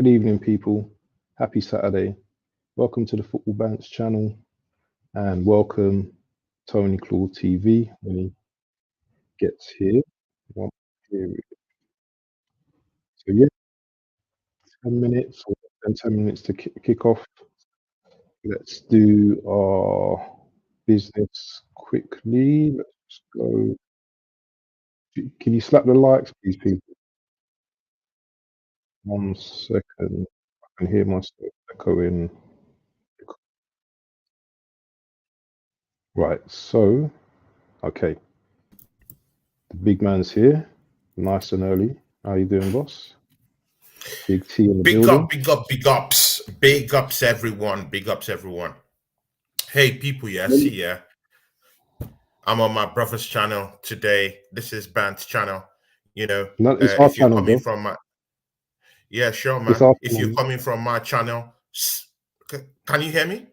Good evening, people. Happy Saturday. Welcome to the Football Bounce channel and welcome Tony Claw TV when he gets here. One period. So, yeah, 10 minutes or 10 minutes to kick off. Let's do our business quickly. Let's go. Can you slap the likes, please, people? 1 second. I can hear myself echoing. Right, so, okay. The big man's here, nice and early. How you doing, boss? Big T in the Big building. up, big up, big ups. Big ups, everyone. Big ups, everyone. Hey, people, yeah, see ya. I'm on my brother's channel today. This is Bant's channel. No, it's our If you're channel, coming bro. from my, yeah, sure, It's man. our If you're channel. coming from my channel, can you hear me?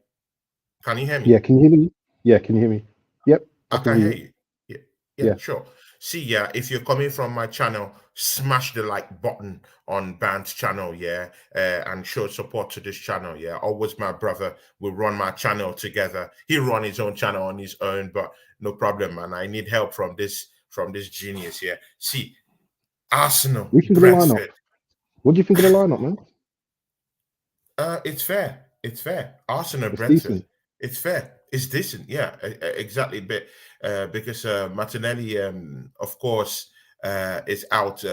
Can you hear me? Yeah, can you hear me? Yeah, can you hear me? Yep, I I can can hear hear you. you. Yeah, Yeah, sure. See, yeah, if you're coming from my channel, smash the like button on Band's channel, yeah, and show support to this channel, yeah. Always my brother. We run my channel together. He run his own channel on his own, but no problem, man. I need help from this genius, yeah. See, Arsenal, what do you think of the lineup? Brentford. What do you think of the lineup, man? It's fair. It's fair. Arsenal, It's Brentford. decent. It's fair. It's decent. Yeah, exactly. But because Martinelli, of course, is out.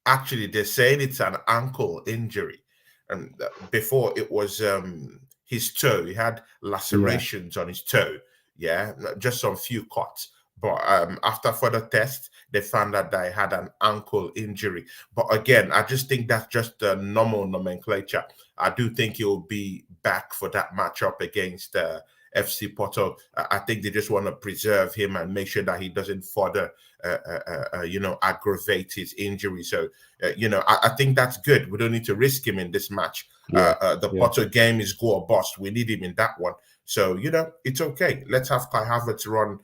Actually, they're saying it's an ankle injury, and before it was his toe. He had Yeah, lacerations on his toe. Yeah, just some few cuts. But after further tests, they found out that he had an ankle injury. But again, I just think that's just a normal nomenclature. I do think he'll be back for that matchup against FC Porto. I think they just want to preserve him and make sure that he doesn't further, aggravate his injury. So, I think that's good. We don't need to risk him in this match. yeah, The yeah, Porto game is go or bust. We need him in that one. So, it's okay. Let's have Kai Havertz run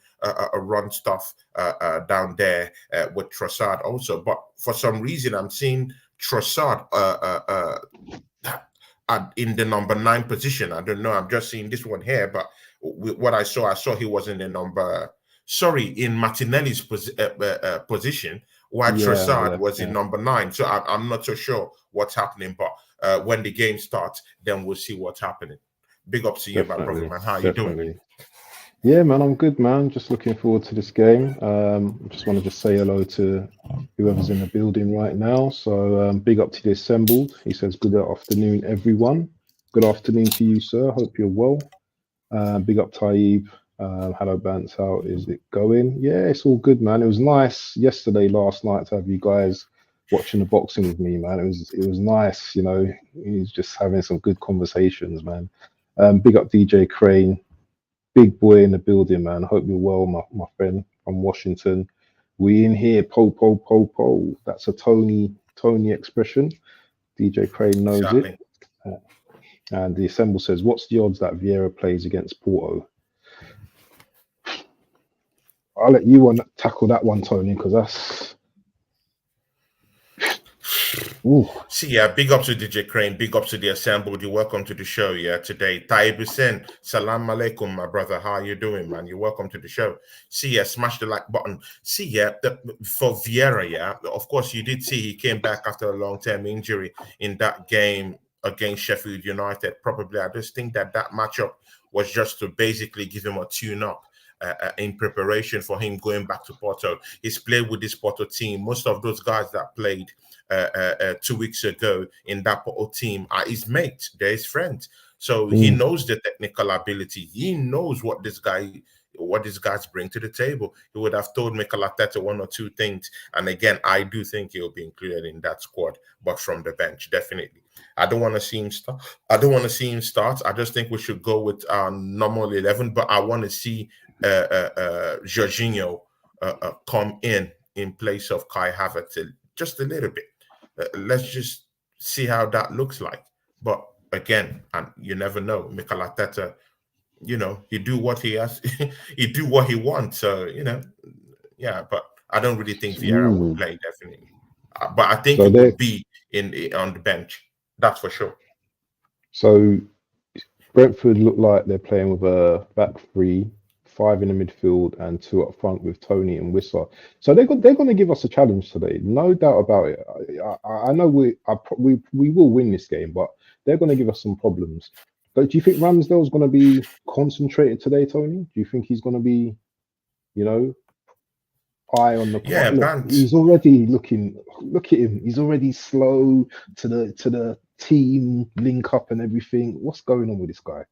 run stuff down there with Trossard also. But for some reason, I'm seeing Trossard in the number 9 position. I don't know. I'm just seeing this one here, but what I saw he was in the in Martinelli's position, while yeah, Trossard was in yeah. number 9. So I'm not so sure what's happening, but when the game starts, then we'll see what's happening. Big up to you, my brother, Definitely, man. How you doing? definitely. Yeah, man, I'm good, man. Just looking forward to this game. Just want to just say hello to whoever's in the building right now. So, big up to the assembled. He says, "Good afternoon, everyone." Good afternoon to you, sir. Hope you're well. Big up Taib. Hello, Bants. How is it going? Yeah, it's all good, man. It was nice last night to have you guys watching the boxing with me, man. It was nice, He's just having some good conversations, man. Big up DJ Crane, big boy in the building, man. Hope you're well, my friend from Washington. We in here, po. That's a Tony expression. DJ Crane knows it. Exactly. Uh, And the assemble says, "What's the odds that Vieira plays against Porto?" I'll let you tackle that one, Tony, because that's. Ooh, See, yeah, big up to DJ Crane, big up to the assembled. You're welcome to the show, yeah, today. Taib Hussein, salam alaikum, my brother. How you doing, man? You're welcome to the show. See, yeah, smash the like button. See, yeah, for Vieira, yeah, of course, you did see he came back after a long-term injury in that game against Sheffield United. Probably, I just think that matchup was just to basically give him a tune-up. In preparation for him going back to Porto. He's played with this Porto team. Most of those guys that played 2 weeks ago in that Porto team are his mates. They're his friends. So he mm, knows the technical ability. He knows what these guys bring to the table. He would have told Mikel Arteta one or two things. And again, I do think he'll be included in that squad, but from the bench, definitely. I don't want to see him start. I just think we should go with our normal 11, but I want to see Jorginho come in place of Kai Havertz just a little bit. Let's just see how that looks like. But again, and you never know. Mikel Arteta, he do what he has, he do what he wants. So yeah. But I don't really think Vieira will ooh. play definitely. But I think So it there, would be on the bench. That's for sure. So Brentford look like they're playing with a back three, five in the midfield, and two up front with Tony and Wissa. So they're going to give us a challenge today, no doubt about it. I know we will win this game, but they're going to give us some problems. But do you think Ramsdale's going to be concentrated today, Tony? Do you think he's going to be, you know, eye on the Yeah, Look, Bant. he's already looking. Look at him. He's already slow to the team link up and everything. What's going on with this guy?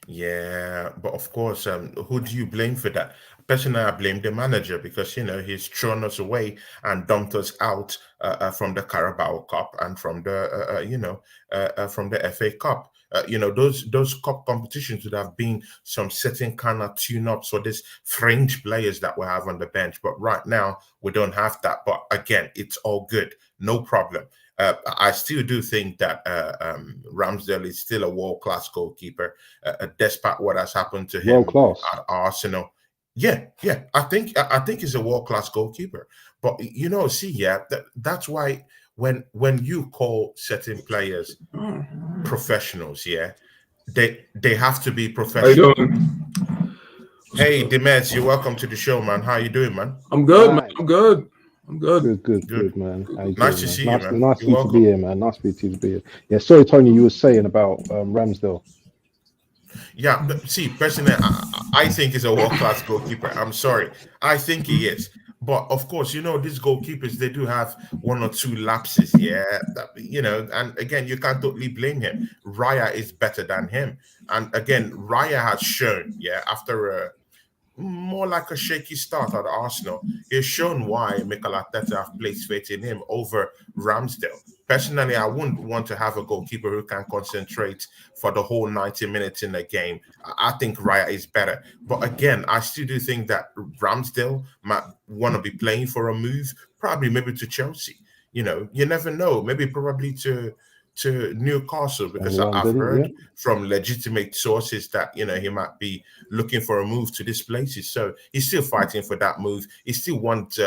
Yeah, but of course, who do you blame for that? Personally, I blame the manager because he's thrown us away and dumped us out from the Carabao Cup and from the from the FA Cup. Those cup competitions would have been some certain kind of tune-ups for these fringe players that we have on the bench. But right now, we don't have that. But again, it's all good, no problem. I still do think that Ramsdale is still a world-class goalkeeper, despite what has happened to him World class. at Arsenal. Yeah. I think he's a world-class goalkeeper. But that's why when you call certain players professionals, they have to be professional. How you doing? Hey, Demetz, you're welcome to the show, man. How you doing, man? I'm good, man. I'm good, Good, man. How you Nice doing, to see man? you, man. Nice You're to be here, man. Nice to be here. Yeah, sorry, Tony, you were saying about Ramsdale. Yeah, see, personally, I think he's a world-class goalkeeper. I'm sorry. I think he is. But of course, these goalkeepers, they do have one or two lapses, and again, you can't totally blame him. Raya is better than him. And again, Raya has shown, after a more like a shaky start at Arsenal, he's shown why Mikel Arteta have placed faith in him over Ramsdale. Personally, I wouldn't want to have a goalkeeper who can concentrate for the whole 90 minutes in a game. I think Raya is better. But again, I still do think that Ramsdale might want to be playing for a move, probably maybe to Chelsea. You never know. Maybe probably to Newcastle, because I've heard from legitimate sources that he might be looking for a move to these places. So he's still fighting for that move. He still wants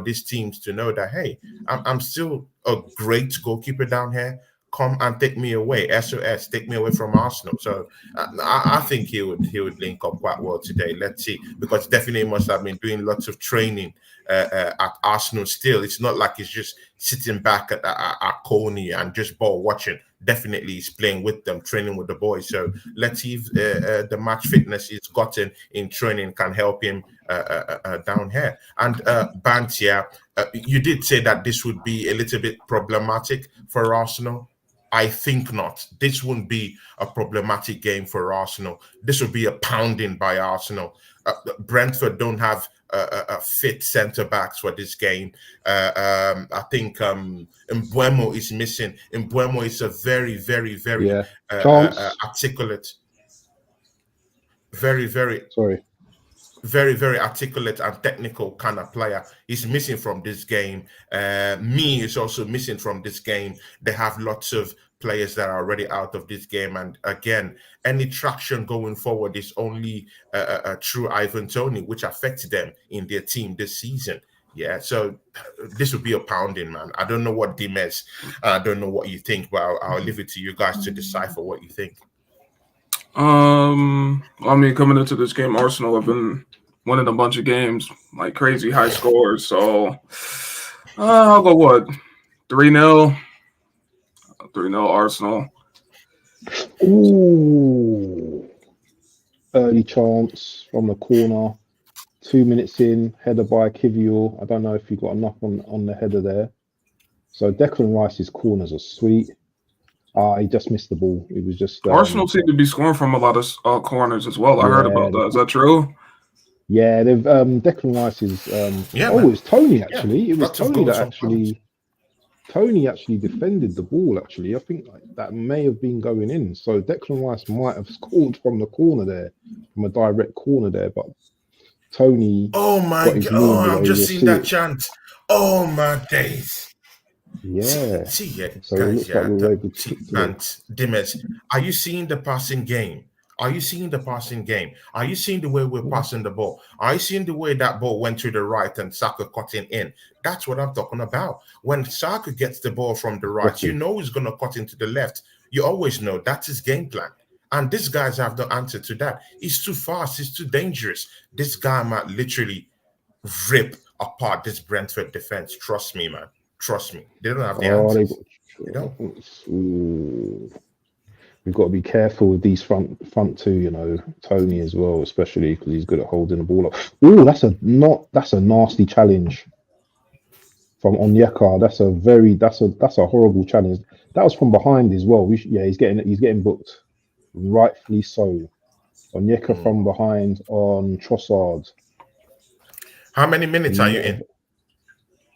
these teams to know that, hey, I'm still a great goalkeeper down here. Come and take me away. SOS, take me away from Arsenal. So I think he would link up quite well today. Let's see, because definitely must have been doing lots of training at Arsenal still. It's not like he's just sitting back at Coney and just ball watching. Definitely he's playing with them, training with the boys. So let's see if the match fitness he's gotten in training can help him down here. And Bant, you did say that this would be a little bit problematic for Arsenal. I think not. This wouldn't be a problematic game for Arsenal. This would be a pounding by Arsenal. Brentford don't have a fit centre backs for this game. I think Mbuemo is missing. Mbuemo is a very, very, very articulate, very, very articulate and technical kind of player. He's missing from this game. Me is also missing from this game. They have lots of players that are already out of this game. And again, any traction going forward is only through Ivan Toney, which affects them in their team this season. Yeah, so this would be a pounding, man. I don't know what Dimes, I don't know what you think, but I'll leave it to you guys to decipher what you think. I mean, coming into this game, Arsenal have been winning a bunch of games, like crazy high scores. So I'll go what? 3-0. 3-0 Arsenal. Ooh. Early chance from the corner. 2 minutes in, header by Kivior. I don't know if he got enough on the header there. So Declan Rice's corners are sweet. He just missed the ball. It was just Arsenal seem to be scoring from a lot of corners as well. I heard about that. Is that true? Yeah, they've Declan Rice's. It was Tony actually. Yeah. It was Tony that actually. Tony actually defended the ball. Actually, I think that may have been going in. So Declan Rice might have scored from the corner there, from a direct corner there. But Tony. Oh my God! Oh, I've just seen that chant. Oh my days. Yeah. See, so guys, it looks like we're able to and Dimes, are you seeing the passing game? Are you seeing the passing game? Are you seeing the way we're passing the ball? Are you seeing the way that ball went to the right and Saka cutting in? That's what I'm talking about. When Saka gets the ball from the right, you know he's going to cut into the left. You always know that's his game plan. And these guys have the answer to that. He's too fast. He's too dangerous. This guy might literally rip apart this Brentford defense. Trust me, man. Trust me. They don't have the answers. They don't. We've got to be careful with these front two, you know, Tony as well, especially because he's good at holding the ball up. Oh, that's a nasty challenge from Onyeka. That's a horrible challenge. That was from behind as well. He's getting booked, rightfully so. Onyeka from behind on Trossard. How many minutes are you in?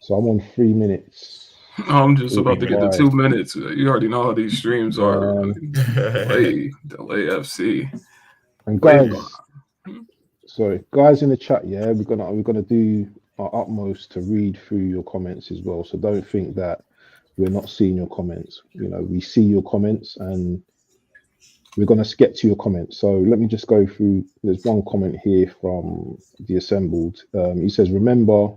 So I'm on 3 minutes. I'm just about to get to 2 minutes. You already know how these streams are. Delay FC. And guys, guys in the chat, yeah, we're gonna do our utmost to read through your comments as well. So don't think that we're not seeing your comments. You know, we see your comments and we're gonna get to your comments. So let me just go through. There's one comment here from the assembled. He says, remember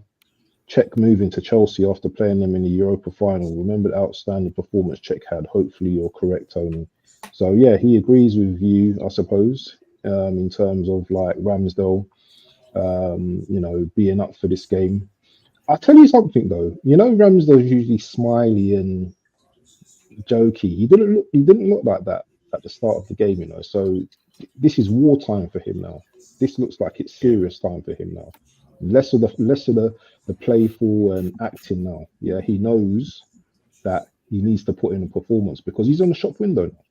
Czech moving to Chelsea after playing them in the Europa final. Remember the outstanding performance Czech had. Hopefully you're correct, Tony. So yeah, he agrees with you, I suppose, in terms of like Ramsdale, you know, being up for this game. I'll tell you something though. You know, Ramsdale's usually smiley and jokey. He didn't look like that at the start of the game, you know. So this is wartime for him now. This looks like it's serious time for him now. Less of the playful and acting now. Yeah, he knows that he needs to put in a performance because he's on the shop window now.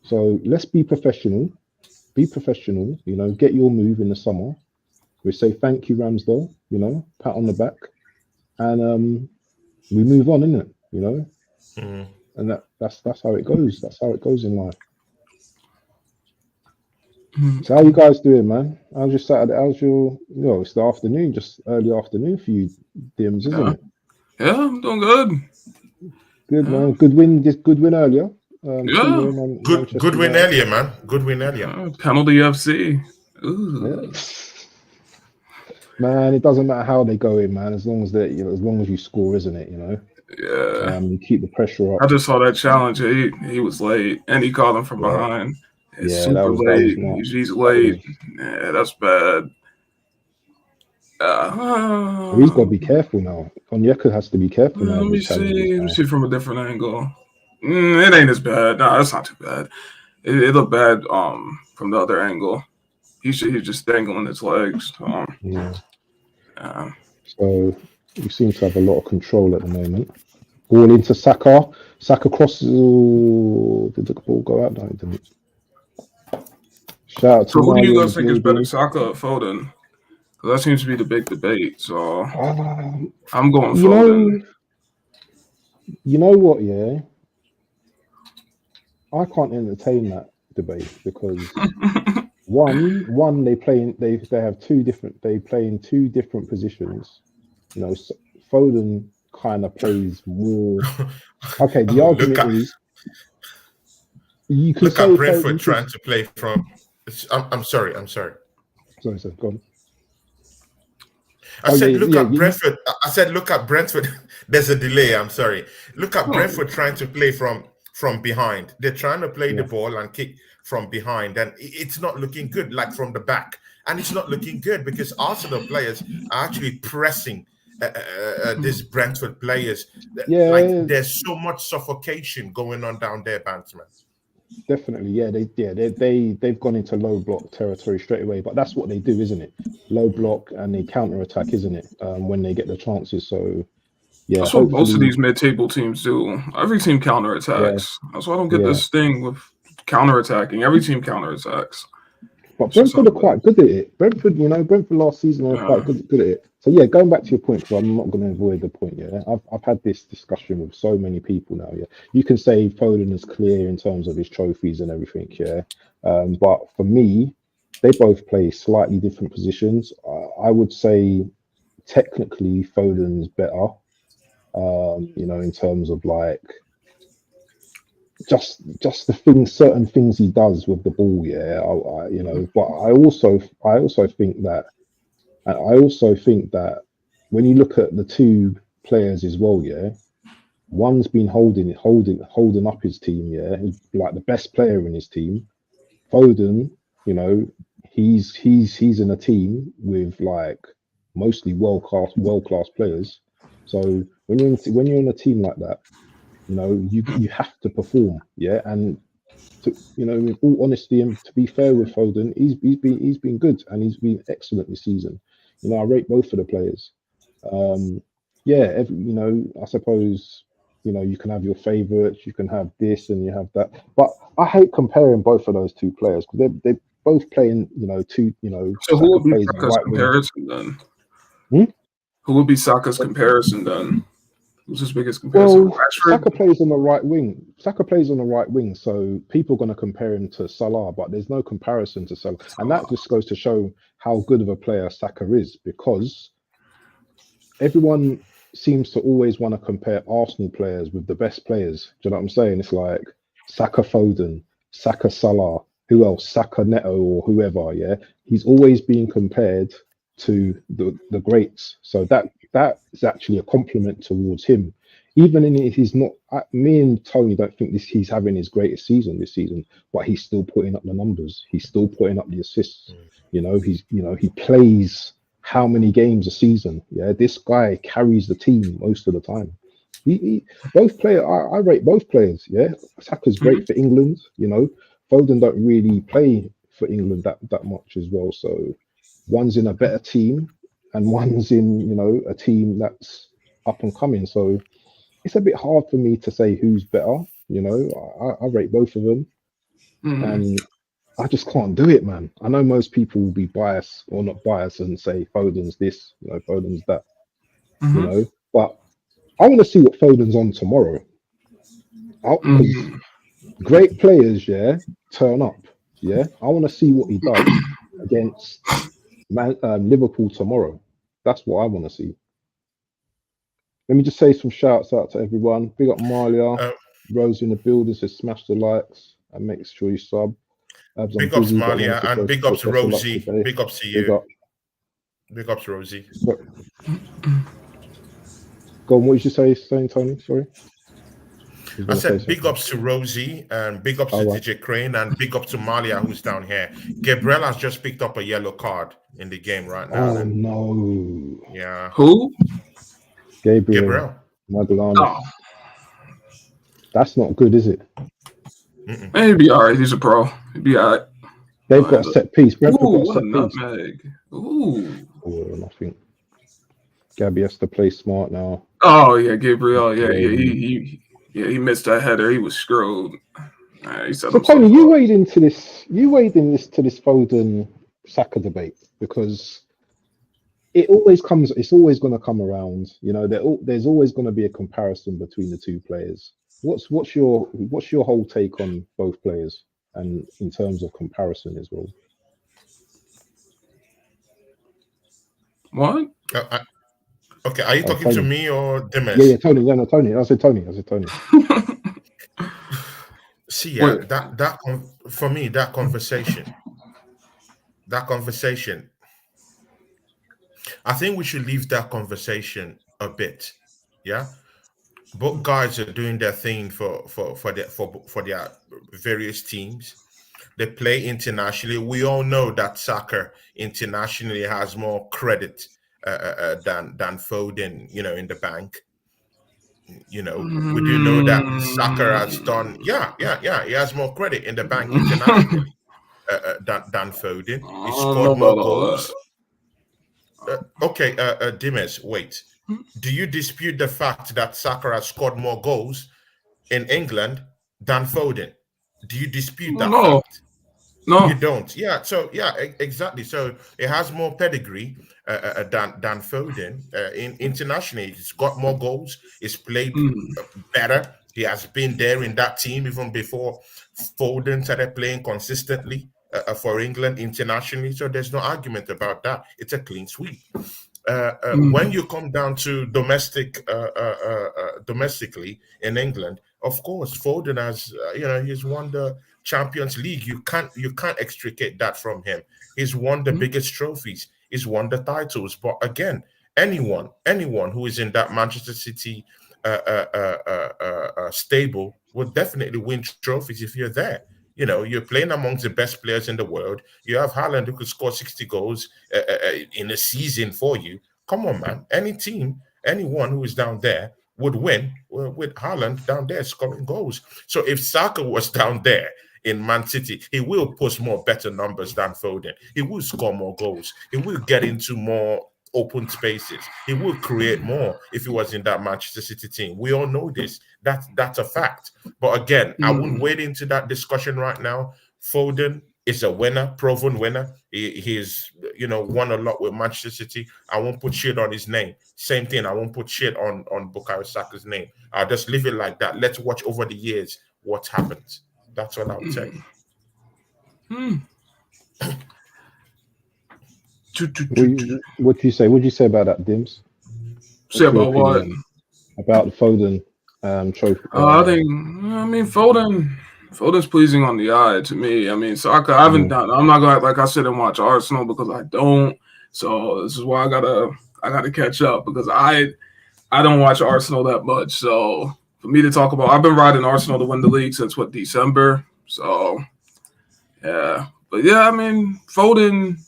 So let's be professional. Be professional. You know, get your move in the summer. We say thank you, Ramsdale. You know, pat on the back, and we move on, isn't it? You know, and that's how it goes. That's how it goes in life. So how you guys doing, man? How's your Saturday? How's your, you know, it's the afternoon, just early afternoon for you, Dims, isn't it? Yeah, I'm doing good. Good, man. Good win earlier. Good win earlier, man. Good win earlier. Penalty FC. Yeah. Man, it doesn't matter how they go in, man. As long as you score, isn't it? You know. Yeah. You keep the pressure up. I just saw that challenge. He was late, and he caught him from behind. It's super late. He's late. Yeah, that's bad. He's got to be careful now. Onyeka has to be careful now. Let me see from a different angle. It ain't as bad. No, that's not too bad. It looked bad from the other angle. He's just dangling his legs. So you seem to have a lot of control at the moment. Ball into Saka. Saka crosses. Did the ball go out? No, it didn't. Shout out to who do you guys think is better, Saka or Foden? Because that seems to be the big debate. So I'm going Foden. You know what? Yeah, I can't entertain that debate because one they play in two different positions. You know, Foden kind of plays more. Okay, the argument is you can look at Brentford trying to play from. I'm sorry. Sorry, go on. I said, look at Brentford. I said, look at Brentford. There's a delay. I'm sorry. Look at Brentford trying to play from behind. They're trying to play the ball and kick from behind, and it's not looking good, like from the back. And it's not looking good because Arsenal players are actually pressing these Brentford players. Yeah, like there's so much suffocation going on down there, Bantsman. Definitely, they've gone into low block territory straight away. But that's what they do, isn't it? Low block and they counter attack, isn't it? When they get the chances. So yeah, that's what most of these mid-table teams do. Every team counter attacks. That's why I don't get this thing with counter attacking. Every team counter attacks. But Brentford are quite good at it. Brentford last season were quite good at it. So yeah, going back to your point, because I'm not going to avoid the point. Yeah, I've had this discussion with so many people now. Yeah, you can say Foden is clear in terms of his trophies and everything. Yeah, but for me, they both play slightly different positions. I would say technically Foden's better. You know, in terms of like just the things, certain things he does with the ball, yeah. You know, but I also think that when you look at the two players as well, yeah, one's been holding up his team, yeah, he's like the best player in his team. Foden, you know, he's in a team with like mostly world class players. So when you're in a team like that, you know, you have to perform, yeah. And to, you know, in all honesty, and to be fair with Foden, he's been good and he's been excellent this season. You know, I rate both of the players. Um, yeah, you know, I suppose, you know, you can have your favourites, you can have this and you have that, but I hate comparing both of those two players because they're both playing, you know, So who Saka would be plays on the Saka's right wing. comparison then? Hmm? Who would be Saka's comparison then? Who's his biggest comparison? Well, Saka plays on the right wing. Saka plays on the right wing, so people are going to compare him to Salah, but there's no comparison to Salah, and that just goes to show how good of a player Saka is, because everyone seems to always want to compare Arsenal players with the best players. Do you know what I'm saying? It's like Saka Foden, Saka Salah, who else? Saka Neto or whoever. Yeah, he's always being compared to the greats. So that is actually a compliment towards him. Even in it, he's not. Me and Tony don't think he's having his greatest season this season, but he's still putting up the numbers. He's still putting up the assists. You know, he plays how many games a season? Yeah, this guy carries the team most of the time. Both player, I rate both players. Yeah, Saka's great for England. You know, Foden don't really play for England that much as well. So one's in a better team, and one's in, you know, a team that's up and coming. So it's a bit hard for me to say who's better. You know, I rate both of them, and I just can't do it, man. I know most people will be biased or not biased and say Foden's this, you know, Foden's that, you know. But I want to see what Foden's on tomorrow. Because great players, yeah, turn up. Yeah, I want to see what he does against Liverpool tomorrow. That's what I want to see. Let me just say some shouts out to everyone. Big up Malia, Rose in the building, says smash the likes and make sure you sub. Big ups Malia and big ups Rosie. Big ups to you. Big ups Rosie. Go on, what did you say, Tony? Sorry. I said big ups to Rosie and big ups to DJ Crane and big up to Malia, who's down here. Gabriel has just picked up a yellow card in the game right now. Oh no. Yeah. Who? Gabriel. Oh. That's not good, is it? He'd be all right. He's a pro. He'd be all right. They've got a set piece. Brentford got a set piece. Ooh. Oh, nothing. Gabby has to play smart now. Oh yeah, Gabriel. Yeah. He missed that header. He was screwed. So Tony, you wade into this Foden Saka debate because it's always going to come around. You know, there's always going to be a comparison between the two players. What's your whole take on both players and in terms of comparison as well? What? Okay, are you talking to me or Demes? Yeah, Tony. No, Tony. I said Tony. See, yeah, that for me, that conversation. I think we should leave that conversation a bit. Yeah, both guys are doing their thing for their various teams. They play internationally. We all know that Saka internationally has more credit than Foden, you know, in the bank. You know, we do know that Saka has done. Yeah. He has more credit in the bank internationally than Foden. He scored more goals. Okay, Dimes, wait. Do you dispute the fact that Saka has scored more goals in England than Foden? Do you dispute that fact? No, you don't. Yeah. So yeah, exactly. So it has more pedigree than Foden. Internationally, he's got more goals. He's played better. He has been there in that team even before Foden started playing consistently for England internationally. So there's no argument about that. It's a clean sweep. When you come down to domestically in England, Of course, Foden has, he's won the Champions League. You can't extricate that from him. He's won the biggest trophies. He's won the titles. But again, anyone who is in that Manchester City stable will definitely win trophies if you're there. You're playing amongst the best players in the world. You have Haaland who could score 60 goals in a season for you. Come on, man. Any team, anyone who is down there would win with Haaland down there scoring goals. So if Saka was down there in Man City, he will post more better numbers than Foden. He will score more goals. He will get into more open spaces. He will create more if he was in that Manchester City team. We all know this. That's a fact. But again, I wouldn't wade into that discussion right now. Foden is a winner, proven winner. He's won a lot with Manchester City. I won't put shit on his name. Same thing. I won't put shit on Bukayo Saka's name. I'll just leave it like that. Let's watch over the years what happens. That's what I would say. What do you say? What do you say about that, Dims? Say about what? About the Foden trophy. Foden's pleasing on the eye to me. I mean, Saka, I haven't done. I'm not gonna act like I sit and watch Arsenal because I don't. So this is why I gotta catch up because I don't watch Arsenal that much. So for me to talk about, I've been riding Arsenal to win the league since December. So yeah, but yeah, I mean Foden,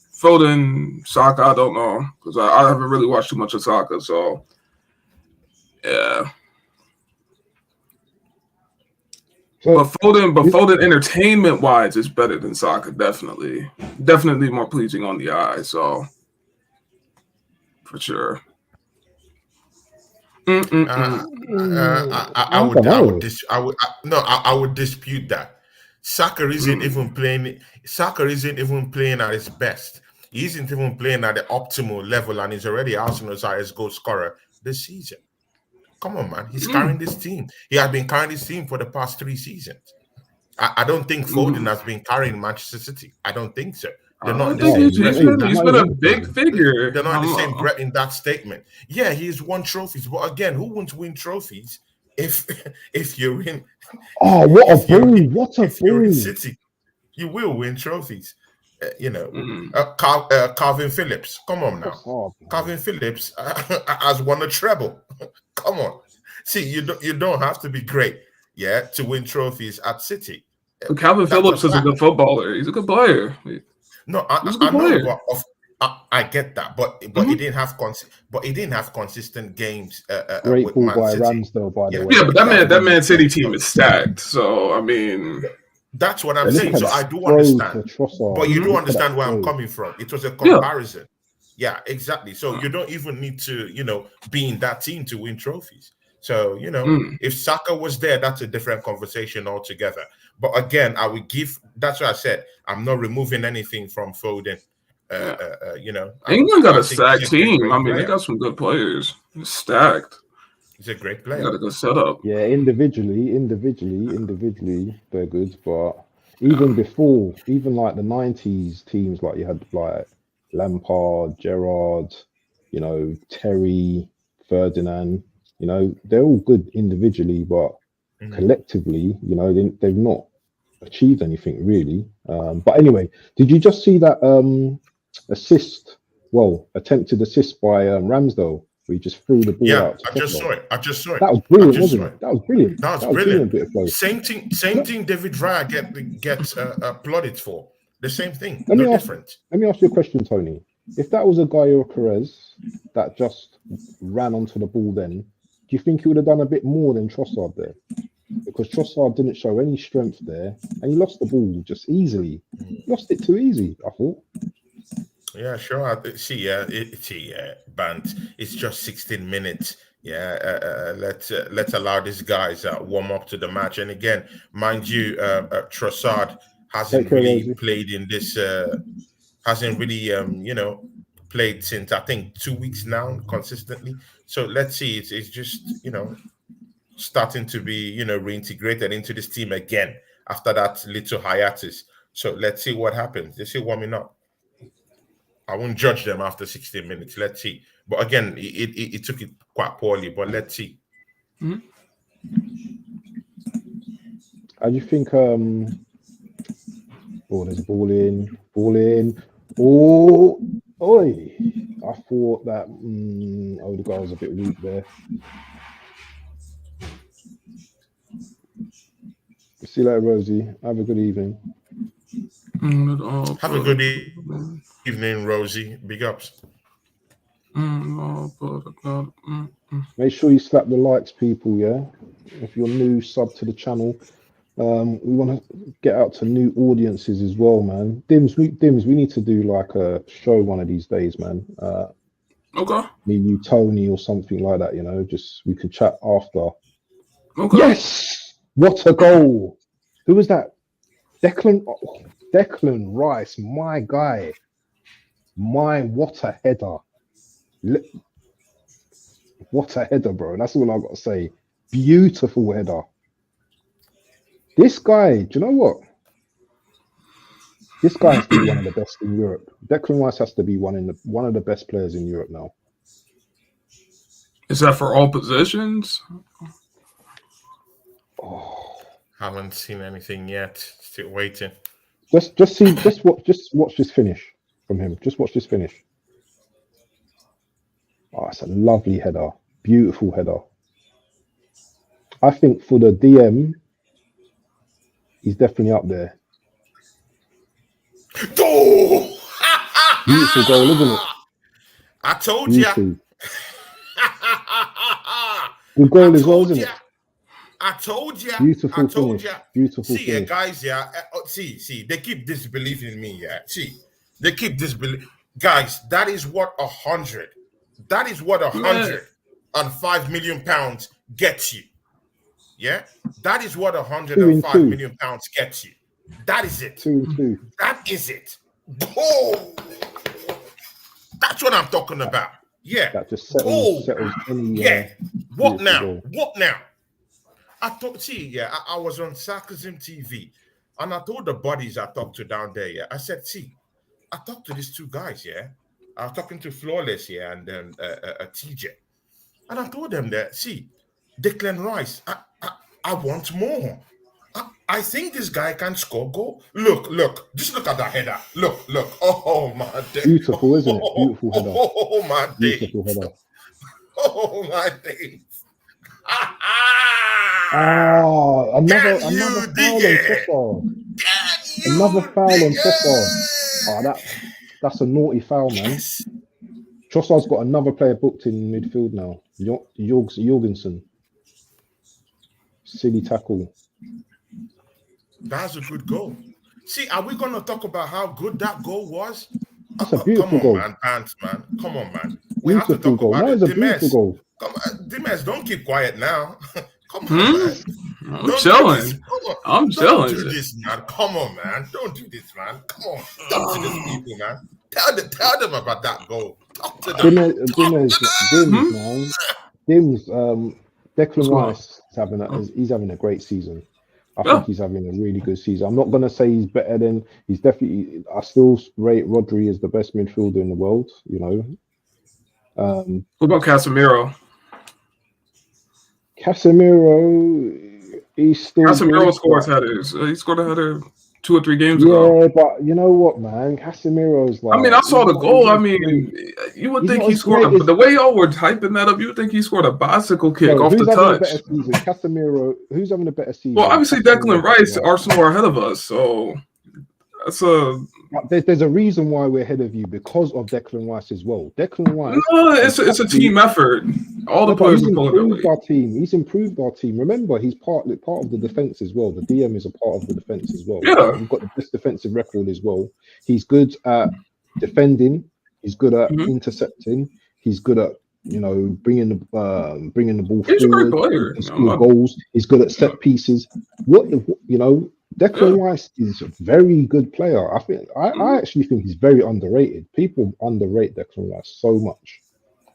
Saka, I don't know because I haven't really watched too much of Saka. So yeah. But Foden entertainment wise is better than Saka, definitely more pleasing on the eye. So for sure. I would dispute that. Saka isn't even playing. Saka isn't even playing at his best. He isn't even playing at the optimal level, and he's already Arsenal's highest goal scorer this season. Come on, man. He's carrying this team. He has been carrying this team for the past 3 seasons. I don't think Foden has been carrying Manchester City. I don't think so. They're not in the same breath. He's been a big figure. They're not in the same breath in that statement. Yeah, he's won trophies. But again, who wants to win trophies if you're in... Oh, what a fool. What a if you're in fool. City, you will win trophies. Calvin Phillips. Come on now. Calvin Phillips has won a treble. Come on. See, you don't have to be great, to win trophies at City. But Calvin Phillips is a good footballer. He's a good player. No, I know, but I get that, but he didn't have consistent games. Great with ball Man by City. Ramsdale, by the way. Yeah, but that Man City team is stacked. So I mean, that's what I'm saying. So I do understand, but you do understand where I'm coming from. It was a comparison. Yeah, exactly. So you don't even need to, be in that team to win trophies. So, if Saka was there, that's a different conversation altogether. But again, I would that's what I said. I'm not removing anything from Foden. England got a stacked team. I mean, they got some good players. It's stacked. He's a great player. Got a good setup. Yeah, individually, they're good. But even before, even like the 90s teams, like you had like Lampard, Gerrard, Terry, Ferdinand, they're all good individually, but collectively, they've not achieved anything really. But anyway, did you just see that attempted assist by Ramsdale, where he just threw the ball out? I just saw it. That was brilliant, wasn't it? That was brilliant. That was brilliant. Bit of play. Same thing David Raya gets applauded for. The same thing. Let me ask you a question, Tony. If that was a guy or Perez that just ran onto the ball then, do you think he would have done a bit more than Trossard there? Because Trossard didn't show any strength there, and he lost the ball just easily. Lost it too easy, I thought. Yeah, sure. Bant. It's just 16 minutes. Yeah, let's allow these guys warm up to the match. And again, mind you, Trossard hasn't really played in this. Hasn't really, played since I think 2 weeks now consistently. So let's see. It's just starting to be reintegrated into this team again after that little hiatus. So let's see what happens. They're still warming up. I won't judge them after 16 minutes. Let's see. But again, it took it quite poorly. But let's see. How do you think? Oh, there's a ball in. Oh, oi! I thought that. Oh, the guy was a bit weak there. See you later, Rosie. Have a good evening. Have a good evening, Rosie. Big ups. Make sure you slap the likes, people. Yeah, if you're new, sub to the channel. We want to get out to new audiences as well, man. Dims, we need to do like a show one of these days, man. Okay. Me, you, Tony, or something like that. You know, just we could chat after. Okay. Yes, what a goal! Who was that? Declan Rice, my guy. What a header! What a header, bro. That's all I've got to say. Beautiful header. This guy, do you know what? This guy has to be one of the best in Europe. Declan Rice has to be one of the best players in Europe now. Is that for all positions? Oh, haven't seen anything yet. Still waiting. Just watch this finish from him. Just watch this finish. Oh, it's a lovely header. Beautiful header. I think for the DM, he's definitely up there. Oh! Beautiful goal, isn't it? I told you. Good goal as well, isn't it? I told you. Beautiful finish. Beautiful see, finish. Guys, see, they keep disbelieving in me, See, they keep disbelieving. Guys, that is what 100. That is what 105 million pounds gets you. Yeah, that is what 105 million pounds gets you. That is it. 2-2. That is it. Oh, that's what I'm talking about. Yeah. That just settles any. Yeah. What now? Goal. What now? I was on Sarcasm TV, and I told the buddies I talked to down there. Yeah, I said, see, I talked to these two guys. Yeah, I was talking to Flawless here and then TJ, and I told them that, see, Declan Rice, I want more. I think this guy can score goal. Look. Just look at that header. Look. Oh my day. Beautiful, isn't it? Beautiful header. Oh my day. Beautiful header. Oh my day. Another foul on Trossard. Another foul on Trossard. That's a naughty foul, man. Yes. Trossard's got another player booked in midfield now. Jorgensen. Silly tackle. That's a good goal. See, are we going to talk about how good that goal was? That's a beautiful goal. Man. Come on, man. We have to talk about it. It's a beautiful goal. Come on, Dimas, don't keep quiet now. Come on, man. I'm chilling. Don't do this, man. Come on, man. Don't do this, man. Come on. Talk to these people, man. Tell them about that goal. Talk to them. Dims, Declan Rice is having a great season. I think he's having a really good season. I'm not going to say he's better than. He's definitely. I still rate Rodri as the best midfielder in the world. You know. What about Casemiro? He's still. Casemiro scores headers. He scored a header 2 or 3 games ago. Yeah, but you know what, man? Casemiro's like. I mean, I saw the goal. I mean, you would think he scored. But the way y'all were hyping that up, you would think he scored a bicycle kick off the touch. Casemiro, who's having a better season? Well, obviously Declan Rice, Arsenal are ahead of us, so that's a. There's a reason why we're ahead of you because of Declan Rice as well. Declan Rice. No, it's a team effort. All the players are pulling improved our team. He's improved our team. Remember, he's part of the defense as well. The DM is a part of the defense as well. Yeah, we've got the best defensive record as well. He's good at defending. He's good at intercepting. He's good at bringing the ball he's forward. A great player. He's good at goals. He's good at set pieces. Declan Rice is a very good player. I actually think he's very underrated. People underrate Declan Rice so much.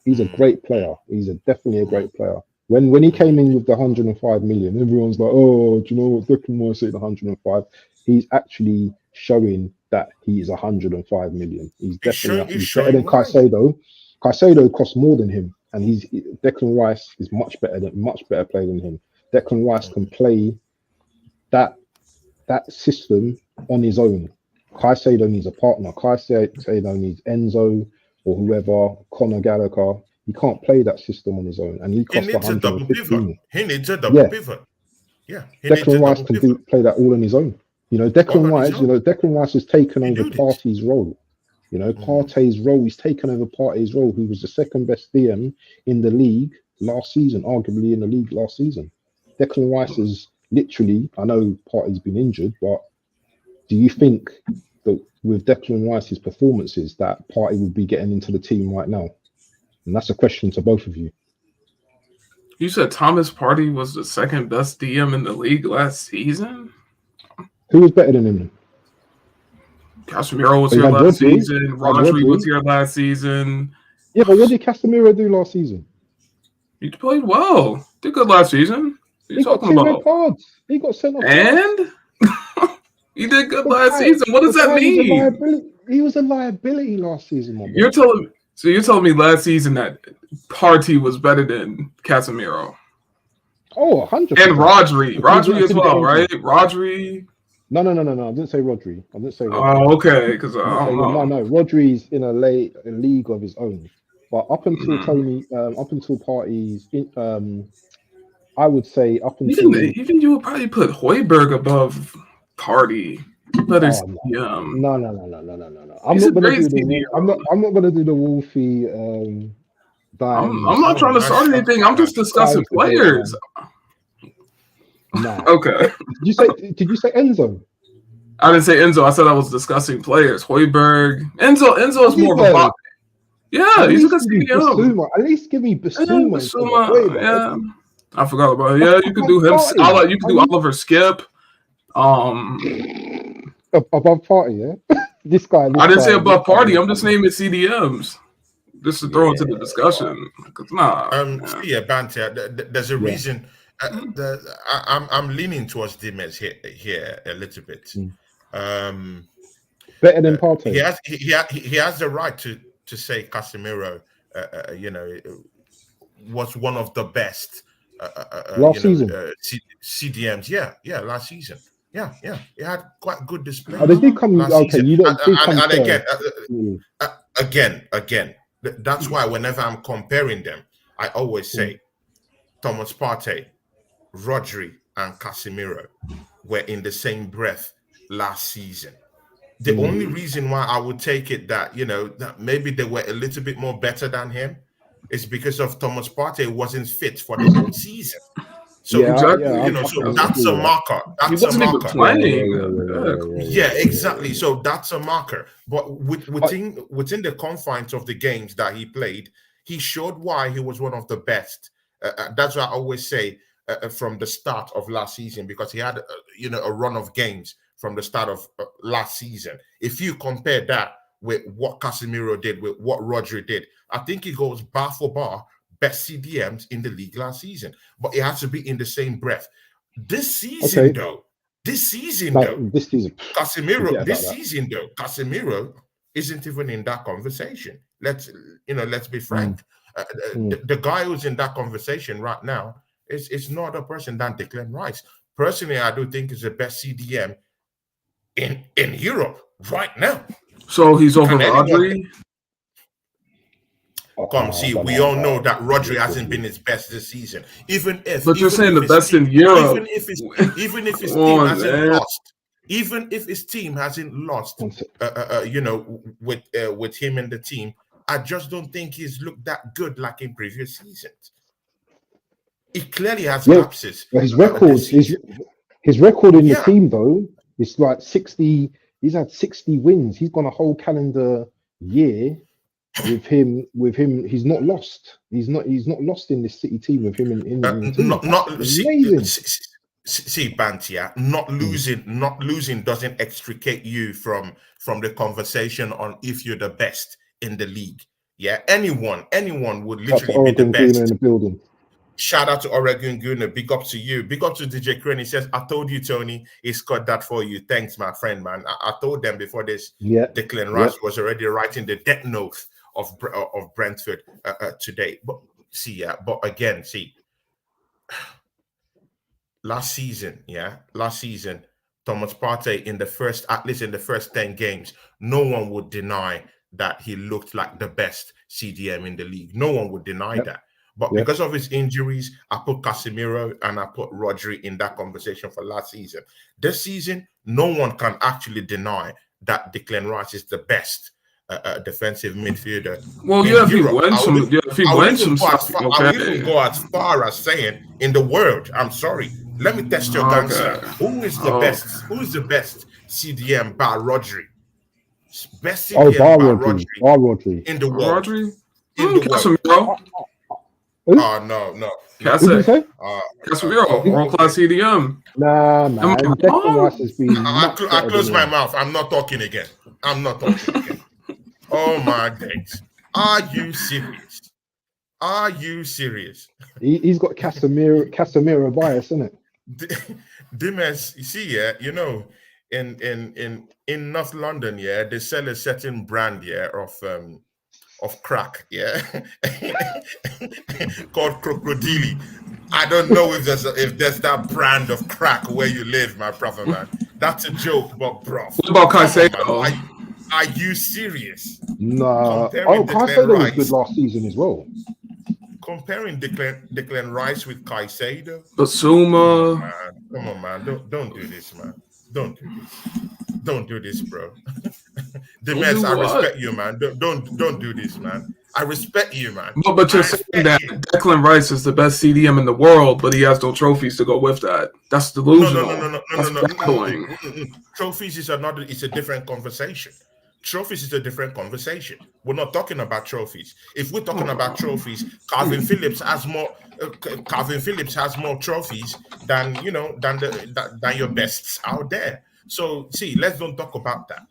He's a great player. He's definitely a great player. When he came in with the 105 million, everyone's like, "Oh, do you know what Declan Rice said? 105." He's actually showing that he is 105 million. He's definitely better than Caicedo. Caicedo costs more than him, and Declan Rice is much better player than him. Declan Rice can play that system on his own. Caicedo needs a partner. Caicedo needs Enzo or whoever, Conor Gallagher. He can't play that system on his own, and he He costs needs a double 115. pivot. He needs a double pivot. Yeah, he needs a Declan Rice double can pivot. play that all on his own. You know, Declan Rice has taken He over do this. Partey's role. You know, Partey's role. He's taken over Partey's role, who was the second best DM in the league last season, arguably in the league last season. Declan Rice is literally. I know Partey's been injured, but do you think that with Declan Rice's performances, that Partey would be getting into the team right now? And that's a question to both of you. You said Thomas Partey was the second best DM in the league last season? Who was better than him? Casemiro was here last season. Rodri was here last season. Yeah, but what did Casemiro do last season? He played well. Did good last season. He got 10 red cards. He got sent off. And he did good last season. What does that mean? He was a liability last season, my boy. You're telling me last season that Partey was better than Casemiro? Oh, 100%. And Rodri as well, right? Rodri. No. I didn't say Rodri. Oh, okay. Because no, Rodri's in a league of his own. But up until Partey's, I would say up until even you would probably put Højbjerg above Partey. No. I'm not gonna do the Wolfie. I'm not trying to start anything. I'm just discussing players. Nah. Okay. Did you say Enzo? I didn't say Enzo. I said I was discussing players. Højbjerg. Enzo is more of a bot. Yeah, he's a good CDM. At least give me Basuma. Yeah. I forgot about it. Yeah, you could do him. You could do Oliver Skip. Above Partey, yeah. This guy. I didn't say above Partey. I'm just naming CDMs. Just to throw into the discussion. Banter. There's a reason. I'm leaning towards Dimes here a little bit. Better than Partey. He has the right to say Casemiro, was one of the best last season. CDMs. Yeah, last season. Yeah, he had quite good display. They did come. Okay, you don't. Again. That's why whenever I'm comparing them, I always say Thomas Partey, Rodri, and Casemiro were in the same breath last season. The only reason why I would take it that that maybe they were a little bit more better than him is because of Thomas Partey wasn't fit for the whole season. So so that's a marker. That's a marker. Yeah, exactly. So that's a marker. But within the confines of the games that he played, he showed why he was one of the best. That's what I always say from the start of last season, because he had a run of games from the start of last season. If you compare that with what Casemiro did, with what Rodri did, I think he goes bar for bar best CDMs in the league last season, but it has to be in the same breath. This season, Casemiro isn't even in that conversation. Let's be frank. The guy who's in that conversation right now is no other person than Declan Rice. Personally, I do think he's the best CDM in Europe right now. So he's over Rodri. We all know that Rodri hasn't been his best this season. You're saying the best in Europe. Even if his team hasn't lost, with him in the team, I just don't think he's looked that good like in previous seasons. He clearly has lapses. His record in the team though is like 60. He's had 60 wins. He's gone a whole calendar year. With him, he's not lost. He's not lost in this City team with him in the team. Bantia, not losing doesn't extricate you from the conversation on if you're the best in the league. Yeah, anyone would literally be the best. In the building. Shout out to Oregon Guna. Big up to you. Big up to DJ Crane. He says, I told you, Tony, he scored that for you. Thanks, my friend, man. I told them before this. Declan Rice was already writing the death note of Brentford today. But again, last season, Thomas Partey at least in the first 10 games, no one would deny that he looked like the best CDM in the league. No one would deny that. But because of his injuries, I put Casemiro and I put Rodri in that conversation for last season. This season, no one can actually deny that Declan Rice is the best defensive midfielder. Well, yeah, if he wins some stuff, I would even go as far as saying in the world. I'm sorry. Let me test your gangster. Who is the best? Who is the best CDM bar Rodri? Best CDM bar Rodri in the world. Rodri? In the world. No. Casemiro, world-class CDM. Nah, man. Declan Rice has been. I close my mouth. I'm not talking again. Oh my days. Are you serious? Are you serious? He's got Casemiro bias, isn't it? Dimes, you see, you know, in North London, they sell a certain brand, of crack, called Crocodile. I don't know if there's that brand of crack where you live, my brother, man. That's a joke, but bro. What about Caicedo? Are you serious? No. Caicedo was good last season as well. Comparing Declan Rice with Caicedo, Basuma. Come on, man. Don't do this, man. Don't do this, bro. Demes, I respect you, man. Don't do this, man. I respect you, man. But you're saying that Declan Rice is the best CDM in the world, but he has no trophies to go with that. That's delusional. No. Trophies is another. It's a different conversation. Trophies is a different conversation. We're not talking about trophies. If we're talking about trophies, Calvin Phillips has more. Calvin Phillips has more trophies than than your bests out there. So see, let's don't talk about that.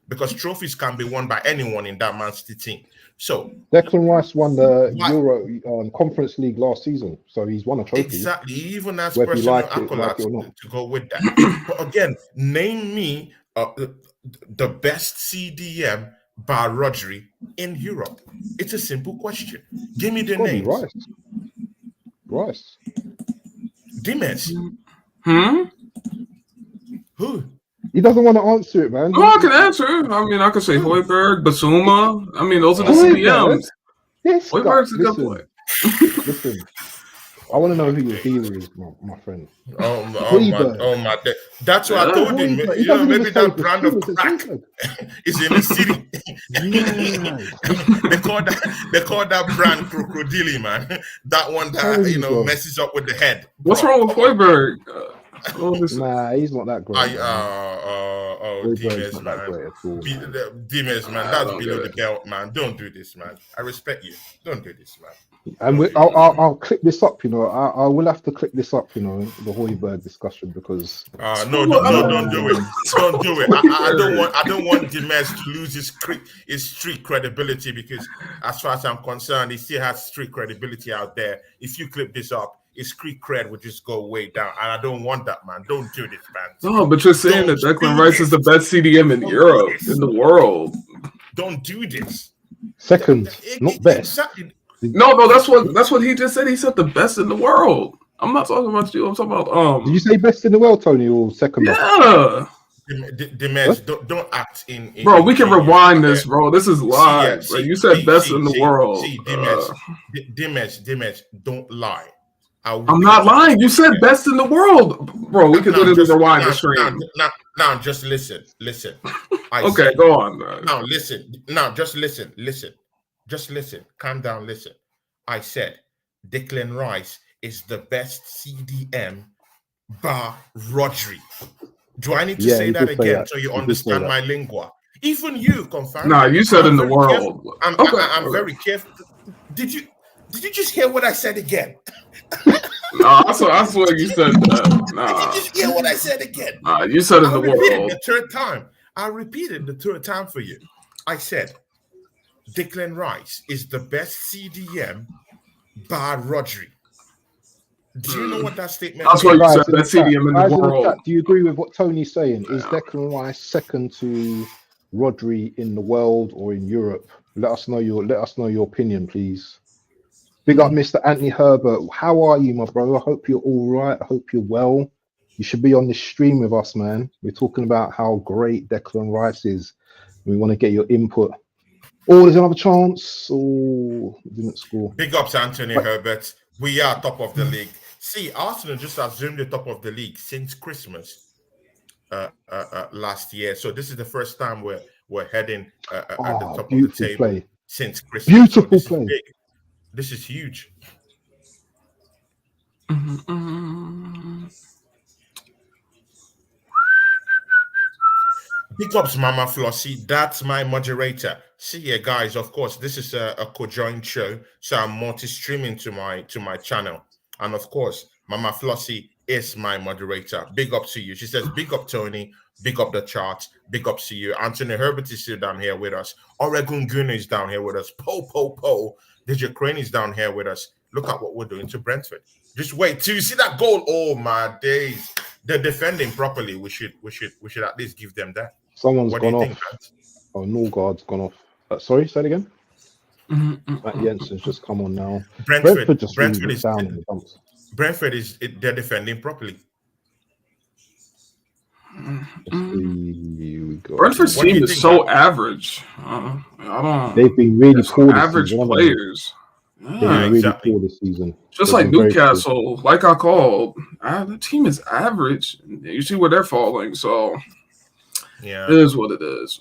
Because trophies can be won by anyone in that Man City team. So Declan Rice won the Euro Conference League last season, so he's won a trophy. Exactly, he even has personal accolades to go with that. But again, name me the best CDM bar Rodri in Europe. It's a simple question. Give me the names. Rice. Dimes. Who? He doesn't want to answer it, man. No, I can answer. I mean, I could say Højbjerg, Basuma. I mean, those are the CDMs. Højbjerg's a good boy. Listen, I want to know who your hero is, my friend. Oh my! That's what I told him. Maybe that brand of crack is in the city. they call that brand Crocodile, man. That one that messes up with the head. What's wrong with Højbjerg? Nah, he's not that great. Dimes, man, that's below the belt, man. Don't do this, man. I respect you. Don't do this, man. And I'll click this up, I will have to click this up, the Højbjerg discussion, because no, don't do it. Don't do it. I don't want Dimes to lose his street credibility, because as far as I'm concerned, he still has street credibility out there. If you clip this up, his street cred would just go way down, and I don't want that, man. Don't do this, man. No, but you're saying that Declan Rice is the best CDM in Europe, in the world. Don't do this. Second, not best. Exactly. No, that's what he just said. He said the best in the world. I'm not talking about you. I'm talking about Did you say best in the world, Tony, or second? Yeah. Dimes, don't act in. Bro, we can rewind this, bro. This is live. You said best in the world. Dimes, don't lie. I'm not lying. You said best in the world, bro. We can literally rewind the stream. Now, just listen. Okay, go on, man. Now, listen. Now, just listen. Just listen. Calm down. Listen. I said Declan Rice is the best CDM bar Rodri. Do I need to say that again so you understand my lingua? Even you confirm. Nah, you said in the world. I'm very careful. Did you just hear what I said again? No, I swear you said that. Nah. Did you just hear what I said again? You said in the world. The third time. I repeated the third time for you. I said Declan Rice is the best CDM bar Rodri. Do you know what that statement is? That's what you said, best CDM in the world. Do you agree with what Tony's saying? Is Declan Rice second to Rodri in the world or in Europe? Let us know your opinion, please. Big up, Mr. Anthony Herbert. How are you, my brother? I hope you're all right. I hope you're well. You should be on this stream with us, man. We're talking about how great Declan Rice is. We want to get your input. Oh, there's another chance. Oh, didn't score. Big ups, Anthony Herbert. We are top of the league. See, Arsenal just assumed the top of the league since Christmas last year. So this is the first time we're heading at the top of the table play. since Christmas. Beautiful so play. This is huge. Big ups, Mama Flossie. That's my moderator. See here, guys. Of course, this is a co-joined show, so I'm multi-streaming to my channel. And of course, Mama Flossie is my moderator. Big up to you. She says, big up, Tony. Big up the charts. Big up to you. Anthony Herbert is still down here with us. Oregon Gunner is down here with us. Po. DJ Crane is down here with us. Look at what we're doing to Brentford. Just wait till you see that goal. Oh my days. They're defending properly. We should at least give them that. Someone's gone off. Oh, Norgard's gone off. Sorry, say it again. Matt Jensen's just come on now. Brentford is down in the dumps. Brentford they're defending properly. Brentford's team is so average. They've been really poor this average season, players. They've been really poor this season. Just like Newcastle, like I called, the team is average. You see where they're falling, so yeah, it is what it is.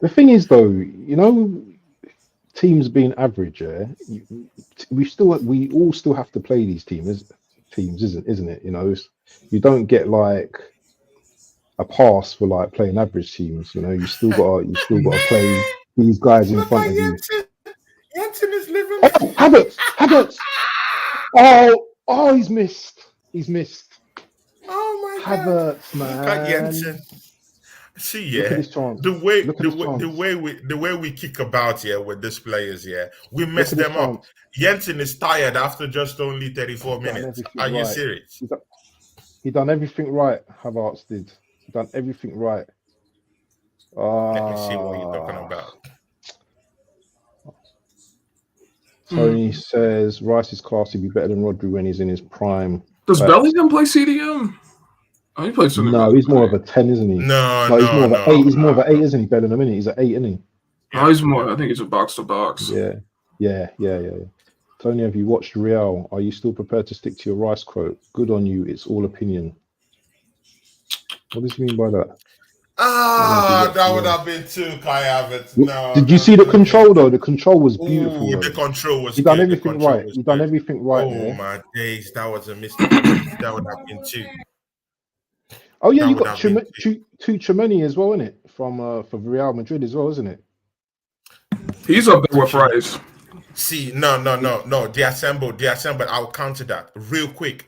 The thing is, though, you know, teams being average, we all still have to play these teams, isn't it? You know, you don't get like a pass for like playing average teams. You know, you still got to play these guys in front of you. Jensen is living. Oh, Havertz! Oh, he's missed. Oh my Havertz, God. man. Look at Jensen. See, yeah, the way we kick about here with these players here, we mess them up. Jensen is tired after just only 34 minutes. Are you serious? He done everything right. Havertz did. He done everything right. Let me see what you're talking about. Tony says Rice is classy, be better than Rodri when he's in his prime. Does Bellingham play CDM? Oh, he plays. No, he's more of a 10, isn't he? No, he's more of an 8. He's more of an 8, isn't he? Bellingham, isn't he? He's an 8, isn't he? Oh, he's more. I think he's a box to box. Yeah. Tony, have you watched Real? Are you still prepared to stick to your Rice quote? Good on you. It's all opinion. What does he mean by that? That would have been too Kai Havertz. No. Did you see the control though? The control was beautiful. Ooh, the control was. He done everything right. He done everything right. Oh my days, that was a mistake. That would have been two. Oh yeah, you got Tchouameni as well, isn't it? From for Real Madrid as well, isn't it? He's up there with Rice. See, no. They assembled. I'll counter that real quick.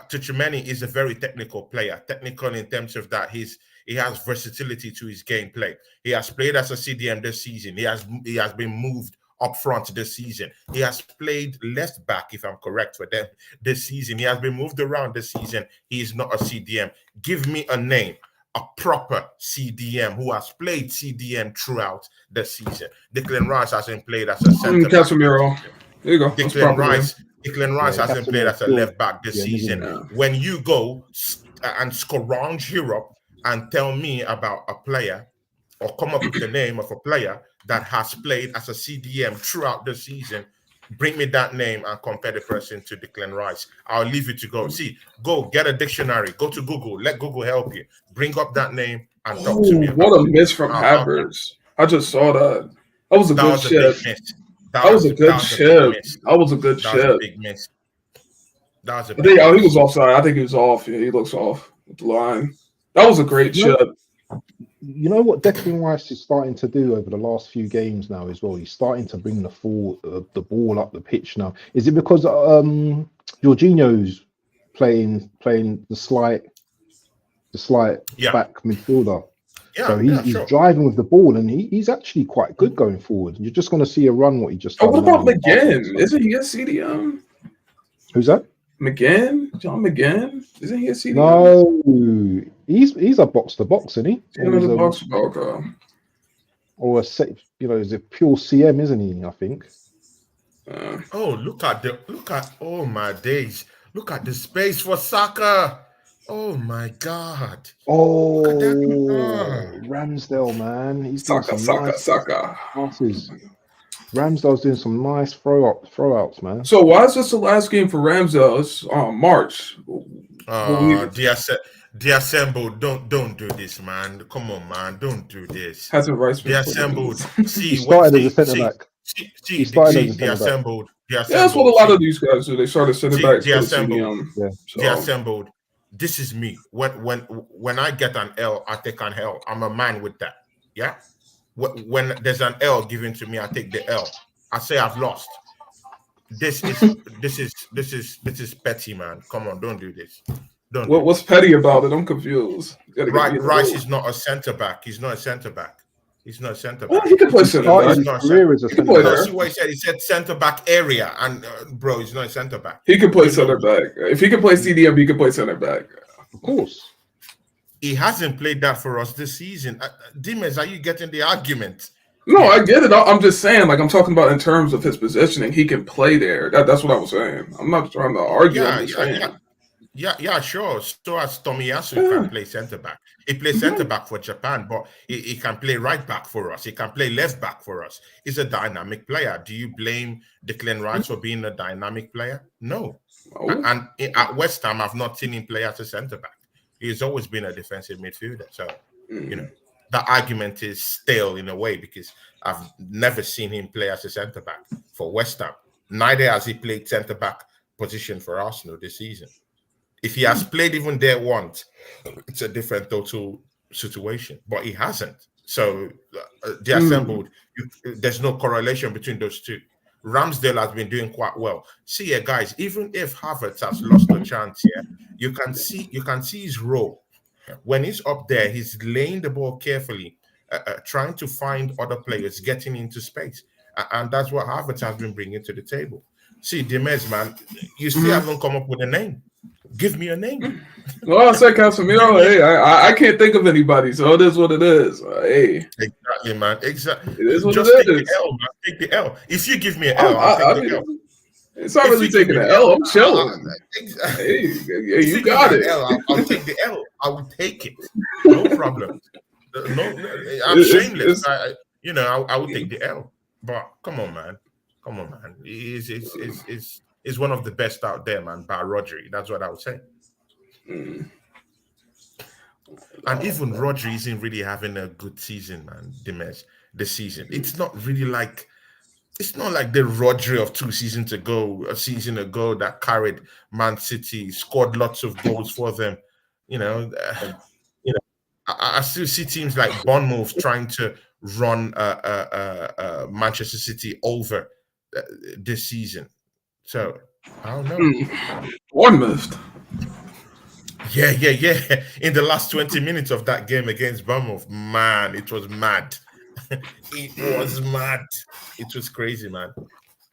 Tchouameni is a very technical player. Technical in terms of that he has versatility to his gameplay. He has played as a CDM this season. He has been moved up front this season. He has played left back, if I'm correct, for them this season. He has been moved around this season. He is not a CDM. Give me a name, a proper CDM who has played CDM throughout the season. Declan Rice hasn't played as a center back. Casemiro. There you go. Declan Rice hasn't played as a left back this season. When you go and scrounge Europe and tell me about a player or come up with the name of a player that has played as a CDM throughout the season, bring me that name and compare the person to Declan Rice. I'll leave you to go. See, go get a dictionary. Go to Google. Let Google help you. Bring up that name and talk to me. What a miss from Havertz. I just saw that. That was a good shit. That was a good chip. That was a good chip. That was a big miss. That was a big miss. Oh, he was offside. I think he was off. Yeah, he looks off with the line. That was a great chip. You know what Declan Rice is starting to do over the last few games now as well? He's starting to bring the ball up the pitch now. Is it because Jorginho's playing the slight back midfielder? Yeah, so he's driving with the ball, and he's actually quite good going forward. You're just going to see a run what he just. What about McGinn? Isn't he a CDM? Who's that? McGinn, John McGinn. Isn't he a CDM? No, he's a box to box, isn't he? He's a box to box. Or a set, is a pure CM, isn't he? I think. Oh, oh my days. Look at the space for Saka. Oh my God. Look at that. Oh, Ramsdale, man, he's doing some nice Saka. passes. Ramsdale's doing some nice throw outs, man. So why is this the last game for Ramsdale? It's March. The assembled, don't do this, man. Come on, man, don't do this. Hasn't Rice been The assembled. He started as a centre back. He started as a The centre back. assembled. Yeah, that's what a lot of these guys do. They started center backs The for the assembled. CDM. Yeah. The assembled. This is me. When I get an L, I take an L. I'm a man with that. Yeah. When there's an L given to me, I take the L. I say I've lost. This is petty, man. Come on, don't do this. What's petty about it? I'm confused. Rice is not a centre back. He's not a centre back. He's not a centre back. Well, he can play centre back. His career as a centre back. See what he said? He said centre back area, and bro, he's not a centre back. He can play centre back. If he can play CDM, he can play centre back. Of course. He hasn't played that for us this season. Dimes, are you getting the argument? No, I get it. I'm just saying, like, I'm talking about in terms of his positioning. He can play there. That's what I was saying. I'm not trying to argue. Yeah, sure. So as Tomiyasu can play centre back. He plays centre back for Japan, but he can play right back for us. He can play left back for us. He's a dynamic player. Do you blame Declan Rice for being a dynamic player? No. And at West Ham, I've not seen him play as a centre back. He's always been a defensive midfielder. So, you know, the argument is stale in a way because I've never seen him play as a centre back for West Ham. Neither has he played centre back position for Arsenal this season. If he has played even there once, it's a different total situation, but he hasn't. So the assembled, there's no correlation between those two. Ramsdale has been doing quite well. See here, guys, even if Havertz has lost a chance here, you can see his role. When he's up there, he's laying the ball carefully, trying to find other players, getting into space. And that's what Havertz has been bringing to the table. See, Dimes, man, you still haven't come up with a name. Give me a name. Well, I said Casemiro. Hey, I can't think of anybody, so it is what it is. Hey, exactly, man. Exactly. It is what Just it take is. the L, man. Take the L. If you give me an L, I'll take the L. It's not really taking an L. I'm chilling. Hey, you got it. I'll take the L. I will take it. No problem. No, I'm shameless. I will take the L. But come on, man. Is one of the best out there, man, by Rodri. That's what I would say. And even Rodri isn't really having a good season, man, Dimes, this season. It's not like the Rodri of a season ago that carried Man City, scored lots of goals for them. I still see teams like Bournemouth trying to run Manchester City over this season. So I don't know. Bournemouth. Yeah. In the last 20 minutes of that game against Bournemouth, man, it was mad. It was mad. It was crazy, man.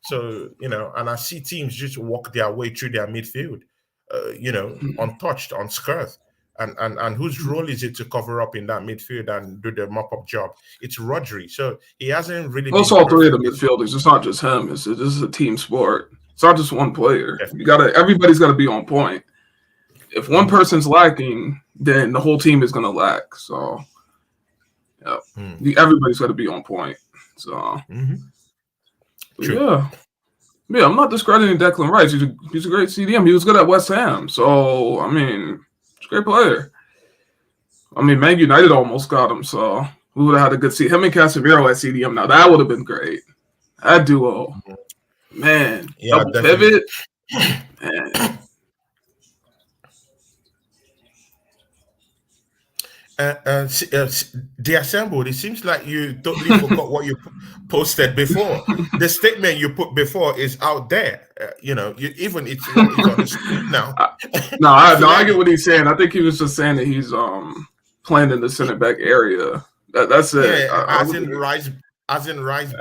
So, and I see teams just walk their way through their midfield, untouched, unscathed. And whose role is it to cover up in that midfield and do the mop-up job? It's Rodri. So he hasn't really. It's all three of the midfielders. It's not just him. This is a team sport. It's not just one player. Everybody's got to be on point. If one person's lacking, then the whole team is going to lack. So, everybody's got to be on point. So, yeah, I'm not discrediting Declan Rice. He's a great CDM. He was good at West Ham. So, I mean, he's a great player. I mean, Man United almost got him. So, we would have had a good season. Him and Casemiro at CDM. Now, that would have been great. That duo. Man, double pivot. Man. The assembled. It seems like you totally forgot what you posted before. The statement you put before is out there. It's on the screen now. I get what he's saying. I think he was just saying that he's playing in the center back area. That's it. Yeah, hasn't Rice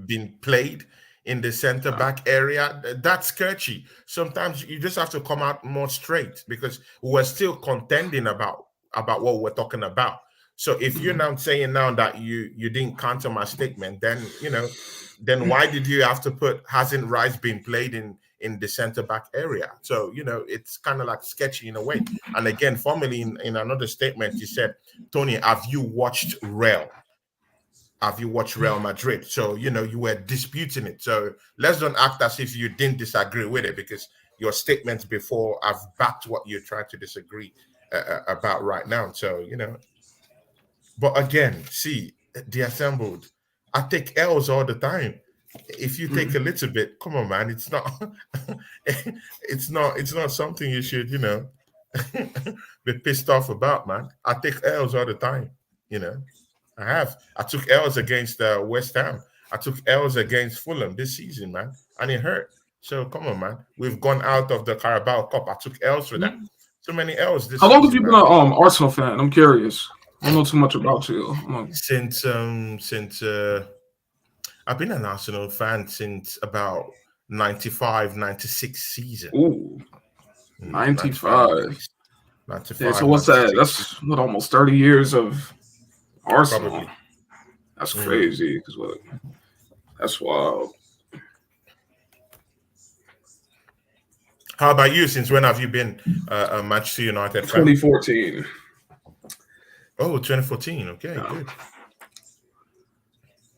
been played in the center back area? That's sketchy. Sometimes you just have to come out more straight because we're still contending about what we're talking about. So if you're now saying now that you didn't counter my statement, then then why did you have to put hasn't Rice been played in the center back area? So it's kind of like sketchy in a way. And again, formally in another statement, you said, Tony, have you watched Real? Have you watched Real Madrid? So you were disputing it. So let's don't act as if you didn't disagree with it, because your statements before have backed what you're trying to disagree about right now. So but again, see, the assembled. I take L's all the time. If you take a little bit, come on, man. It's not. it's not something you should, be pissed off about, man. I take L's all the time. I have. I took L's against West Ham. I took L's against Fulham this season, man, and it hurt. So come on, man. We've gone out of the Carabao Cup. I took L's for that. So many L's this How long have you season, been an Arsenal fan? I'm curious. I don't know too much about you. Since I've been an Arsenal fan since about 95, 96 season. Ooh, 95. 95. Yeah, so what's that? That's what, almost 30 years of Arsenal. Probably. That's crazy. That's wild. How about you? Since when have you been a Manchester United fan? 2014. Oh, 2014. Okay, Yeah. good.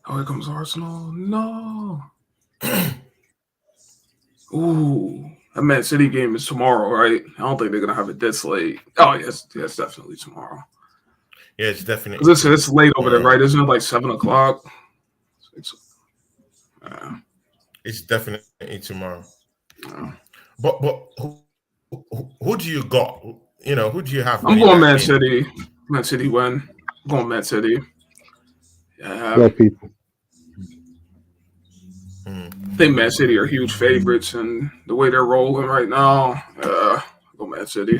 Oh, here comes Arsenal. No. Ooh, that Man City game is tomorrow, right? I don't think they're gonna have it this late. Oh, yes, definitely tomorrow. Yeah, it's definitely. It's late over there, right? Isn't it like 7:00? It's definitely tomorrow. Yeah. But who do you got? Who do you have? I'm going Man City. Man City win. I'm going Man City. Yeah. people. I think Man City are huge favorites, and the way they're rolling right now, go Man City.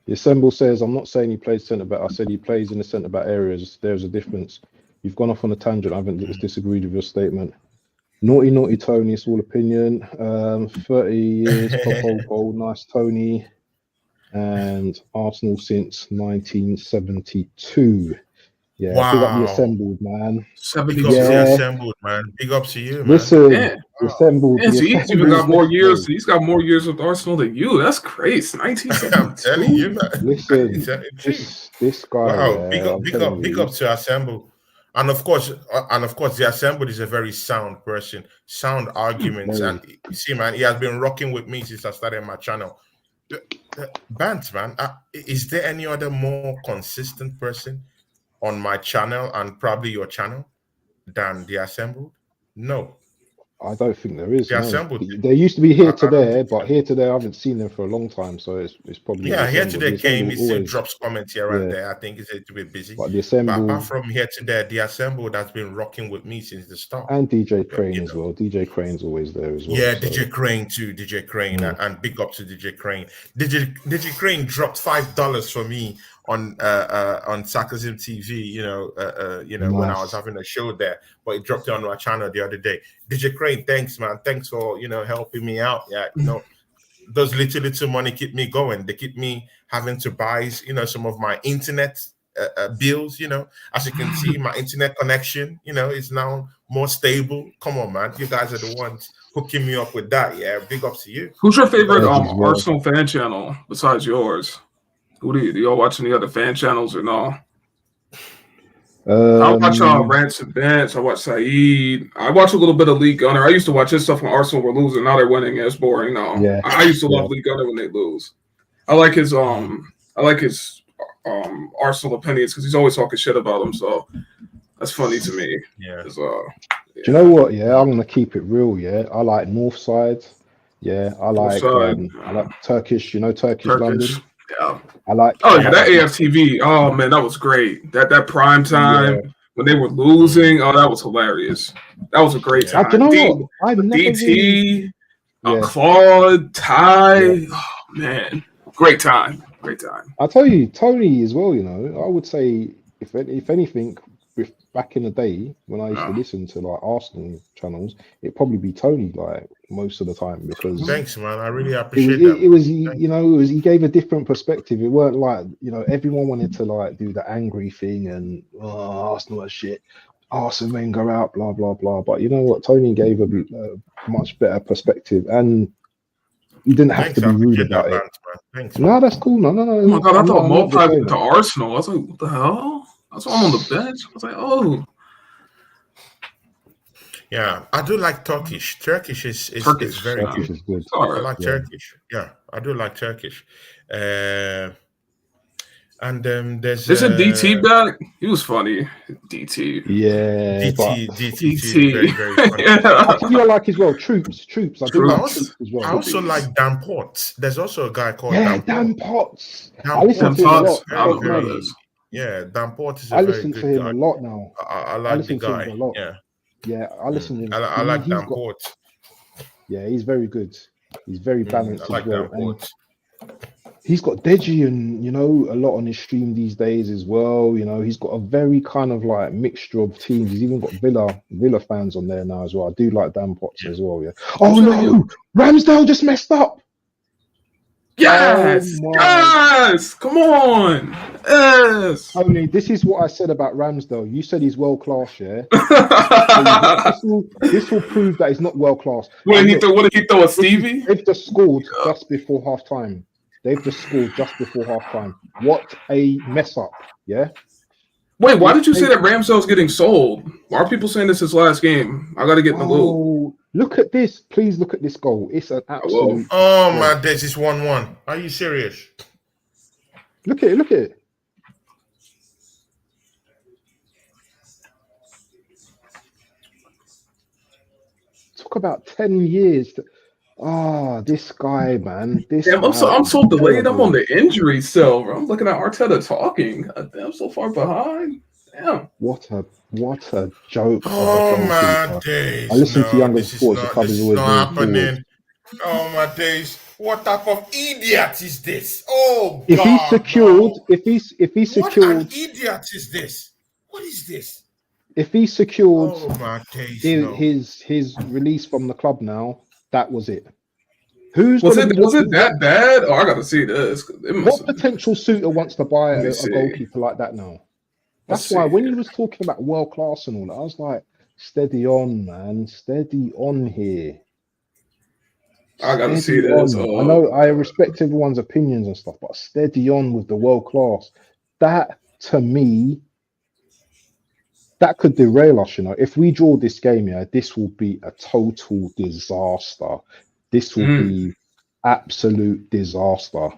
The Assemble says, I'm not saying he plays centre back. I said he plays in the centre back areas. There's a difference. You've gone off on a tangent. I haven't disagreed with your statement. Naughty Tony, it's all opinion. 30 years, top old goal. Nice Tony. And Arsenal since 1972. Yeah, wow. Big up the Assembled, man. 72. Big up to the Assembled, man. Big up to you, man. Listen, Yeah. the Assembled. Yeah, so he's even got more years. He's got more years with Arsenal than you. That's crazy. 1972. I'm telling you, man. Listen, this guy. Wow, big up to Assembled. And of course, the Assembled is a very sound person, sound arguments. And you see, man, he has been rocking with me since I started my channel. Bant, man, is there any other more consistent person on my channel and probably your channel than the Assembled? No. I don't think there is. The Assembled. They used to be here to there, but here to there, I haven't seen them for a long time, so it's probably here to there came. He still drops comments here and there. I think he's a little bit busy. But the Assembled, apart from here to there, the Assembled has been rocking with me since the start. And DJ Crane as well. DJ Crane's always there as well. Yeah, so. DJ Crane too. DJ Crane and big up to DJ Crane. DJ Crane dropped $5 for me on Sarcasm TV. Nice. When I was having a show there, but he dropped it on my channel the other day. DJ Crane, thanks, man. Thanks for helping me out. Yeah, those little money keep me going. They keep me having to buy some of my internet bills. As you can see, my internet connection is now more stable. Come on, man. You guys are the ones hooking me up with that. Yeah, big ups to you. Who's your favorite Arsenal fan channel besides yours? Who do y'all watch any other fan channels or no? I watch Rants and Bants. I watch Saeed. I watch a little bit of Lee Gunner. I used to watch his stuff when Arsenal were losing. Now they're winning. It's boring now. Yeah. I used to love Lee Gunner when they lose. I like his Arsenal opinions because he's always talking shit about them. So that's funny to me. Yeah. Do you know what? Yeah, I'm gonna keep it real. Yeah, I like Northside. Yeah, I like Turkish. Turkish London. Yeah, I like. That AFTV. Oh man, that was great. That prime time when they were losing. Oh, that was hilarious. That was a great time. You know what? DT, Claude, Ty. Yeah. Oh man, great time. Great time. I'll tell you, Tony as well. I would say if anything, back in the day when I used to No. listen to like Arsenal channels, it'd probably be Tony like most of the time because Thanks, man. I really it was appreciate that. it was you know it was he gave a different perspective. It weren't like everyone wanted to like do the angry thing and Arsenal are shit, Arsene Wenger out, blah blah blah. But you know what, Tony gave a much better perspective and you didn't have Thanks, to I be rude appreciate that, about it. man. Thanks, No, man. that's cool. No. Oh my god, I thought Mo I'm not typed saying into that. Arsenal. I was like, what the hell? That's why I'm on the bench. I was like, oh. Yeah, I do like Turkish. Turkish is Turkish, very Turkish good. is good. All I right. like Yeah. Turkish. Yeah, I do like Turkish. And there's Isn't DT back? He was funny. DT. Yeah, but DT is very, very funny. I feel like as well, troops. I do like Troops. troops as well. I also like Dan Potts. There's also a guy called Yeah, Dan Dan Potts. Potts. I listen to him a Potts. lot. I don't know who Man, that is. Yeah, Dan Potts is a I very listen to good him guy. a lot now. I I like the listen to him guy. a lot. Yeah. Yeah, I listen to him. I like He's Dan got. Potts. Yeah, he's very good. He's very balanced I like as well. Dan Potts. He's got Deji and a lot on his stream these days as well. He's got a very kind of like mixture of teams. He's even got Villa fans on there now as well. I do like Dan Potts as well. Yeah. Oh no, Ramsdale just messed up. Yes, Oh, yes, come on, yes. Tony, this is what I said about Ramsdale. You said he's world class, yeah. This will prove that he's not world class. What did he throw at Stevie? They've just scored just before half time. What a mess up, yeah. Wait, why did you say that Ramsdale's getting sold? Why are people saying this is his last game? I gotta get in the loop. Oh, look at this! Please look at this goal. It's an absolute. Oh my days! It's 1-1. Are you serious? Look at it. Talk about 10 years. This guy, man. I'm so delayed. I'm on the injury cell. I'm looking at Arteta talking. I'm so far behind. Damn. What a joke. Oh my days. I listen to Younger Sports. This is not happening. Oh my days. What type of idiot is this? Oh if God. He's secured, no. if he's secured. What an idiot is this? What is this? If he secured his release from the club now, that was it. Was it that bad? Oh, I gotta see this. What potential suitor wants to buy a goalkeeper like that now? That's why when you was talking about world class and all that, I was like, steady on, man. Steady on here. I gotta see this. I know I respect everyone's opinions and stuff, but steady on with the world class. That to me, that could derail us, If we draw this game, this will be a total disaster. This will be absolute disaster.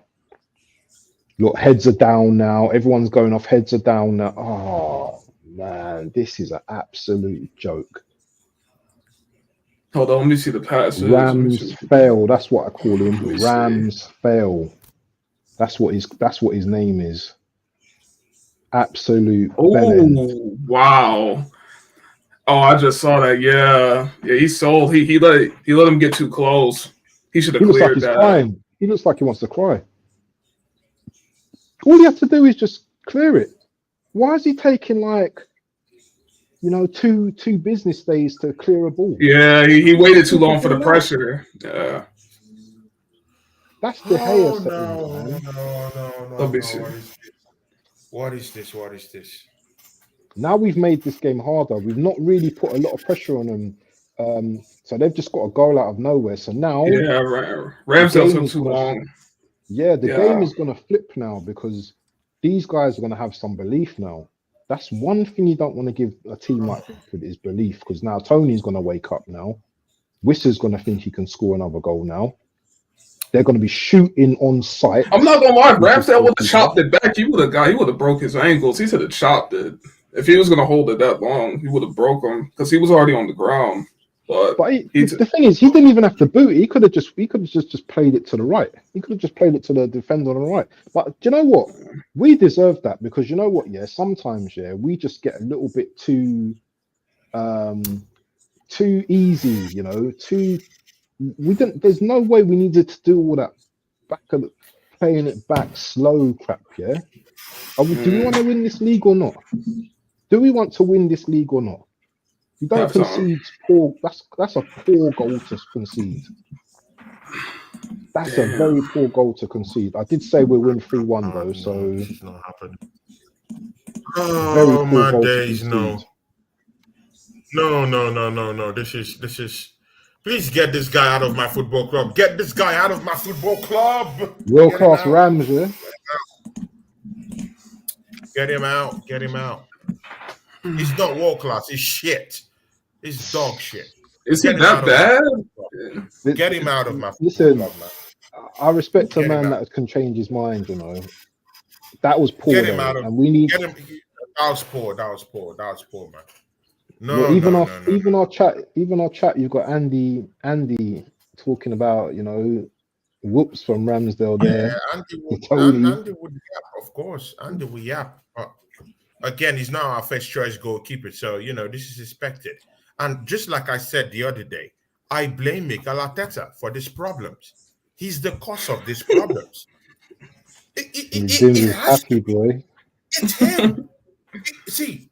Look, heads are down now. Everyone's going off. Heads are down now. Oh man, this is an absolute joke. Hold on, let me see the passes. Rams fail. That's what I call him. Rams fail. That's what his name is. Absolute. Oh wow! Oh, I just saw that. Yeah, he's sold. He let him get too close. He should have cleared that. Crying. He looks like he wants to cry. All you have to do is just clear it. Why is he taking two business days to clear a ball? Yeah, he waited too long for the pressure. Yeah. That's the hair setting, No. Let me see. What is this? Now we've made this game harder. We've not really put a lot of pressure on them. So they've just got a goal out of nowhere. So now Ramsdale took too long. Yeah, the game is going to flip now because these guys are going to have some belief now. That's one thing you don't want to give a team like Brentford is belief, because now Tony's going to wake up now. Wissa's going to think he can score another goal now. They're going to be shooting on sight. I'm not going to lie, Ramsdale would have chopped it back. He would have broke his ankles. He should have chopped it. If he was going to hold it that long, he would have broke them because he was already on the ground. But the thing is, he didn't even have to boot. He could have just played it to the right. He could have just played it to the defender on the right. But do you know what? We deserve that because you know what? Yeah, sometimes we just get a little bit too easy. We didn't. There's no way we needed to do all that playing it back slow crap. Yeah. Do we want to win this league or not? do we want to win this league or not? You don't concede poor. That's a poor goal to concede. That's a very poor goal to concede. I did say we win 3-1 though, so it's not happening. Oh my days, no. This is. Please get this guy out of my football club. Get this guy out of my football club. World class Rams, yeah. Get him out. Get him out. He's not world class. He's shit. He's dog shit. Is he that bad? Get him out of my football club, man. I respect a man that can change his mind. You know, that was poor. Get him out of. And we need. Get him. That was poor, man. No, even our chat. You've got Andy talking about, you know, whoops from Ramsdale there. Yeah, Andy would yap, of course. Andy would yap. Again, he's not our first choice goalkeeper, so you know this is expected. And just like I said the other day, I blame Mikel Arteta for these problems. He's the cause of these problems. It has to be. Boy. It's him. See.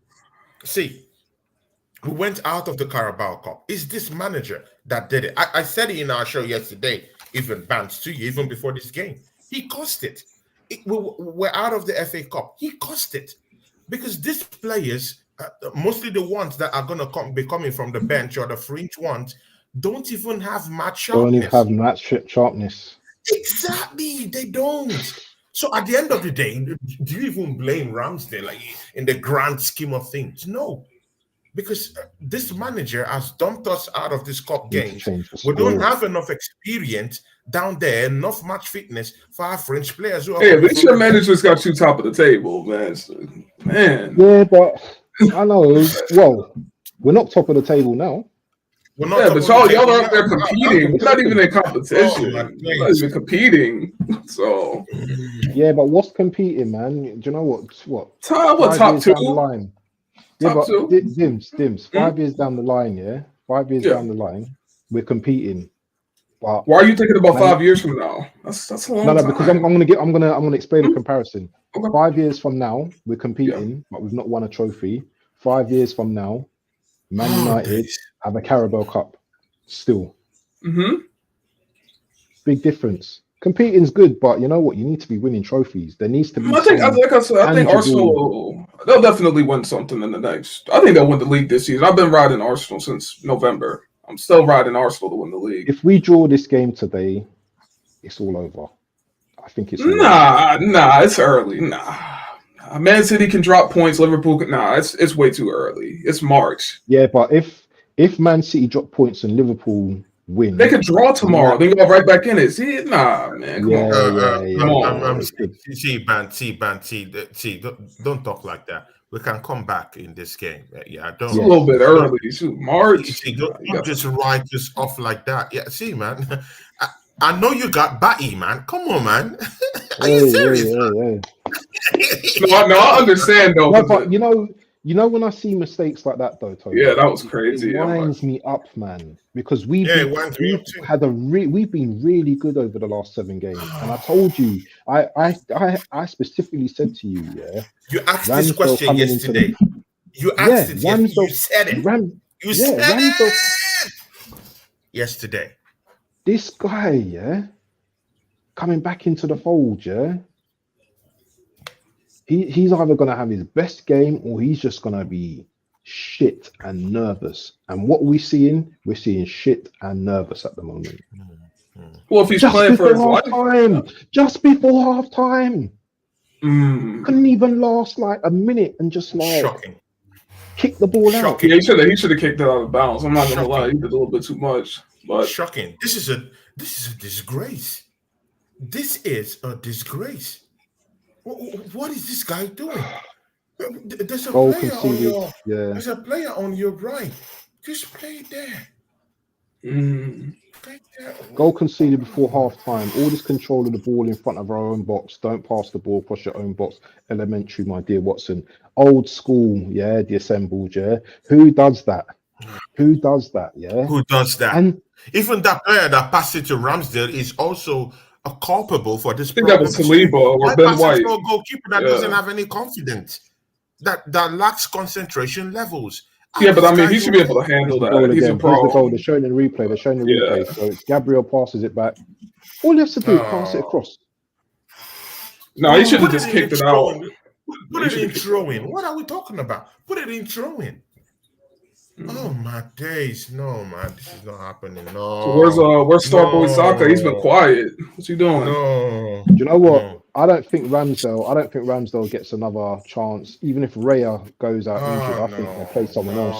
We went out of the Carabao Cup. It's this manager that did it. I said it in our show yesterday, even Bants to you, even before this game. He cost it. We're out of the FA Cup. He cost it. Because these players, mostly the ones that are going to be coming from the bench or the fringe ones, don't even have match sharpness. Don't even have match sharpness. Exactly. They don't. So at the end of the day, do you even blame Ramsdale like, in the grand scheme of things? No. Because this manager has dumped us out of this cup games. We don't have enough experience down there, enough match fitness for our French players. Hey, at least your manager's got you top of the table, man. Man. Yeah, but I know. Well, we're not top of the table now. We're not but y'all are up there competing. We're not even in competition. We're not even competing. So yeah, but what's competing, man? Do you know what? Top two? Yeah, but Dims, 5 years down the line, yeah? 5 years down the line, we're competing. But why are you thinking about 5 years from now? That's a long time. No, because I'm gonna explain the comparison. Okay. 5 years from now, we're competing, but we've not won a trophy. 5 years from now, Man United have a Carabao Cup still. Mm-hmm. Big difference. Competing's good, but you know what? You need to be winning trophies. There needs to be. I think Arsenal. They'll definitely win something in the next. I think they'll win the league this season. I've been riding Arsenal since November. I'm still riding Arsenal to win the league. If we draw this game today, it's all over. I think it's it's early. Man City can drop points. Liverpool can. It's way too early. It's March. Yeah, but if Man City drop points and Liverpool win, they could draw tomorrow. They go right back in it. See, man. Come on. See, don't talk like that. We can come back in this game. Yeah, don't. It's a little bit early. March. See, don't just write this off like that. Yeah, see, man. I know you got Batty, man. Come on, man. Are you serious? No, I understand though. No, but you know when I see mistakes like that though, Tony. Yeah, that was crazy. It winds me up, man. Because we've been really good over the last 7 games, and I told you, I specifically said to you, yeah. You asked this question yesterday. You asked it yesterday. You said it. You said it yesterday. This guy, yeah, coming back into the fold, yeah. He's either going to have his best game or he's just going to be shit and nervous. And what we're seeing shit and nervous at the moment. Well, if he's playing for his life, just before half time, couldn't even last like a minute and just like kick the ball out. Yeah, he should have kicked it out of bounds. I'm not going to lie, he did a little bit too much. But shocking. This is a disgrace. This is a disgrace. What is this guy doing? There's a player on your There's a player on your right. Just play there. Goal conceded before half time. All this control of the ball in front of our own box. Don't pass the ball across your own box. Elementary, my dear Watson. Old school, yeah, the assembled, yeah. Who does that? Who does that, yeah? Who does that? And even that player that passed it to Ramsdale is also a culpable for this. I think that was Saliba or Ben White. For a goalkeeper that doesn't have any confidence. that lacks concentration levels. Yeah, but I mean, he should be able to handle that. He's a pro. Here's the goal. They're showing the replay. Yeah. So it's Gabriel passes it back. All he has to do is pass it across. No, he should have just kicked it out. Put it in throwing. What are we talking about? Put it in throwing. Oh my days, no man, this is not happening. No. So where's Starboy Saka? He's been quiet. What's he doing? No. Do you know what? No. I don't think Ramsdale gets another chance. Even if Raya goes out injured, I think they'll play someone else.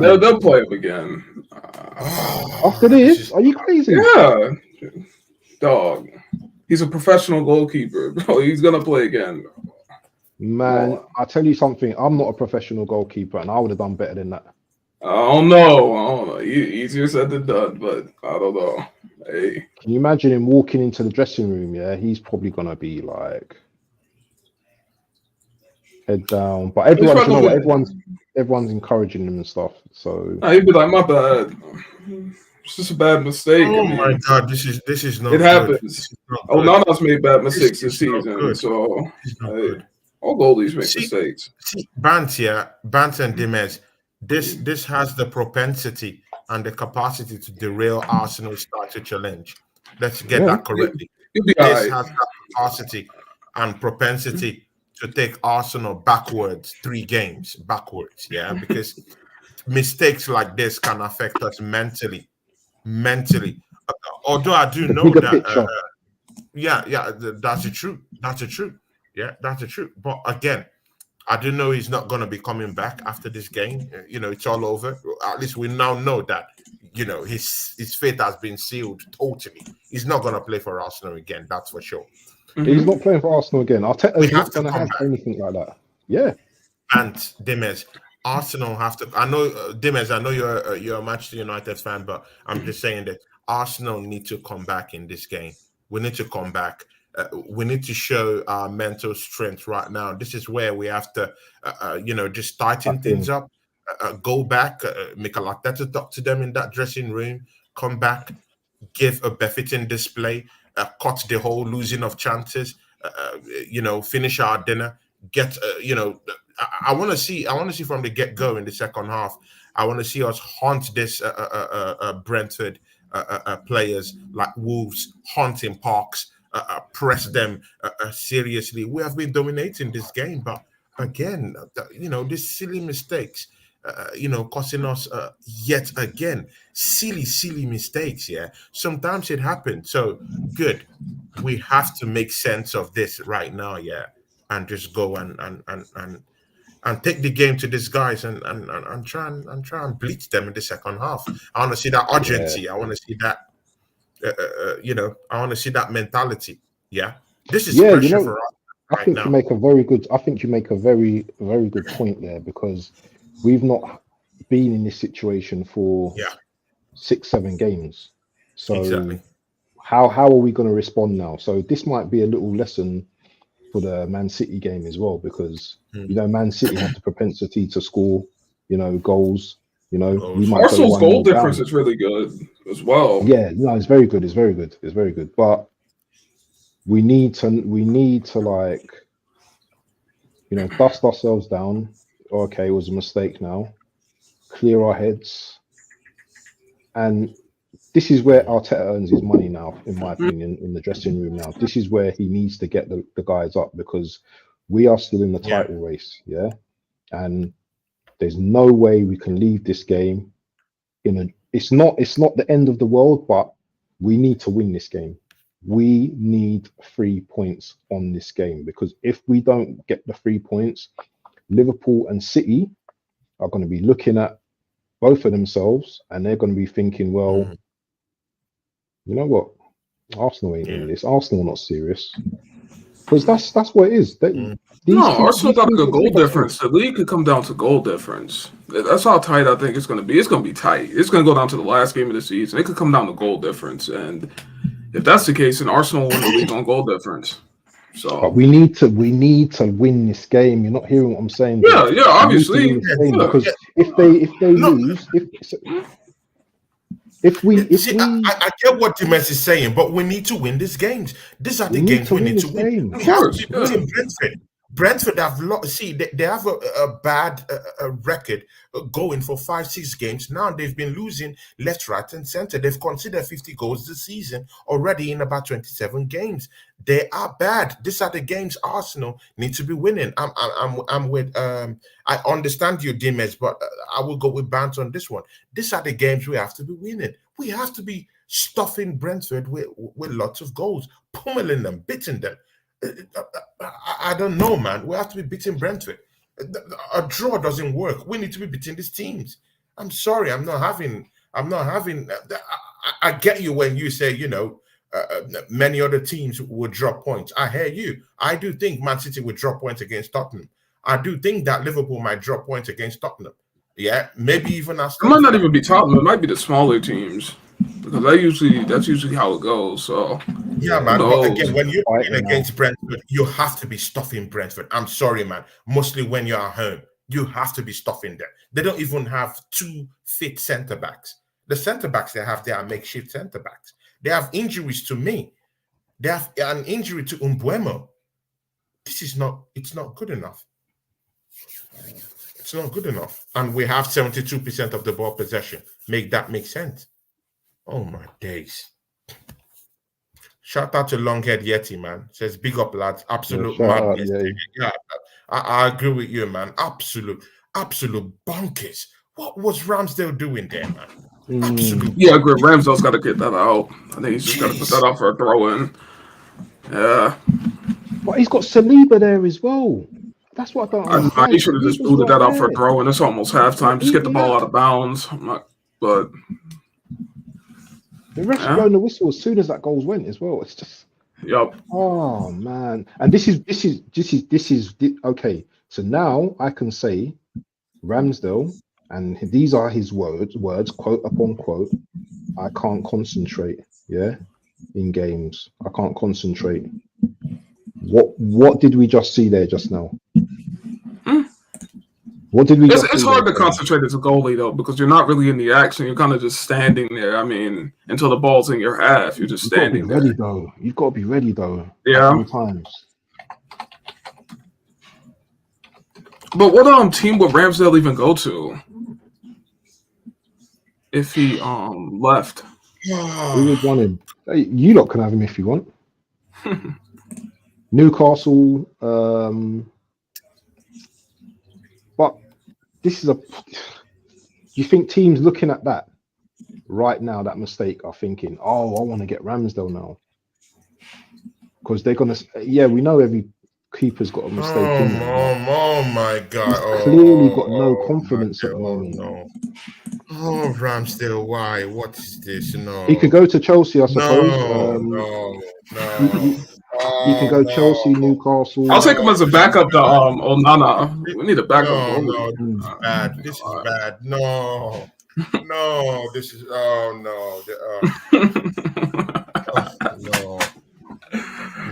They'll play him again. After this, are you crazy? Yeah, dog. He's a professional goalkeeper, bro. He's gonna play again. Man, I tell you something. I'm not a professional goalkeeper, and I would have done better than that. I don't know. Easier said than done, but I don't know. Hey, can you imagine him walking into the dressing room? Yeah, he's probably gonna be like head down. But everyone's encouraging him and stuff. So he'd be like, "My bad. It's just a bad mistake." Oh my god, this is not. It good. Happens. Nana's made bad mistakes this season, so all goalies make mistakes. See, Bant and Dimes, this has the propensity and the capacity to derail Arsenal's start to challenge. Let's get that correctly. This has that capacity and propensity to take Arsenal backwards 3 games backwards. Yeah, because mistakes like this can affect us mentally. Although I do know that. That's the truth. Yeah, that's the truth. But again, I do know he's not going to be coming back after this game. It's all over. At least we now know that, his fate has been sealed totally. He's not going to play for Arsenal again. That's for sure. He's not playing for Arsenal again. Arteta's not going to have anything like that. Yeah. And Dimes, Arsenal have to. I know, Dimes. I know you're a Manchester United fan, but I'm just saying that Arsenal need to come back in this game. We need to come back. We need to show our mental strength right now. This is where we have to, just tighten things up. Go back, Mikel Arteta talk to them in that dressing room. Come back, give a befitting display, cut the whole losing of chances. Finish our dinner. Get, I want to see from the get go in the second half. I want to see us haunt this Brentford players like Wolves, haunting Parks. Press them seriously. We have been dominating this game, but again, these silly mistakes, costing us yet again. Silly mistakes. Yeah, sometimes it happens. So good. We have to make sense of this right now. Yeah, and just go and take the game to these guys and try and bleach them in the second half. I want to see that urgency. I want to see that. I want to see that mentality. Yeah, this is pressure for us. I think you make a very good point there, because we've not been in this situation for 6-7 games. So exactly. How are we going to respond now? So this might be a little lesson for the Man City game as well, because Man City have the propensity to score, goals. Arsenal's goal difference is really good as well. Yeah, no, it's very good. It's very good. But we need to like, dust ourselves down. Okay, it was a mistake now. Clear our heads. And this is where Arteta earns his money now, in my opinion, in the dressing room now. This is where he needs to get the guys up, because we are still in the title race, and there's no way we can leave this game it's not the end of the world, but we need to win this game. We need 3 points on this game, because if we don't get the 3 points, Liverpool and City are going to be looking at both of themselves, and they're going to be thinking, well, you know what? Arsenal ain't in this. Arsenal not serious. Because that's what it is. Arsenal got a good goal difference. The league could come down to goal difference. That's how tight I think it's going to be. It's going to be tight. It's going to go down to the last game of the season. It could come down to goal difference. And if that's the case, then Arsenal will win the league on goal difference. So but we need to win this game. You're not hearing what I'm saying? Yeah, obviously. Because if they lose, I get what Dimes is saying, but we need to win these games. These are the games we need to win. Of course, Brentford have they have a bad record going for 5-6 games now. They've been losing left, right, and center. They've considered 50 goals this season already in about 27 games. They are bad. These are the games Arsenal need to be winning. I'm with I understand your Dimes, but I will go with Bant on this one. These are the games we have to be winning. We have to be stuffing Brentford with lots of goals, pummeling them, beating them. I don't know, man. We have to be beating Brentford. A draw doesn't work. We need to be beating these teams. I'm sorry, I'm not having. I get you when you say, many other teams would drop points. I hear you. I do think Man City would drop points against Tottenham. I do think that Liverpool might drop points against Tottenham. Yeah, maybe even us. It might not even be Tottenham. It might be the smaller teams. Because that's usually how it goes. So yeah, man. But again, when you're playing against Brentford, you have to be stuffing Brentford. I'm sorry, man. Mostly when you're at home, you have to be stuffing them. They don't even have 2 fit centre backs. The centre backs they have, they are makeshift centre backs. They have injuries to me. They have an injury to Umbuemo. It's not good enough. It's not good enough. And we have 72% of the ball possession. Make that make sense. Oh my days. Shout out to Longhead Yeti, man. Says big up, lads. Absolute madness. Yeah, I agree with you, man. Absolute bonkers. What was Ramsdale doing there, man? Absolute. Yeah, I agree. Ramsdale's got to get that out. I think he's just got to put that out for a throw in. Yeah. But he's got Saliba there as well. That's what I don't understand. He should have just booted that out for a throw in. It's almost halftime. Just get the ball out of bounds. But the refs were blowing the whistle as soon as that goal went as well. It's just, oh man! And this is okay. So now I can say Ramsdale, and these are his words, quote unquote. I can't concentrate. Yeah, in games, I can't concentrate. What did we just see there just now? What did we? It's hard to concentrate as a goalie though, because you're not really in the action. You're kind of just standing there. I mean, until the ball's in your half, you're just standing there. You've got to be ready though. Yeah. Sometimes. But what team would Ramsdale even go to if he left? We would want him. Hey, you lot can have him if you want. Newcastle. But this is you think teams looking at that right now, that mistake, are thinking, oh, I want to get Ramsdale now. Because they're going to, we know every keeper's got a mistake. Oh my God. He's clearly got no confidence at the moment. No. Oh, Ramsdale, why? What is this? No. He could go to Chelsea, I suppose. No. You can go Chelsea, Newcastle. I'll take him as a backup to Onana. We need a backup. No, this is bad. This is bad. No, this is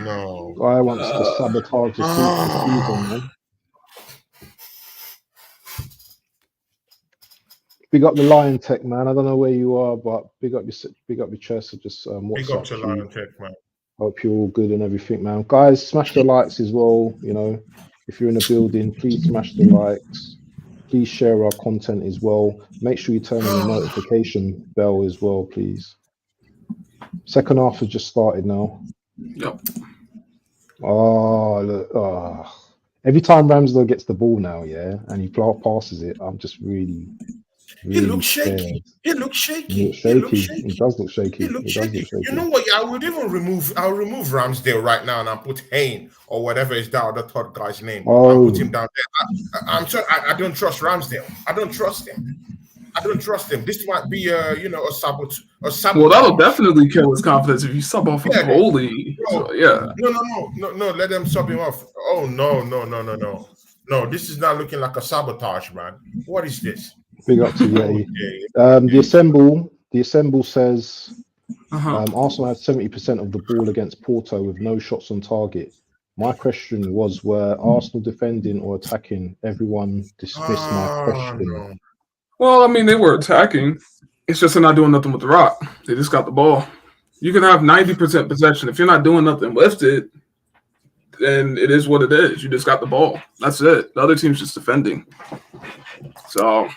no. Guy wants to sabotage the season, man. Big up the Lion Tech, man. I don't know where you are, but big up your chest. Just big up to Lion Tech, man. Hope you're all good and everything, man. Guys, smash the likes as well. If you're in the building, please smash the likes. Please share our content as well. Make sure you turn on the notification bell as well, please. Second half has just started now. Yep. Oh, look. Every time Ramsdale gets the ball now, and he passes it, I'm just really he looks shaky. He looks shaky. He does look shaky. You know what? I'll remove Ramsdale right now and I'll put Hayne or whatever is that other third guy's name. I'll put him down there. I'm sorry, I don't trust Ramsdale. I don't trust him. This might be a sabotage. Well, that'll definitely kill his confidence if you sub off a goalie. No. Let them sub him off. Oh no. No, this is not looking like a sabotage, man. What is this? Big up to Yeti. The Assemble says Arsenal had 70% of the ball against Porto with no shots on target. My question was, were Arsenal defending or attacking? Everyone dismissed my question. No. Well, I mean, they were attacking. It's just they're not doing nothing with the rock. They just got the ball. You can have 90% possession. If you're not doing nothing with it, and it is what it is. You just got the ball. That's it. The other team's just defending. So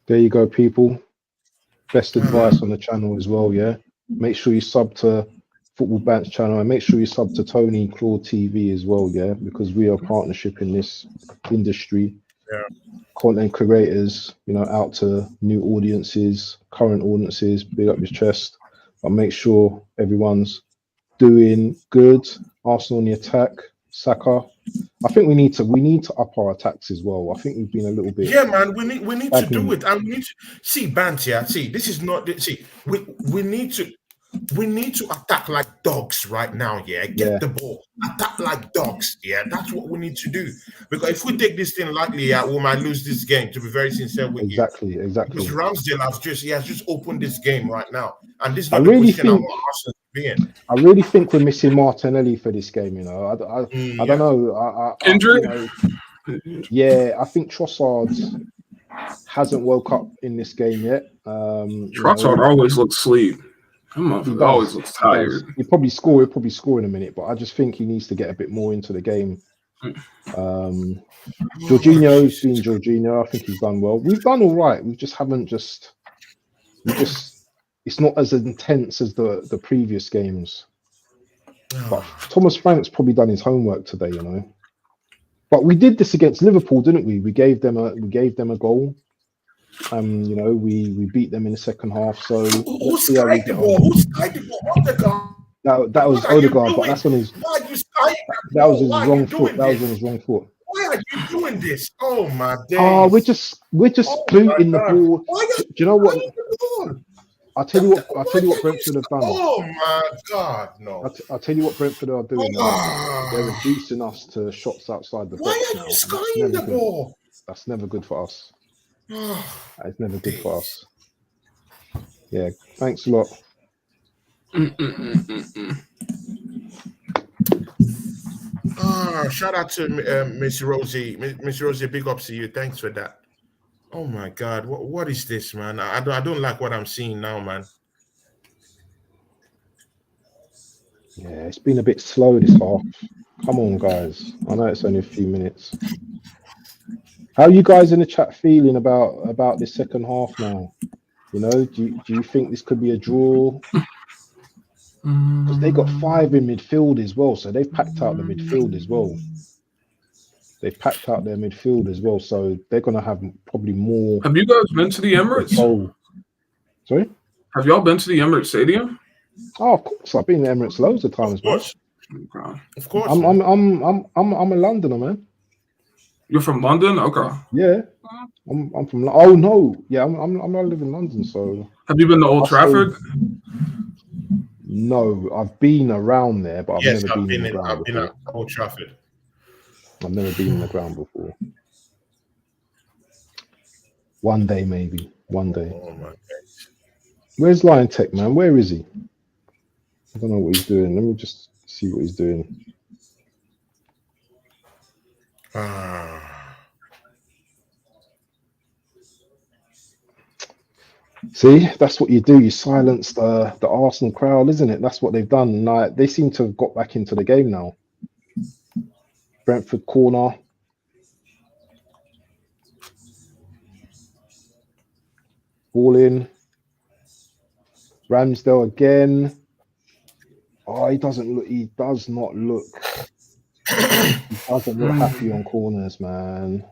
there you go, people. Best advice on the channel as well, yeah? Make sure you sub to Football Bant's channel and make sure you sub to Tony Claw TV as well, yeah? Because we are partnership in this industry. Yeah. Content creators, you know, out to new audiences, current audiences, big up your chest. But make sure everyone's doing good. Arsenal on the attack, Saka. I think we need to up our attacks as well. I think we've been a little bit. Yeah, man, we need to do it, and we need to see Bant. Yeah, see, this is not. See, we need to attack like dogs right now. Yeah, get the ball, attack like dogs. Yeah, that's what we need to do. Because if we take this thing lightly, yeah, we might lose this game. To be very sincere with you, exactly. Because Ramsdale has just opened this game right now, and this is not the position I want Arsenal to be in. I really think we're missing Martinelli for this game. You know, I don't know. Injury? You know, yeah, I think Trossard hasn't woke up in this game yet. Trossard always looks asleep. He always looks tired. He'll probably score in a minute, but I just think he needs to get a bit more into the game. Jorginho's been Jorginho. I think he's done well. We've done all right. We just haven't it's not as intense as the previous games. But Thomas Frank's probably done his homework today, you know. But we did this against Liverpool, didn't we? We gave them a goal. You know, we beat them in the second half. So who skied the ball? Who skied the ball? Odegaard. That was Odegaard, but that's on his. That was his wrong foot. That was on his wrong foot. Why are you doing this? Oh my days! Oh, we're just booting the ball. Do you know what? I'll tell you what Brentford have done. Oh my God, no! I'll tell you what Brentford are doing. They're reducing us to shots outside the box. Why are you skying the ball? That's never good for us. It's never good for us. Yeah, thanks a lot. Shout out to Miss Rosie. Miss Rosie, big ups to you. Thanks for that. Oh my God, what is this, man? I don't like what I'm seeing now, man. Yeah, it's been a bit slow this half. Come on, guys. I know it's only a few minutes. How are you guys in the chat feeling about this second half now? You know, do you think this could be a draw? Because they got 5 in midfield as well, so they've packed out the midfield as well. They've packed out their midfield as well, so they're going to have probably more. Have you guys been to the Emirates? Oh, sorry? Have y'all been to the Emirates Stadium? Oh, of course. I've been to Emirates loads of times, man. Of course. I'm a Londoner, man. You're from London? Okay. Yeah. I'm from. Oh no, yeah. I'm not living in London, so. Have you been to Old Trafford? No, I've been around there, but I've never been in the ground. I've been at Old Trafford. I've never been in the ground before. One day, maybe. One day. Oh my God. Where's Lion Tech, man? Where is he? I don't know what he's doing. Let me just see what he's doing. See, that's what you do. You silence the Arsenal crowd, isn't it? That's what they've done. Like, they seem to have got back into the game now. Brentford corner. Ball in. Ramsdale again. Oh, he doesn't look. He does not look. He doesn't look happy on corners, man.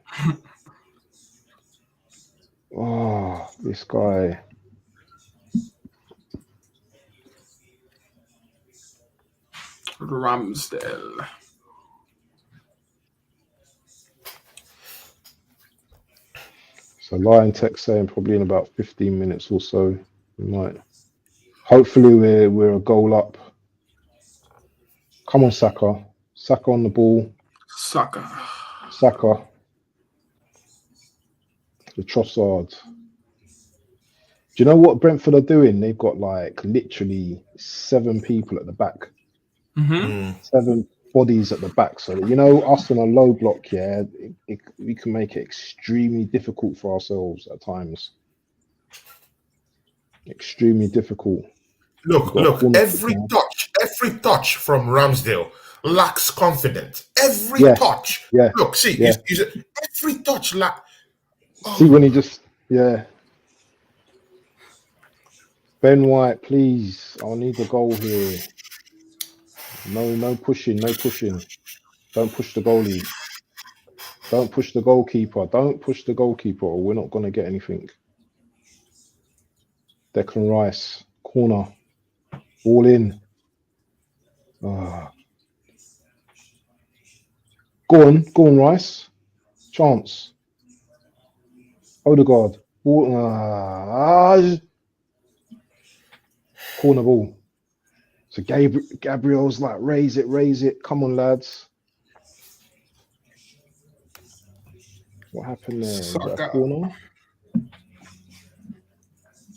Oh, this guy. Ramsdale. So Lion Tech saying probably in about 15 minutes or so we might. Hopefully we're a goal up. Come on, Saka. Saka on the ball. Saka. The Trossard. Do you know what Brentford are doing? They've got like literally 7 people at the back. 7 bodies at the back. So, you know, us on a low block, yeah, we can make it extremely difficult for ourselves at times. Extremely difficult. Look. Every touch from Ramsdale lacks confidence. Every touch. Yeah. Look, see, Yeah. he's every touch lack. See when he just Ben White, please. I'll need a goal here. No pushing. Don't push the goalie. Don't push the goalkeeper. Or we're not gonna get anything. Declan Rice, corner, all in. Go on, Rice. Chance. Odegaard. Corner ball. So Gabriel's like, raise it. Come on, lads. What happened there? Is that a corner?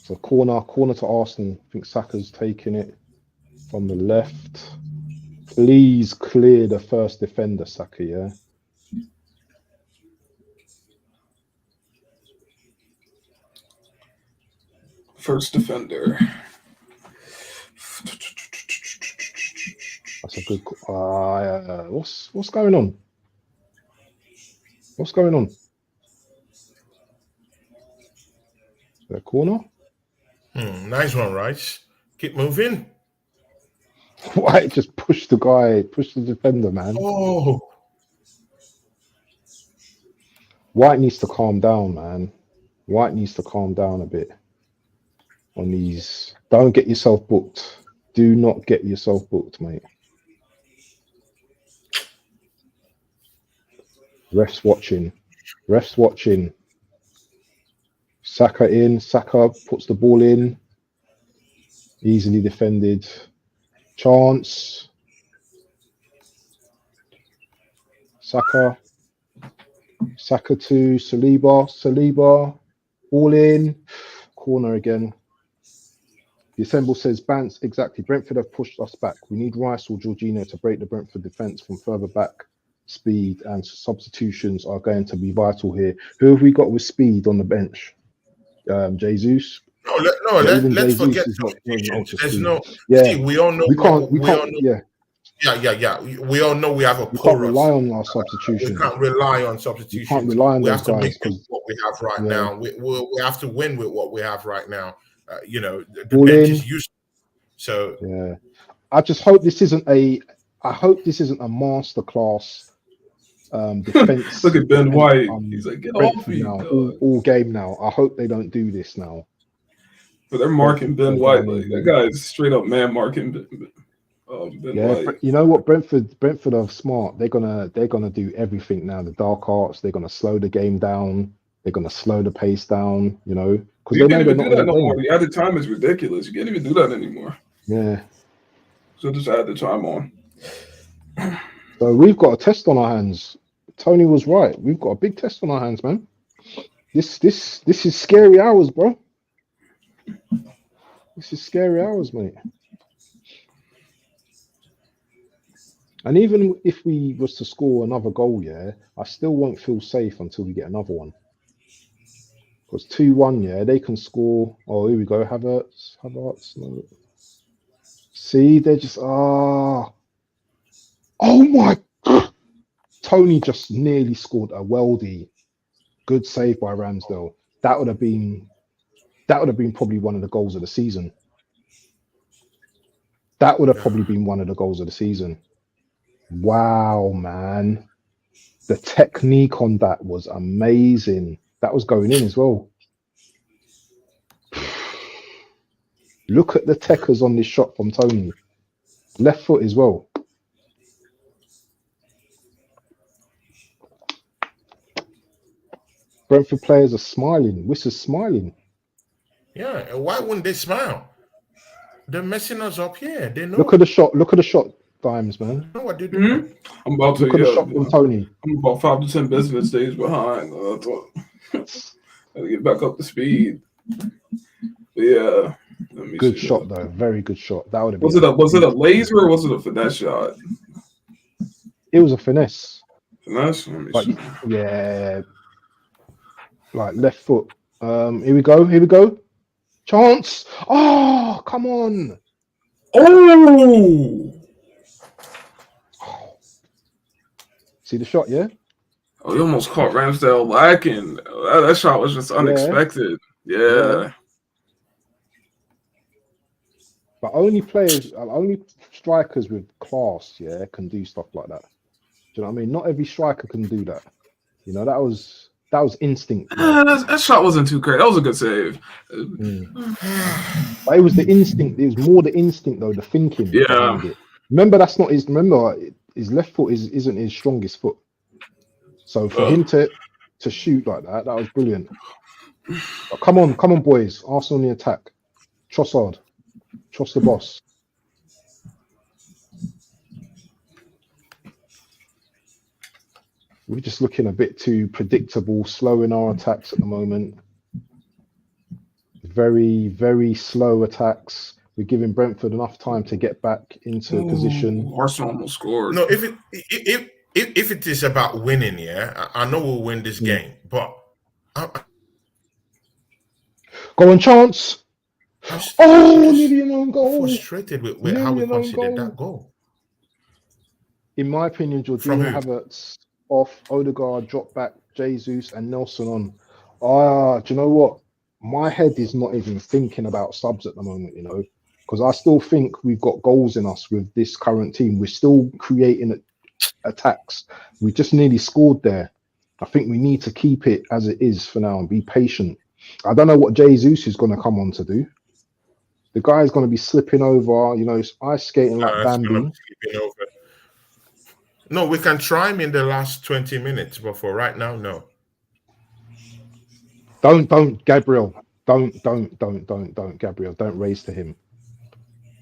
So corner to Arsenal. I think Saka's taking it from the left. Please clear the first defender, Saka, yeah? First defender. That's a good. What's going on? What's going on? Is there a corner? Nice one, Rice. Keep moving. Why just push the defender, man? Oh. White needs to calm down, man. White needs to calm down a bit on these. Don't get yourself booked. Do not get yourself booked, mate. Refs watching. Saka in. Saka puts the ball in. Easily defended. Chance. Saka to Saliba. All in. Corner again. The Assemble says, Bance, exactly. Brentford have pushed us back. We need Rice or Jorginho to break the Brentford defence from further back. Speed and substitutions are going to be vital here. Who have we got with speed on the bench? Jesus. Let's forget substitutions. There's no. See, we all know. We can't. Yeah. We all know we have a porous. We can't rely on our substitutions. We can't rely on substitutions. We can't rely on we those have to guys make with what we have right now. We have to win with what we have right now. The bench is used. So yeah, I just hope this isn't a. I hope this isn't a masterclass defense. Look at Ben White. He's like, get off me now. All game now. I hope they don't do this now. But they're marking Ben White. Like, that guy is straight up man marking Ben White. You know what? Brentford are smart. They're gonna do everything now. The dark arts. They're gonna slow the game down. They're gonna slow the pace down. Because you can't even do that no more. The added time is ridiculous. You can't even do that anymore. Yeah. So just add the time on. So we've got a test on our hands. Tony was right. We've got a big test on our hands, man. This is scary hours, bro. This is scary hours, mate. And even if we was to score another goal, I still won't feel safe until we get another one. Because 2-1, they can score. Oh, here we go. Havertz. No. See, they're just Oh my God. Tony just nearly scored a weldy. Good save by Ramsdale. That would have been probably one of the goals of the season. Wow, man. The technique on that was amazing. That was going in as well. Look at the techers on this shot from Tony. Left foot as well. Brentford players are smiling. Wiss's smiling. Yeah, why wouldn't they smile? They're messing us up here. They know. Look at the shot. Dimes, man. Know what they're doing. Mm-hmm. I'm about to look at the shot from Tony. I'm about 5 to 10 business days behind. Gotta get back up to speed. Yeah. Good shot though. Very good shot. That would have been. Was it a laser or was it a finesse shot? It was a finesse. Finesse? Yeah. Like left foot. Here we go. Chance. Oh, come on. Oh! See the shot, yeah? Oh, he almost caught Ramsdale lacking. That shot was just unexpected. Yeah. But only strikers with class, yeah, can do stuff like that. Do you know what I mean? Not every striker can do that. You know, that was instinct. That shot wasn't too great. That was a good save. But it was the instinct. It was more the instinct, though, the thinking behind it. Remember, that's not his. Remember, his left foot isn't his strongest foot. So for him to shoot like that was brilliant. But come on, boys! Arsenal on the attack. Trossard, trust the boss. We're just looking a bit too predictable, slow in our attacks at the moment. Very, very slow attacks. We're giving Brentford enough time to get back into position. Arsenal almost scored. No, if it is about winning, yeah, I know we'll win this game, but go on, chance. Nearly an own goal. Frustrated with how we considered that goal. In my opinion, Jorginho, Havertz off, Odegaard drop back, Jesus and Nelson on. Do you know what? My head is not even thinking about subs at the moment, you know, because I still think we've got goals in us with this current team. We're still creating attacks. We just nearly scored there. I think we need to keep it as it is for now and be patient. I don't know what Jesus is going to come on to do. The guy's going to be slipping over, you know, ice skating like Bambi. No, we can try him in the last 20 minutes, but for right now, no. Don't, Gabriel. Don't, Gabriel. Don't race to him.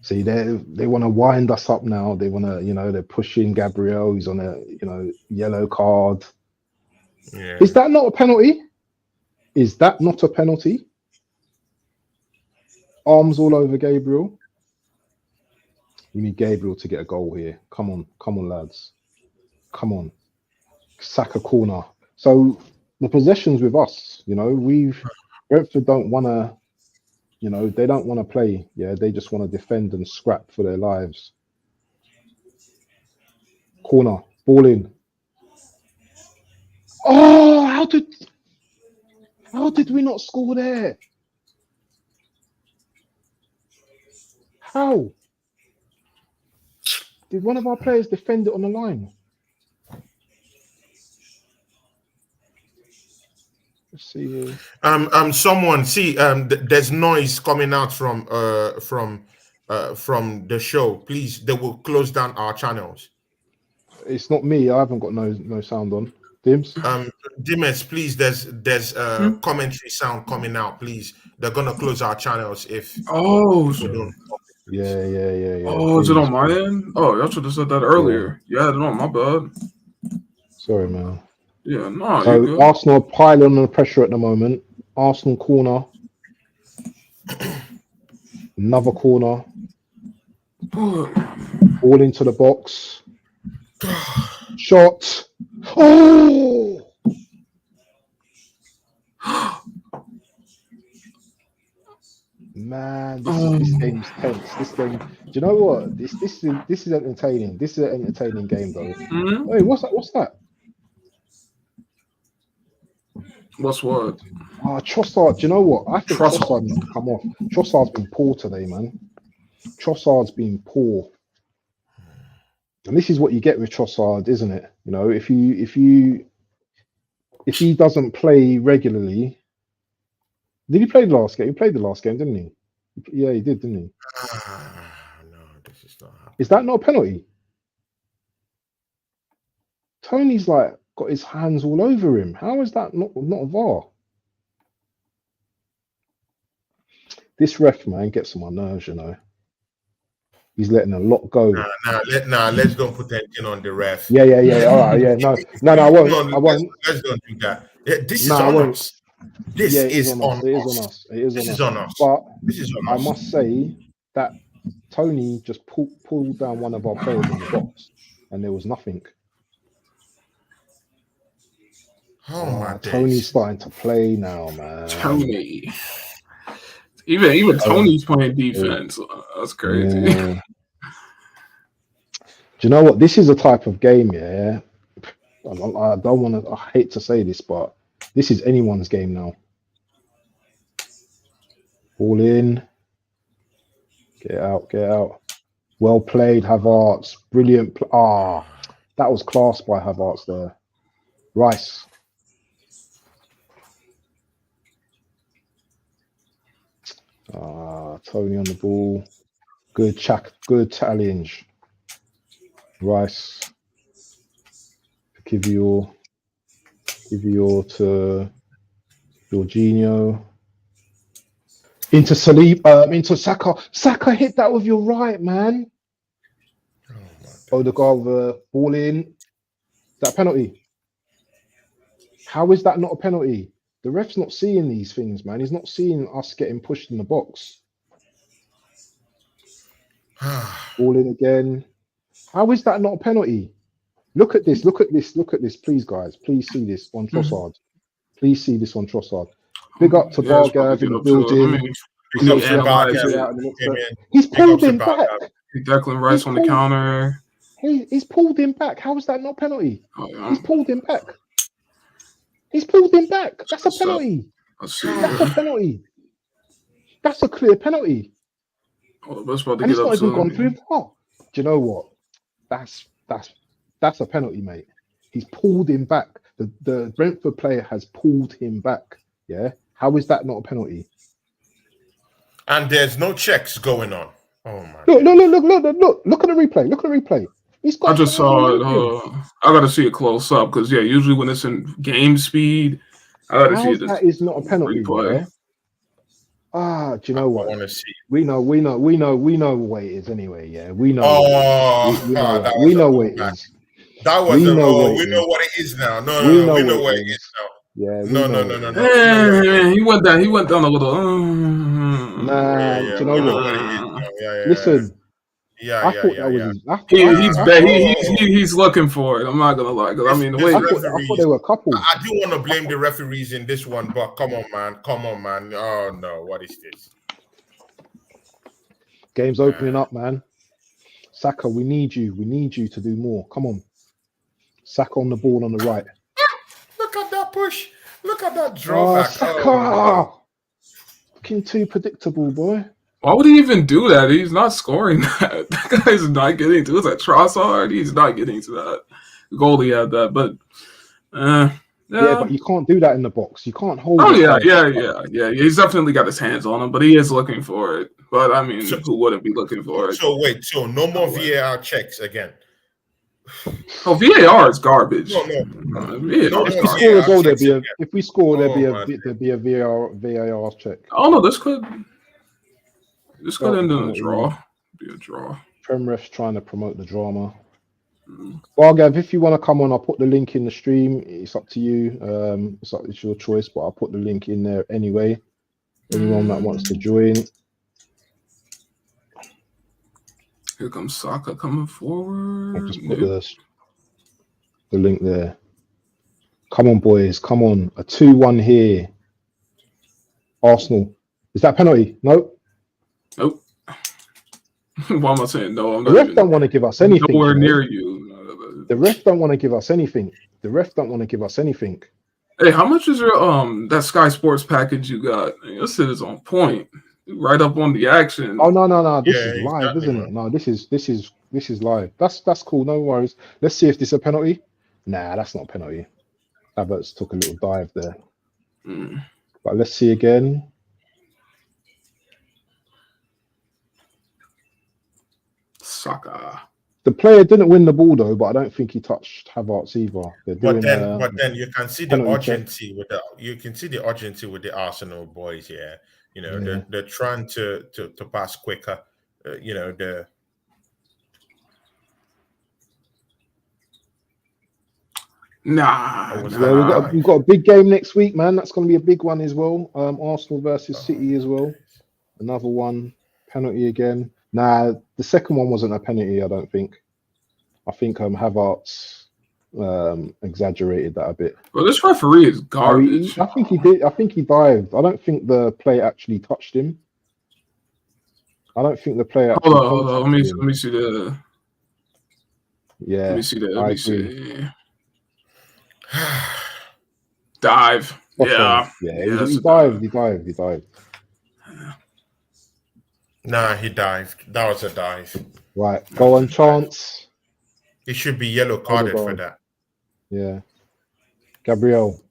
See, they want to wind us up now. They want to, you know, they're pushing Gabriel. He's on a, you know, yellow card. Yeah. Is that not a penalty? Is that not a penalty? Arms all over Gabriel. We need Gabriel to get a goal here. Come on, lads. Come on. Sack a corner. So the possession's with us, you know. Brentford don't want to, you know, they don't want to play. Yeah, they just want to defend and scrap for their lives. Corner, ball in. Oh, how did we not score there? How? Did one of our players defend it on the line? Let's see here. Someone see. There's noise coming out from the show. Please, they will close down our channels. It's not me. I haven't got no sound on. Dims. Dims, please. There's commentary sound coming out. Please, they're gonna close our channels if. Oh, we don't. Yeah. Oh, is it on my end? Oh, y'all should have said that earlier. Yeah, no, my bad. Sorry, man. Yeah, no. So Arsenal piling on the pressure at the moment. Arsenal corner. Another corner. All into the box. Shot. Oh! Man, this game's tense. This game. Do you know what? This is entertaining. This is an entertaining game, though. Mm-hmm. Wait, what's that? What's what? Trossard. Do you know what? I think Trossard needs to come off. Trossard's been poor today, man. Trossard's been poor. And this is what you get with Trossard, isn't it? You know, if he doesn't play regularly. Did he play the last game? He played the last game, didn't he? Yeah, he did, didn't he? No, this is not happening. Is that not a penalty? Tony's like got his hands all over him. How is that not a VAR? This ref, man, gets on my nerves, you know. He's letting a lot go. Let's don't put anything on the ref. Yeah. All right, yeah. No, I won't. Let's don't do that. This is on us. This is on us. It is on us. But this is on us. I must say that Tony just pulled down one of our players in the box, and there was nothing. Oh my Tony's starting to play now, man. Tony. Even Tony's playing defense. That's crazy. Yeah. Do you know what? This is a type of game, yeah. I don't want to. I hate to say this, but this is anyone's game now. All in. Get out, get out. Well played, Havertz. Brilliant. That was class by Havertz there. Rice. Tony on the ball. Good challenge. Rice. Give your to Jorginho. Into Saliba, into Saka. Saka hit that with your right, man. Odegaard ball in. Is that a penalty? How is that not a penalty? The ref's not seeing these things, man. He's not seeing us getting pushed in the box. Ball in again. How is that not a penalty? Look at this. Look at this. Look at this. Please, guys. Please see this on Trossard. Please see this on Trossard. Big up to Vargas in the building. He's pulled him back. Declan Rice on the counter. He's pulled him back. How is that not penalty? He's pulled him back. He's pulled him back. That's a penalty. That's a penalty. That's a clear penalty. And it's not even gone through. Do you know what? That's a penalty, mate. He's pulled him back. The Brentford player has pulled him back. Yeah. How is that not a penalty? And there's no checks going on. Oh my! Look at the replay. Look at the replay. I just saw it. I gotta see it close up because usually when it's in game speed, I gotta see it. That is not a penalty. Do you know what? I want to see. We know what it is anyway. Yeah, we know. We know what it is. That was we know what it is now. We know what it is now. Yeah. No. He went down a little. Nah, do you know what? Listen. I thought that was he's looking for it. I'm not gonna lie. I mean, I thought there were a couple. I do want to blame the referees in this one, but come on, man. Oh no, what is this? Game's opening up, man. Saka, we need you. We need you to do more. Come on. Saka on the ball on the right. Look at that push. Look at that drawback. Saka! Fucking too predictable, boy. Why would he even do that? He's not scoring that. That guy's not getting to it. Was that Trossard? He's not getting to that. Goalie had that, but yeah, but you can't do that in the box. You can't hold. Oh yeah. He's definitely got his hands on him, but he is looking for it. But I mean, who wouldn't be looking for it? So wait, no more VAR checks again. Oh, VAR is garbage. No. If we score, there'd be a VAR check. Oh no, this could end in a draw. Be a draw. Prem refs trying to promote the drama. Bargav, if you want to come on, I'll put the link in the stream. It's up to you. It's your choice, but I'll put the link in there anyway. Anyone that wants to join. Here comes Saka coming forward. I'll just put the link there. Come on, boys. Come on. A 2-1 here. Arsenal. Is that a penalty? No. Nope. Why am I saying no? The ref don't want to give us anything. Nowhere near you. The ref don't want to give us anything. Hey, how much is your that Sky Sports package you got? This shit is on point. Right up on the action. Oh no. This is live, isn't it? No, this is live. That's cool. No worries. Let's see if this is a penalty. Nah, that's not a penalty. Havertz took a little dive there. But let's see again. Saka. The player didn't win the ball though, but I don't think he touched Havertz either. But then you can see the urgency with the Arsenal boys. Yeah, you know they're trying to pass quicker. We've got a big game next week, man. That's going to be a big one as well. Arsenal versus City as well. Another one, penalty again. Nah, the second one wasn't a penalty, I don't think. I think Havertz exaggerated that a bit. Well, this referee is garbage. I think he did. I think he dived. I don't think the player actually touched him. I don't think the player Hold actually on, hold on. Let contacted him. me see the. Yeah, Let me see that. Let I me agree. see. Dive. Spot on. Yeah. Yeah, Yeah, that's he a dive. dived. Nah, he dived. That was a dive. Right, That go was a on, dive. Chance. He should be yellow carded for that. Yeah. Gabriel.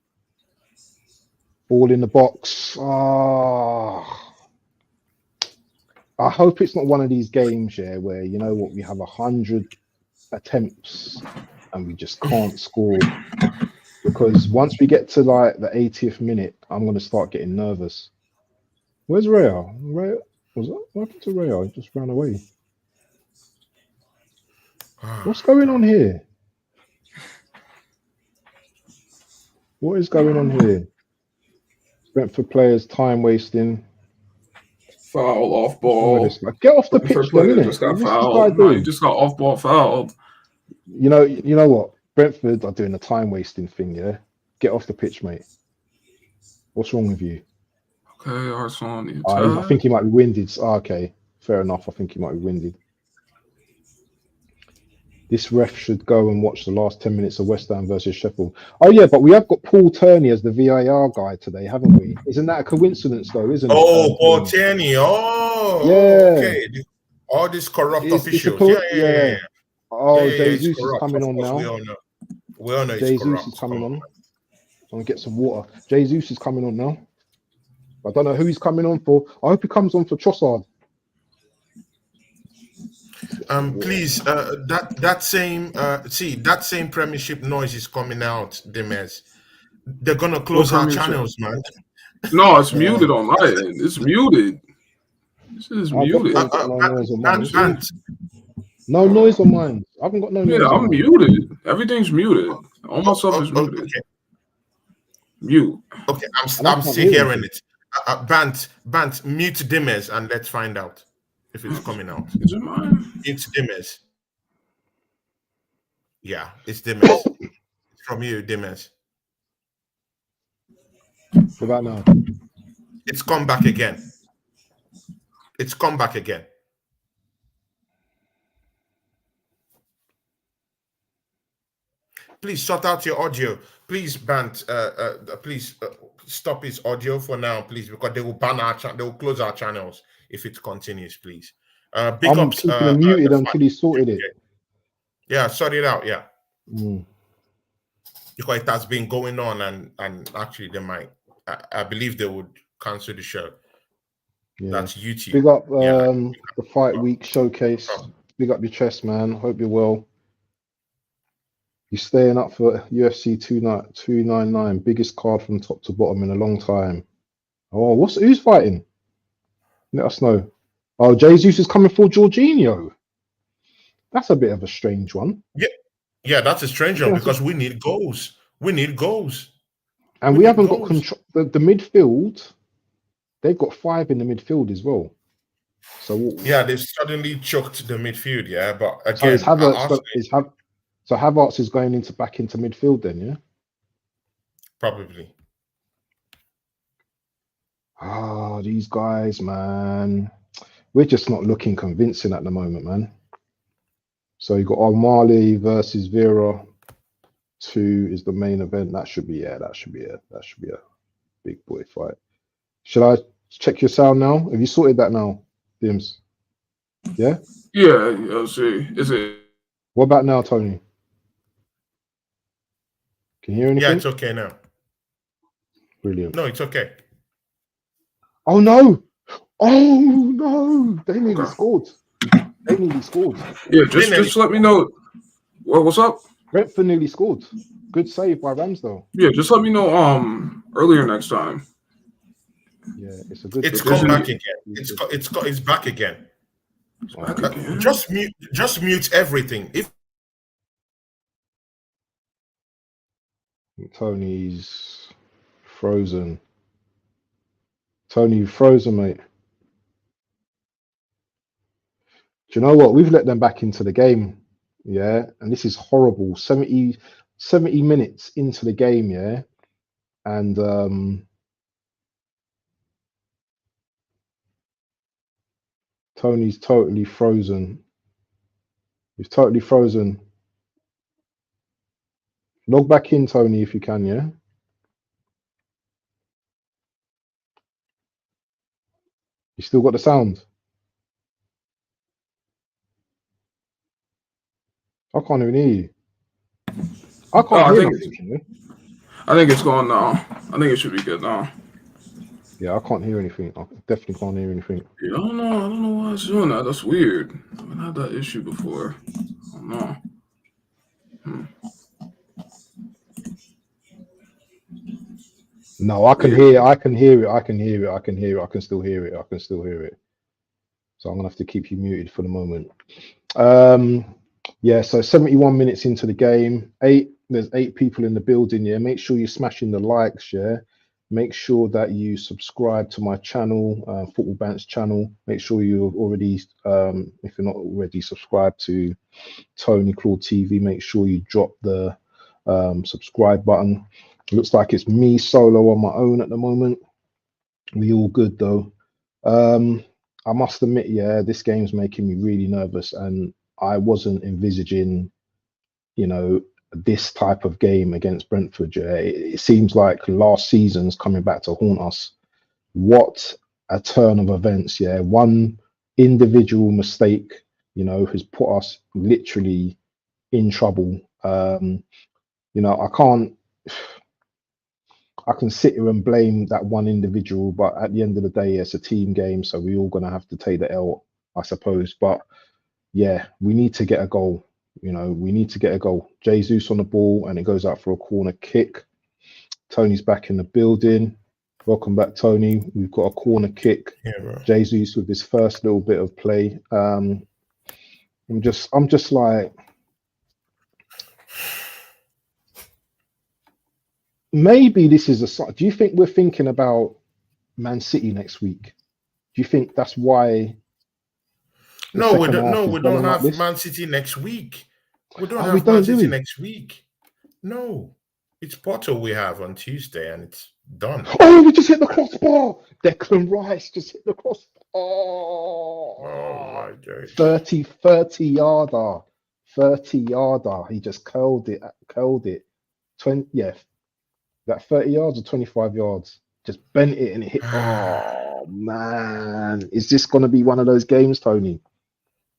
Ball in the box. I hope it's not one of these games, yeah, where you know what, we have 100 attempts and we just can't score. Because once we get to like the 80th minute, I'm gonna start getting nervous. Where's Raya? Raya was that what happened to Raya? He just ran away. What's going on here? What is going on here? Brentford players time wasting. Foul off What's wrong with ball. this guy? Get off the Brentford pitch then, player just innit? got What's this guy fouled. No, he doing? just got off ball fouled. You know what? Brentford are doing the time wasting thing, yeah? Get off the pitch, mate. What's wrong with you? Okay, Arsenal on the I attack. think he might be winded. Okay, fair enough. I think he might be winded. This ref should go and watch the last 10 minutes of West Ham versus Sheffield. Oh, yeah, but we have got Paul Turney as the VAR guy today, haven't we? Isn't that a coincidence, though, isn't it? Oh, Paul Tony? Tierney. Oh, Yeah. okay. All these corrupt It's a officials. Yeah. Oh, It's Jesus is corrupt. coming Of on course, we now. all know. We all know it's Jesus is corrupt. coming Come on. I'm going to get some water. Jesus is coming on now. I don't know who he's coming on for. I hope he comes on for Trossard. Please, that same Premiership noise is coming out, Demes. They're gonna close our channels, man. No, it's muted on my end. It's muted. This is I muted. definitely ain't got no noise on mine. Bant. No noise on mine. I haven't got no noise Yeah, on I'm mine. muted. Everything's muted. All my stuff is muted. Okay. Mute. Okay, And I I'm can't still hear hearing anything. it. Bant, mute Demes and let's find out if it's coming out. Is it mine? Mute Demes. Yeah, it's Demes. It's from you, Demes. What about now? It's come back again. It's come back again. Please sort out your audio. Please, Bant. Please stop his audio for now, please, because they will ban our they will close our channels if it continues, please. Big I'm ups. keeping him muted until he sorted it. Yeah, sort it out. Yeah, Mm. because it has been going on, and actually they might. I believe they would cancel the show. Yeah. That's YouTube. Big up the Fight Week showcase. Big up your chest, man. Hope you're well. You're staying up for UFC 299, biggest card from top to bottom in a long time. Oh, who's fighting? Let us know. Oh, Jesus is coming for Jorginho. That's a bit of a strange one. Yeah, that's a strange one because we need goals. We need goals. And we haven't got control. The midfield, they've got 5 in the midfield as well. So yeah, they've suddenly choked the midfield. Yeah, but so again, Havertz is going back into midfield then, yeah? Probably. These guys, man. We're just not looking convincing at the moment, man. So you got O'Malley versus Vera. 2 is the main event. That should be a big boy fight. Should I check your sound now? Have you sorted that now, Dims? Yeah? Yeah, let's see. Is it? What about now, Tony? Can you hear anything? Yeah, it's okay now. Brilliant. No, it's okay. Oh no! Oh no! They nearly scored. Yeah, just let me know. What's up? Brentford nearly scored. Good save by Ramsdale. Yeah, just let me know earlier next time. Yeah, it's a good. It's come back again. It's back again. It's back again. Just mute everything. If Tony's frozen. Tony, you frozen, mate. Do you know what? We've let them back into the game. Yeah, and this is horrible. 70 minutes into the game, yeah. And Tony's totally frozen. He's totally frozen. Log back in, Tony, if you can, yeah? You still got the sound? I can't even hear you. I can't hear nothing, you know? I think it's going now. I think it should be good now. Yeah, I can't hear anything. I definitely can't hear anything. Yeah, I don't know why it's doing that. That's weird. I haven't had that issue before. I don't know. No, I can hear it. I can hear it. I can hear it. I can hear it. I can still hear it. I can still hear it. So I'm gonna have to keep you muted for the moment. Yeah, so 71 minutes into the game. There's 8 people in the building. Yeah, make sure you're smashing the likes. Yeah, make sure that you subscribe to my channel, Football Bant's channel. Make sure you're already, if you're not already subscribed to Tony Claude TV, make sure you drop the subscribe button. It looks like it's me solo on my own at the moment. We all good though. I must admit, yeah, this game's making me really nervous, and I wasn't envisaging, you know, this type of game against Brentford. Yeah, it seems like last season's coming back to haunt us. What a turn of events! Yeah, one individual mistake, you know, has put us literally in trouble. You know, I can sit here and blame that one individual, but at the end of the day, it's a team game, so we're all gonna have to take the L, I suppose. But yeah, we need to get a goal. You know, we need to get a goal. Jesus on the ball, and it goes out for a corner kick. Tony's back in the building. Welcome back, Tony. We've got a corner kick. Yeah, bro. Jesus with his first little bit of play. I'm just like, maybe this is a. Do you think we're thinking about Man City next week? Do you think that's why? No, we don't. half No, is we going don't like have this? Man City next week. We don't Oh, we have Man don't, do City we? next week. No, it's Porto we have on Tuesday, and it's done. Oh, we just hit the crossbar. Declan Rice just hit the crossbar. Oh my God. 30 yarder. 30 yarder. He just curled it. 20, yeah. That 30 yards or 25 yards. Just bent it and it hit. Oh man. Is this gonna be one of those games, Tony?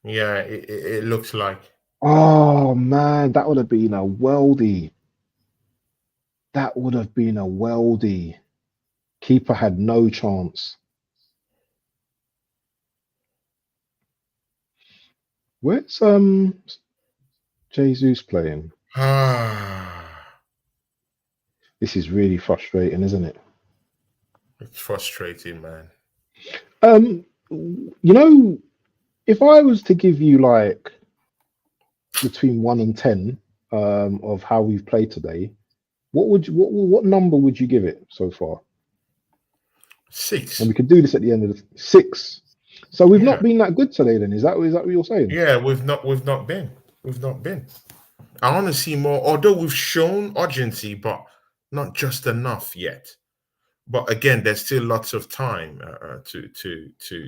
Yeah, it looks like. Oh man, that would have been a worldie. That would have been a worldie. Keeper had no chance. Where's Jesus playing? This is really frustrating, isn't it? It's frustrating, man. You know, if I was to give you like between 1 and 10 of how we've played today, what number would you give it so far? 6. And we could do this at the end of the 6. So we've not been that good today, then. Is that what you're saying? Yeah, we've not been. I want to see more, although we've shown urgency, but not just enough yet. But again, there's still lots of time to.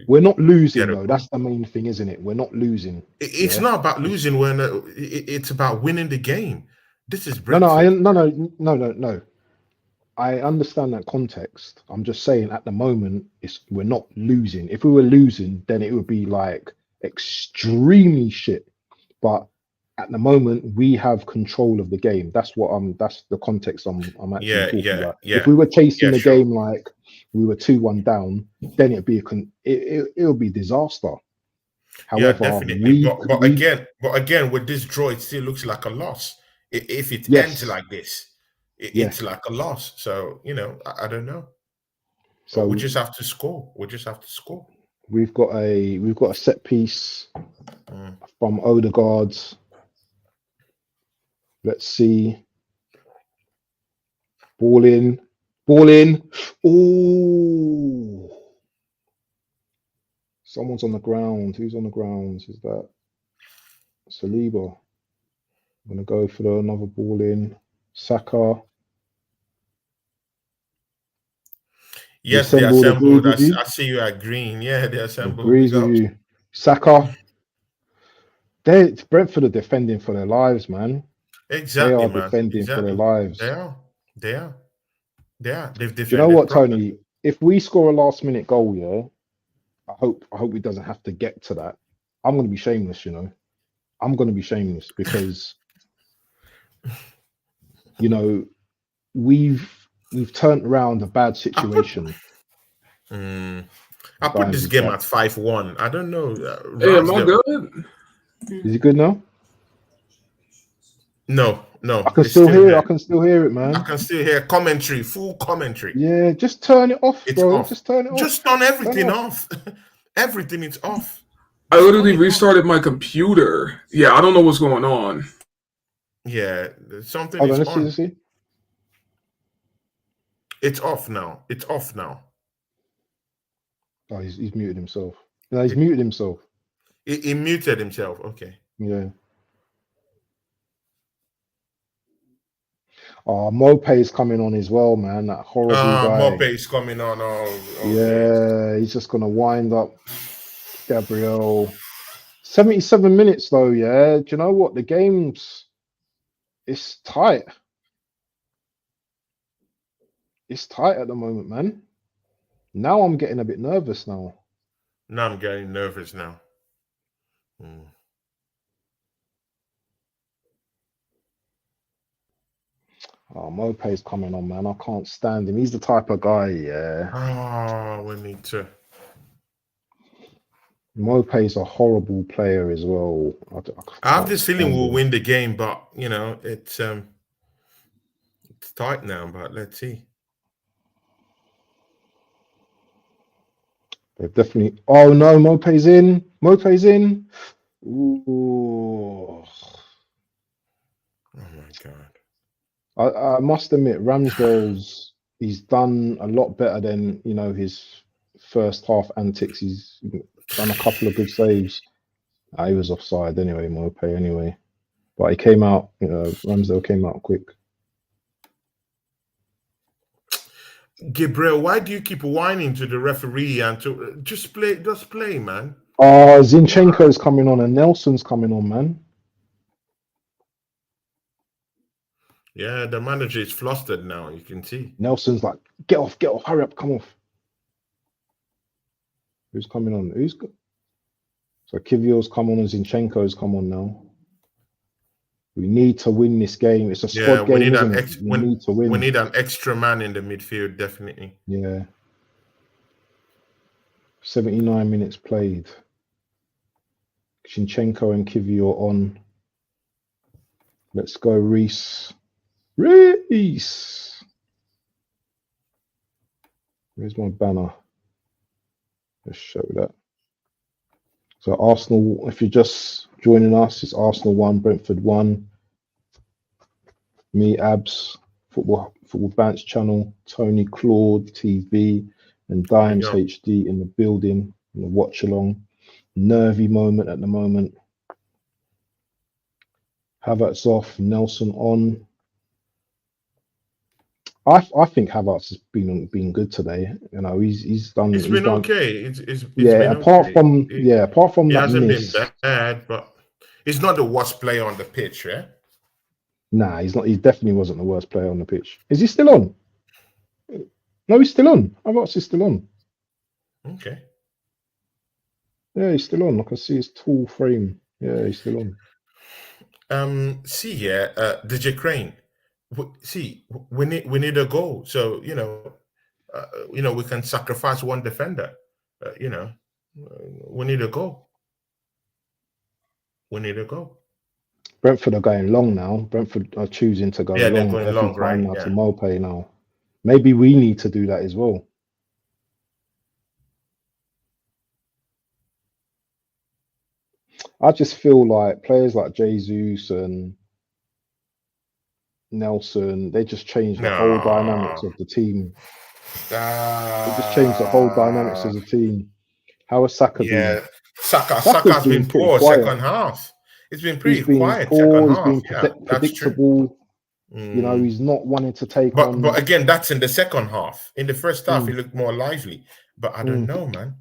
We're not losing though. That's the main thing, isn't it? We're not losing. It's not about losing. It's about winning the game. This is Brentford. No. I understand that context. I'm just saying at the moment, we're not losing. If we were losing, then it would be like extremely shit. But at the moment, we have control of the game. That's the context I'm actually talking about. Yeah. If we were chasing the game like we were 2-1 down, then it'd be it would be disaster. However, definitely. But again, with this draw, it still looks like a loss. If it ends like this. It's like a loss. So, you know, I don't know. So we just have to score. We've got a set piece from Odegaard. Let's see. Ball in. Oh. Someone's on the ground. Who's on the ground? Is that Saliba? I'm going to go for another ball in. Saka. Yes, they assembled. I see you agreeing. Yeah, they assembled. Agrees with you. Saka. Brentford are defending for their lives, man. Exactly, They are man. defending for their lives. They are. They are. They are. They've defended. Do you know what, properly. Tony? If we score a last-minute goal, yeah, I hope it doesn't have to get to that. I'm going to be shameless, you know. I'm going to be shameless because, you know, we've turned around a bad situation. I put this game at 5-1. I don't know. Hey, am I good? Is he good now? No. I can still hear it. I can still hear it, man. I can still hear commentary, full commentary. Yeah, just turn it off, bro. Off. Just turn it off. Just turn everything off. Everything is off. I literally restarted my computer. Yeah, I don't know what's going on. Yeah, something Hold is on, on. let's see. It's off now. It's off now. Oh, he's muted himself. No, he's muted himself. He muted himself. Okay. Yeah. Oh, Mope's coming on as well, man. That horrible guy. Mope is coming on. Yeah, he's just gonna wind up Gabriel. 77 minutes though, yeah. Do you know what? The game's it's tight. It's tight at the moment, man. Now I'm getting a bit nervous now. Now I'm getting nervous now. Oh, Mope's coming on, man. I can't stand him. He's the type of guy, yeah. Oh, we need to. Mope's a horrible player as well. I have this feeling we'll win the game, but you know, it's tight now, but let's see. They've definitely. Oh no, Mope's in. Mope's in. Ooh. Oh my god. I must admit, Ramsdale's he's done a lot better than his first half antics. He's done a couple of good saves. He was offside anyway, Mope anyway, but he came out. Ramsdale came out quick. Gabriel, why do you keep whining to the referee and to just play, man? Oh, Zinchenko's coming on and Nelson's coming on, man. Yeah, the manager is flustered now. You can see. Nelson's like, get off, hurry up, come off. Who's coming on? Who's good? So Kivio's come on and Zinchenko's come on now. We need to win this game. It's a squad game, isn't it? We need to win. We need an extra man in the midfield, definitely. Yeah. 79 minutes played. Zinchenko and Kivio on. Let's go, Reese. Reese! Where's my banner? Let's show that. So Arsenal, if you're just joining us, it's Arsenal 1, Brentford 1. Me, Abs, Football Bants channel, Tony, Claude TV, and Dimes HD in the building, in the watch along. Nervy moment at the moment. Havertz off, Nelson on. I think Havertz has been good today. He's done. It's been okay. It's been apart from that hasn't miss, been bad, but he's not the worst player on the pitch, yeah. Nah, he's not. He definitely wasn't the worst player on the pitch. Is he still on? No, he's still on. Havertz is still on. Okay. Yeah, he's still on. I can see his tall frame. Yeah, he's still on. See here, DJ Crane. See, we need a goal. So we can sacrifice one defender. We need a goal. We need a goal. Brentford are going long now. Brentford are choosing to go long. They're going long, right? Now to Mope now. Maybe we need to do that as well. I just feel like players like Jesus and Nelson, they just changed the whole dynamics of the team. They just changed the whole dynamics of the team. How has Saka been? Saka's been poor quiet. Second half. It's been pretty quiet second half. He's been predictable. He's not wanting to take on. But again, that's in the second half. In the first half, he looked more lively. But I don't know, man.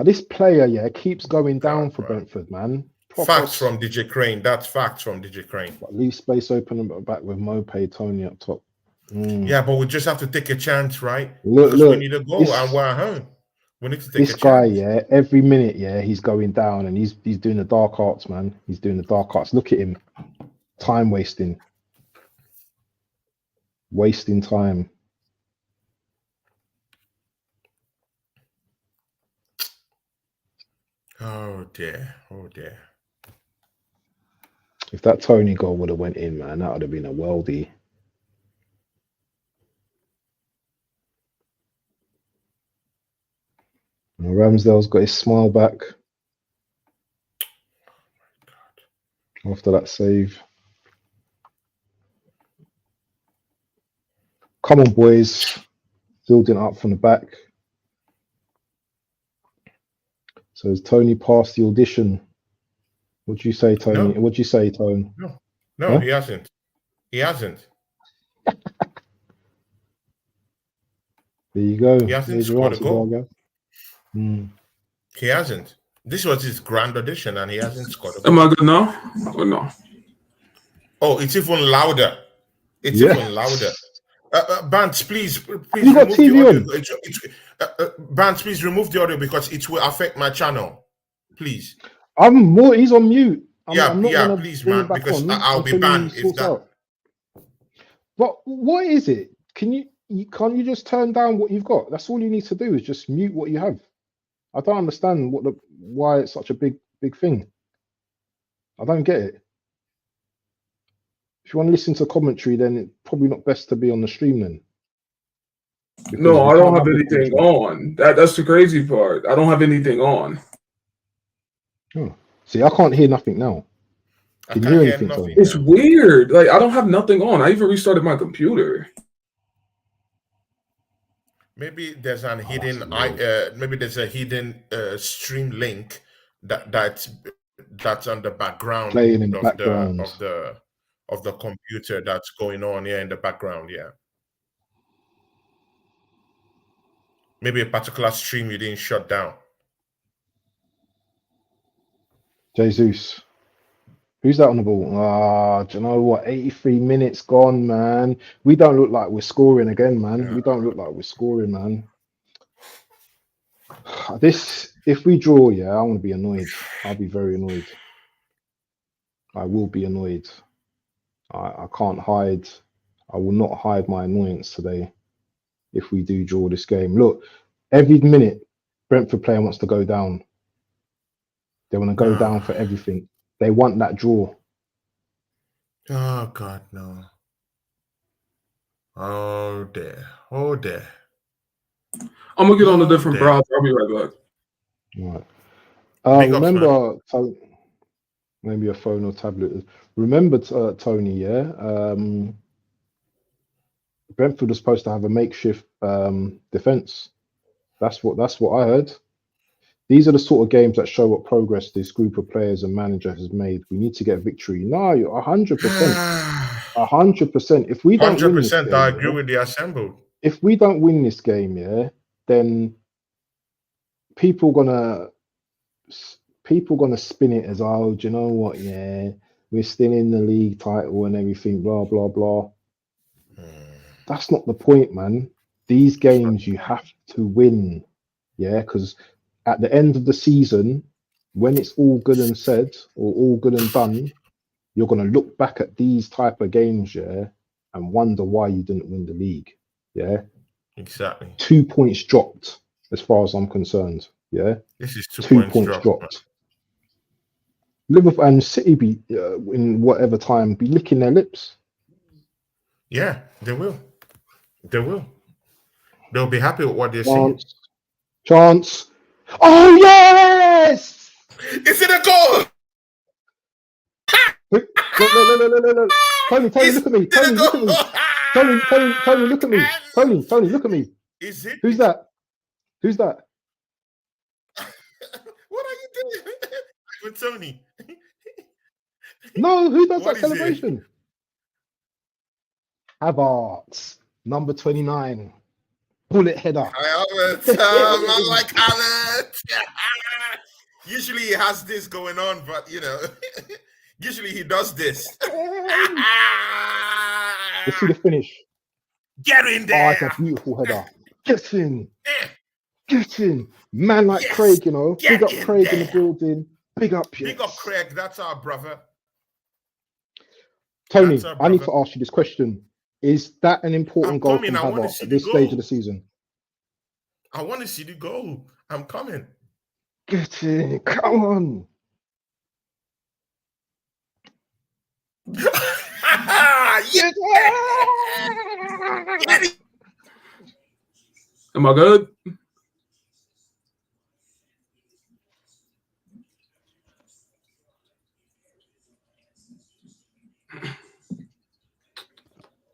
This player, yeah, keeps going down God, for bro. Brentford, man. Facts from DJ Crane. That's facts from DJ Crane. Leave space open and back with Mope, Tony up top. Yeah, but we just have to take a chance, right? Look, Because we need a goal and we're at home. We need to take this a guy, chance. yeah, every minute, yeah, he's going down and he's doing the dark arts, man. He's doing the dark arts. Look at him. Time wasting. Wasting time. Oh dear. Oh dear. If that Tony goal would have went in, man, that would have been a worldie. Ramsdale's got his smile back after that save. Come on, boys. Building up from the back. So has Tony passed the audition? What do you say, Tony? No. What do you say, Tone? No, Huh? he hasn't. He hasn't. There you go. He hasn't There's your scored a answer, goal. Varga. He hasn't. This was his grand audition and he hasn't scored a goal. Am I good now? Or no? Oh, it's even louder. It's even louder. Bants, please You remove got the TV audio. Bants, please remove the audio because it will affect my channel. Please. He's on mute. I'm not gonna please, bring man, it back because on I'll be until he banned if sorts that. out. But what is it? Can't you just turn down what you've got? That's all you need to do is just mute what you have. I don't understand why it's such a big thing. I don't get it. If you want to listen to commentary, then it's probably not best to be on the stream then. Because No, I we don't can't have the anything commentary. on. That's the crazy part. I don't have anything on. Oh. See, I can't hear nothing now. Can you hear anything, Tony? It's weird. Like, I don't have nothing on. I even restarted my computer. Maybe there's an hidden maybe there's a hidden stream link that's on the background Playing in the of background of the computer that's going on here in the background. Yeah. Maybe a particular stream you didn't shut down. Jesus. Who's that on the ball? Do you know what? 83 minutes gone, man. We don't look like we're scoring again, man. Yeah. We don't look like we're scoring, man. If we draw, yeah, I'm gonna be annoyed. I'll be very annoyed. I will be annoyed. I can't hide. I will not hide my annoyance today if we do draw this game. Look, every minute Brentford player wants to go down. They want to go down for everything. They want that draw. Oh God, no. Oh dear. Oh dear. I'm gonna get on a different browser. I'll be right back. All right. Remember, maybe a phone or tablet. Remember, Tony, yeah? Brentford was supposed to have a makeshift defense. That's what I heard. These are the sort of games that show what progress this group of players and manager has made. We need to get a victory. No, you're 100%. 100%. If we don't 100%, win this game, I agree with the assembled. If we don't win this game, yeah, then people gonna spin it as, oh, do you know what? Yeah, we're still in the league title and everything, blah blah blah. That's not the point, man. These games you have to win, yeah, because at the end of the season, when it's all good and said or all good and done, you're gonna look back at these type of games, yeah, and wonder why you didn't win the league. Yeah, exactly. 2 points dropped, as far as I'm concerned. Yeah, this is 2 points dropped. Liverpool and City be in whatever time be licking their lips. Yeah, they will. They will. They'll be happy with what they're seeing. Chance. Oh yes! Is it a goal? Look. Tony, look at me. Tony, look at me. Tony, look at me. Tony, look at me. Is it? Who's that? Who's that? What are you doing with Tony? No, who does that celebration? Havertz, number 29. Bullet header. I like Alan. Usually he has this going on, but you know, usually he does this. Let's see the finish. Get in Oh, there. it's a beautiful header. Get in. Get in. Man like Craig, you know. Big up Craig in the building. Big up, yes. Big up Craig. That's our brother. Tony, I need to ask you this question. Is that an important goal from Havertz at this stage of the season? I want to see the goal. I'm coming. Get in. Come on. Yes. Am I good?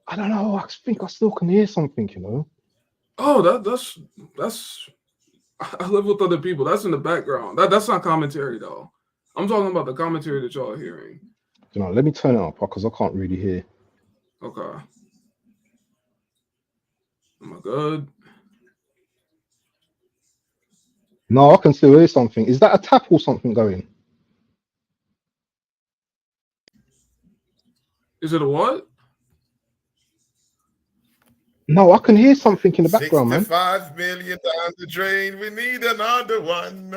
I don't know. I think I still can hear something, you know. Oh, that's. I live with other people. That's in the background. That's not commentary though. I'm talking about the commentary that y'all are hearing. You know, let me turn it up because I can't really hear. Okay. Am I good? No, I can still hear something. Is that a tap or something going? Is it a what? No, I can hear something in the background, man. 65 million down the drain. We need another one.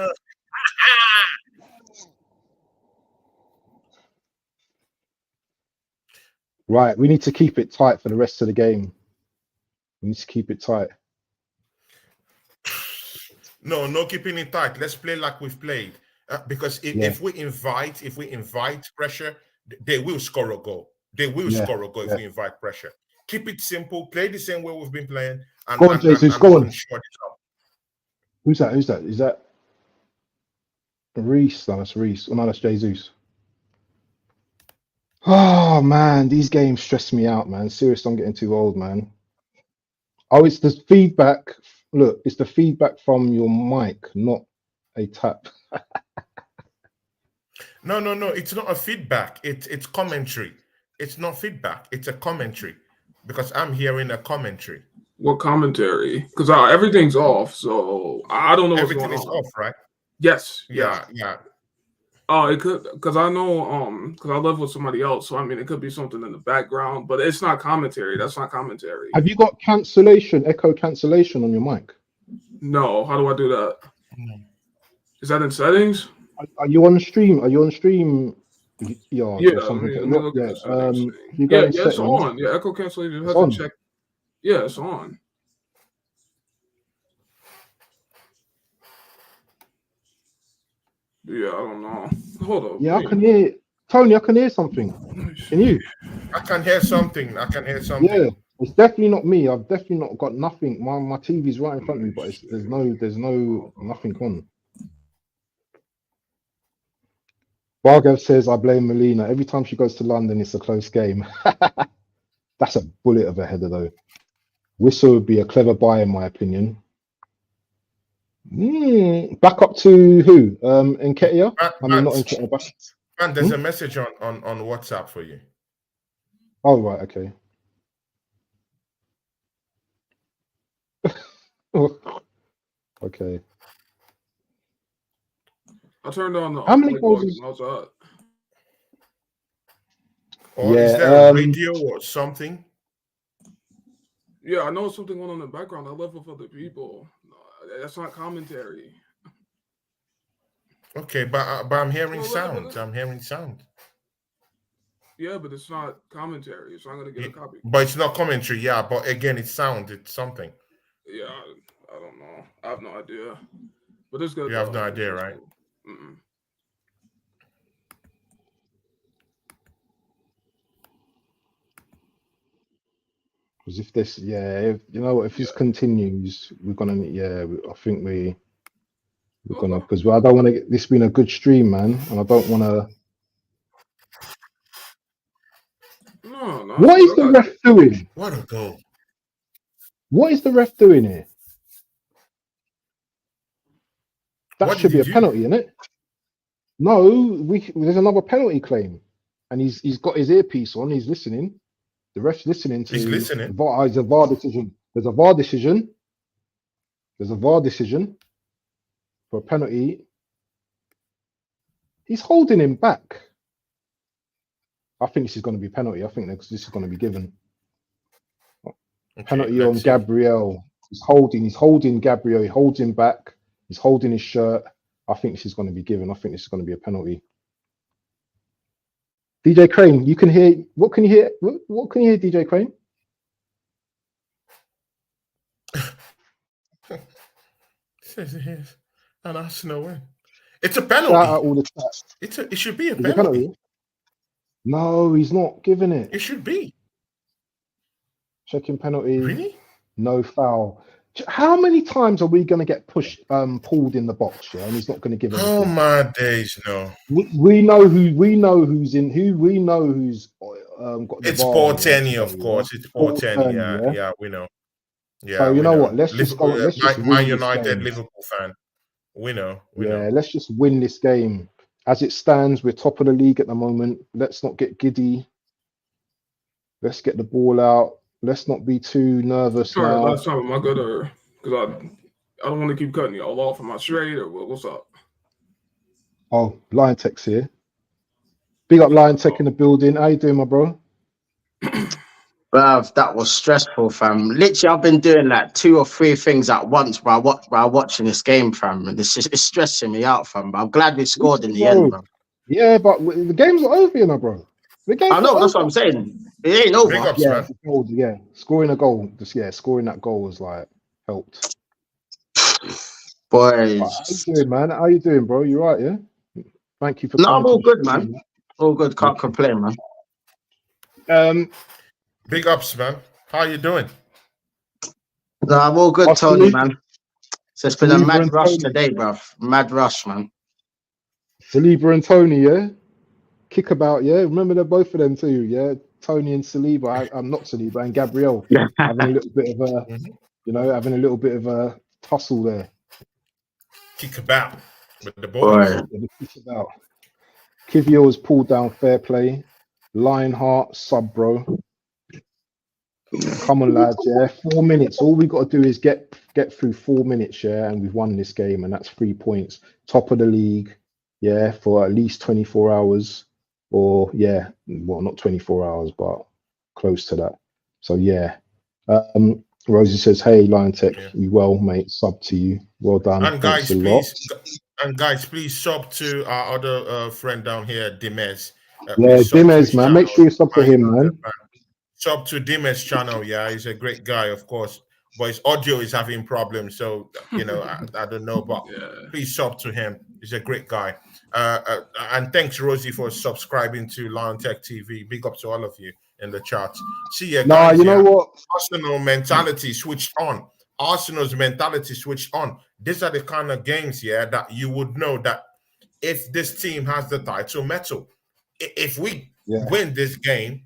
Right, we need to keep it tight for the rest of the game. We need to keep it tight. No keeping it tight. Let's play like we've played. Because if we invite pressure, they will score a goal. They will score a goal if we invite pressure. Keep it simple. Play the same way we've been playing. And, go on, Jesus. Go on. Who's that? Is that Reese? No, that's Reese. Oh, no, that's Jesus. Oh, man. These games stress me out, man. Seriously, I'm getting too old, man. Oh, it's the feedback. Look, it's the feedback from your mic, not a tap. No. It's not a feedback. It's commentary. It's not feedback. It's a commentary. Because I'm hearing a commentary. What commentary? Because everything's off, so I don't know what's Everything going is on. off, right? Yes. Yeah. Oh, it could, because I know, because I live with somebody else, so I mean, it could be something in the background, but it's not commentary. That's not commentary. Have you got echo cancellation on your mic? No. How do I do that? Is that in settings? Are you on stream? Are you on stream? Yeah, or something. It's on. Yeah, echo cancellation. You have to check. Yeah, it's on. Yeah, I don't know. Hold on. Yeah, I can hear Tony. I can hear something. Can you? I can hear something. Yeah, it's definitely not me. I've definitely not got nothing. My TV's right in front of me, but there's nothing on. Bargav says, I blame Melina. Every time she goes to London, it's a close game. That's a bullet of a header, though. Whistle would be a clever buy, in my opinion. Back up to who? Nketiah? Not Nketiah. And there's a message on WhatsApp for you. Oh, right, okay. Okay. I turned on the. How many goals is Or is there a radio or something? Yeah, I know something going on in the background. I live with other people. That's not commentary. Okay, but I'm hearing sound. I'm hearing sound. Yeah, but it's not commentary, so I'm gonna get a copy. But it's not commentary, yeah. But again, it's sound. It's something. Yeah, I don't know. I have no idea. But it's good. You have no idea, right? Mm-mm. Because if this, if this continues, we're gonna, I think we're gonna, because I don't want to get this being a good stream, man, and I don't want to. No. What is the ref doing? What a goal! What is the ref doing here? That should be a penalty, isn't it? No, there's another penalty claim, and he's got his earpiece on. He's listening. The ref's listening to. He's listening. There's a VAR decision. There's a VAR decision. There's a VAR decision for a penalty. He's holding him back. I think this is going to be penalty. I think this is going to be given. Okay, Penalty on let's see. Gabriel. He's holding Gabriel. He holds him back. He's holding his shirt. I think this is going to be given. I think this is going to be a penalty. DJ Crane, you can hear. What can you hear? What can you hear, DJ Crane? And Arsenal win. It's a penalty. Shout out all the chat. It should be a Is it penalty. penalty? No, he's not giving it. It should be. Checking penalty. Really? No foul. How many times are we going to get pulled in the box? Yeah, and he's not going to give it. Oh my days, no. We know who's got the It's VAR, Porteni, yeah, of course. It's Porteni. Yeah, we know. Yeah. So you know know. what? Let's just go. Let's just win Man this United, game. Liverpool fan. We know. Let's just win this game. As it stands, we're top of the league at the moment. Let's not get giddy. Let's get the ball out. Let's not be too nervous. Sorry, now. last time, am I good or because I don't want to keep cutting y'all off. Am I straight or what's up? Oh, Lion Tech's here. Big up Lion Tech in the building. How you doing, my bro? Bruv, that was stressful, fam. Literally, I've been doing like 2 or 3 things at once while watching this game, fam. And it's stressing me out, fam. But I'm glad we scored in the end, bro. Yeah, but the game's not over, you know, bro. I know, that's what I'm saying. It ain't over. Big ups, Yeah, man. scoring a goal. Scoring that goal was like helped. Boys. How you doing, man? How you doing, bro? You right, yeah? Thank you for No, coming I'm all to good, the show, man. All good. Can't complain, man. Big ups, man. How you doing? No, I'm all good, Tony, man. So it's been a Saliba mad and rush Tony. today, bruv. Mad rush, man. Saliba and Tony, yeah? Kickabout, yeah? Remember they're both of them too, yeah? Tony and Saliba. I'm not Saliba and Gabriel having a little bit of a, having a little bit of a tussle there. Kick about with the boys. Boy. Yeah, the kickabout. Kivior was pulled down, fair play. Lionheart, sub, bro. Come on, lads, yeah. 4 minutes. All we got to do is get through 4 minutes, yeah, and we've won this game, and that's 3 points. Top of the league, yeah, for at least 24 hours. Or, yeah, well, not 24 hours, but close to that. So, yeah. Rosie says, hey, Lion Tech, you well, mate. Sub to you. Well done. And guys, Thanks please sub to our other friend down here, Dimes. Yeah, Dimes, man. Make sure you sub to him, man. Sub to Dimes' channel. Yeah, he's a great guy, of course. But his audio is having problems, so I don't know. But please sub to him. He's a great guy. And thanks, Rosie, for subscribing to Lion Tech TV. Big up to all of you in the chat. See ya, guys. You know what? Arsenal mentality switched on. Arsenal's mentality switched on. These are the kind of games, that you would know that if this team has the title metal, if we win this game,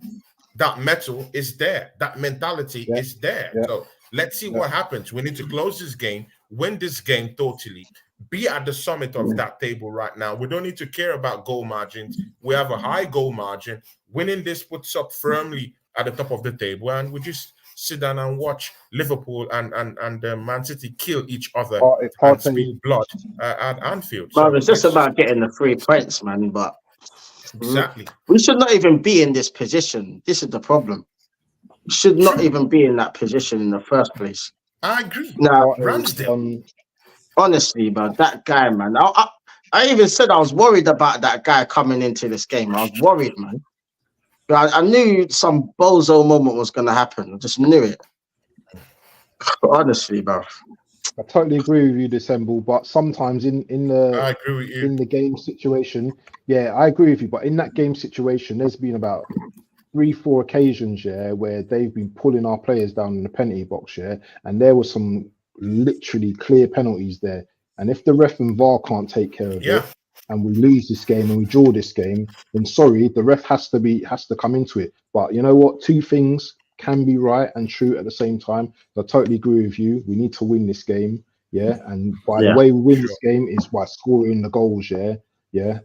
that metal is there. That mentality is there. So let's see what happens. We need to close this game, win this game totally, be at the summit of that table right now. We don't need to care about goal margins. We have a high goal margin. Winning this puts up firmly at the top of the table, and we just sit down and watch Liverpool and Man City kill each other and spill blood at Anfield. So it's just about getting the 3 points, man. But exactly, we should not even be in this position. This is the problem. We should not even be in that position in the first place. I agree. Now, Ramsdale. Honestly, but that guy, man. I even said I was worried about that guy coming into this game. I was worried, man. I knew some bozo moment was going to happen. I just knew it. Honestly, bro. I totally agree with you, December. But sometimes I agree with you. in the game situation, I agree with you. But in that game situation, there's been about 3-4 occasions, where they've been pulling our players down in the penalty box, and there were some literally clear penalties there. And if the ref and VAR can't take care of it, and we lose this game and we draw this game, then sorry, the ref has to come into it. But you know what? 2 things can be right and true at the same time. So I totally agree with you. We need to win this game, and the way we win this game is by scoring the goals,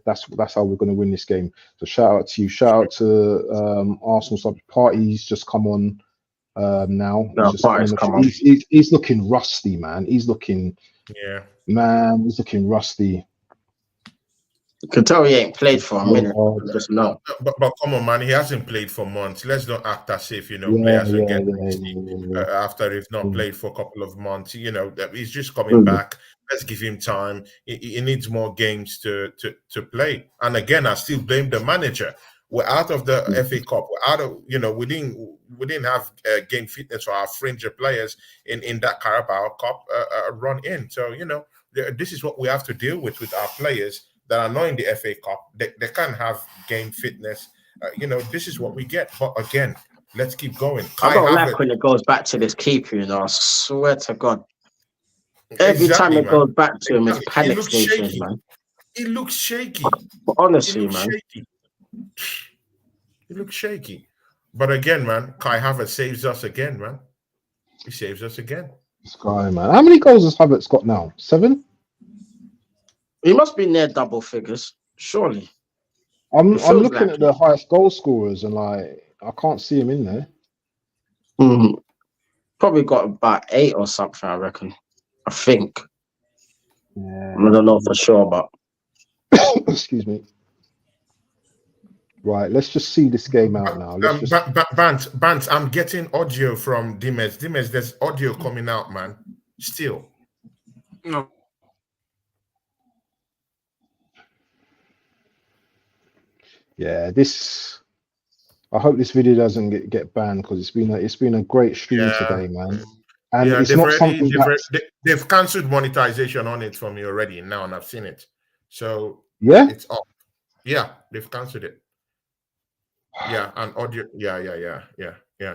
that's how we're going to win this game. So shout out to you. Shout out to Arsenal sub parties just come on. now. No, He's just Partey's on the, come on. he's looking rusty, man. He's looking rusty. You can tell he ain't played for a minute. Just know. But come on, man, he hasn't played for months. Let's not act as if Yeah, players will get after he's not played for a couple of months. He's just coming back. Let's give him time. He needs more games to play. And again, I still blame the manager. We're out of the FA Cup. We're out of we didn't have game fitness for our fringe players in that Carabao Cup run in. So this is what we have to deal with our players that are not in the FA Cup. They can't have game fitness. This is what we get. But again, let's keep going. I don't like when it goes back to this keeper, I swear to God. Every time it goes back to him, it's panic stations, man. He looks shaky. But honestly, man. He looks shaky. But again, man, Kai Havertz saves us again, man. He saves us again. This guy, man. How many goals has Havertz got now? 7? He must be near double figures, surely. I'm looking at the highest goal scorers and I can't see him in there. Probably got about 8 or something, I reckon. I think. Yeah. I don't know for sure, but excuse me. Right, let's just see this game out now. Bant, I'm getting audio from Dimes. Dimes, there's audio coming out, man. Still. No. Yeah, I hope this video doesn't get banned because it's been a great stream today, man. And it's not something they've cancelled monetization on it for me already now, and I've seen it. So it's off. Yeah, they've cancelled it. Yeah, and audio. Yeah.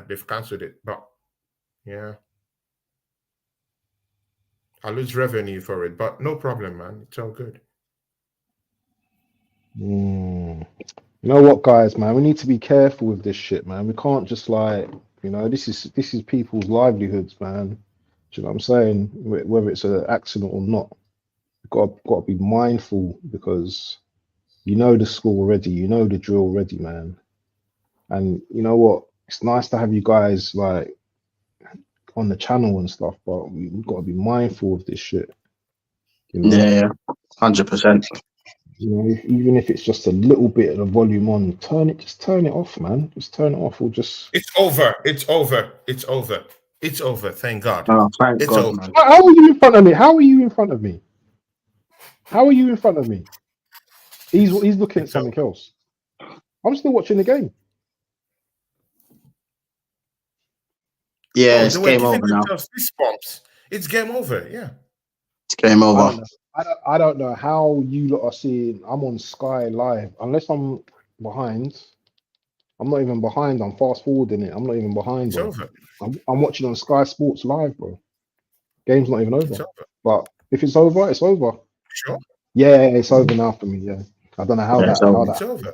They've cancelled it, but I lose revenue for it, but no problem, man. It's all good. You know what, guys, man? We need to be careful with this shit, man. We can't just this is people's livelihoods, man. Do you know what I'm saying? Whether it's an accident or not, we've got to be mindful because the score already, the drill already, man. And you know what? It's nice to have you guys on the channel and stuff, but we've got to be mindful of this shit. Yeah, 100%. Even if it's just a little bit of the volume on, just turn it off, man. Just turn it off, or just. It's over. It's over. Thank God. Oh, thank God, over. man. How are you in front of me? How are you in front of me? He's looking at something else. I'm still watching the game. Yeah, it's game over now. It's game over. Yeah, it's game over. I don't know how you lot are seeing. I'm on Sky Live. Unless I'm behind. I'm not even behind. I'm fast forwarding it. I'm not even behind, bro. It's over. I'm watching on Sky Sports Live, bro. Game's not even over. But if it's over, it's over. Sure. Yeah, it's over now for me. Yeah, I don't know how it's over.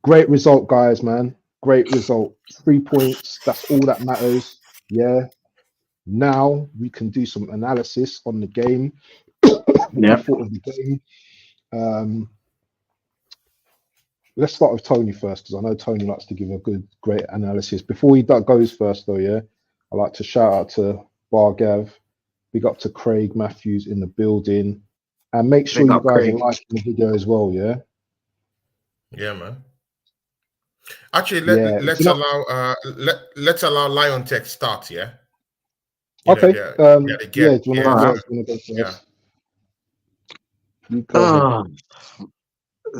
Great result, guys, man. Great result. 3 points. That's all that matters. Yeah. Now we can do some analysis on the game. Yeah. Thought of the game. Let's start with Tony first because I know Tony likes to give a great analysis. Before he goes first, though, yeah, I like to shout out to Bargav. Big up to Craig Matthews in the building, and make sure you guys are liking the video as well. Yeah. Yeah, man. Actually, let's allow Lion Tech start. Yeah. Okay. Do you want to go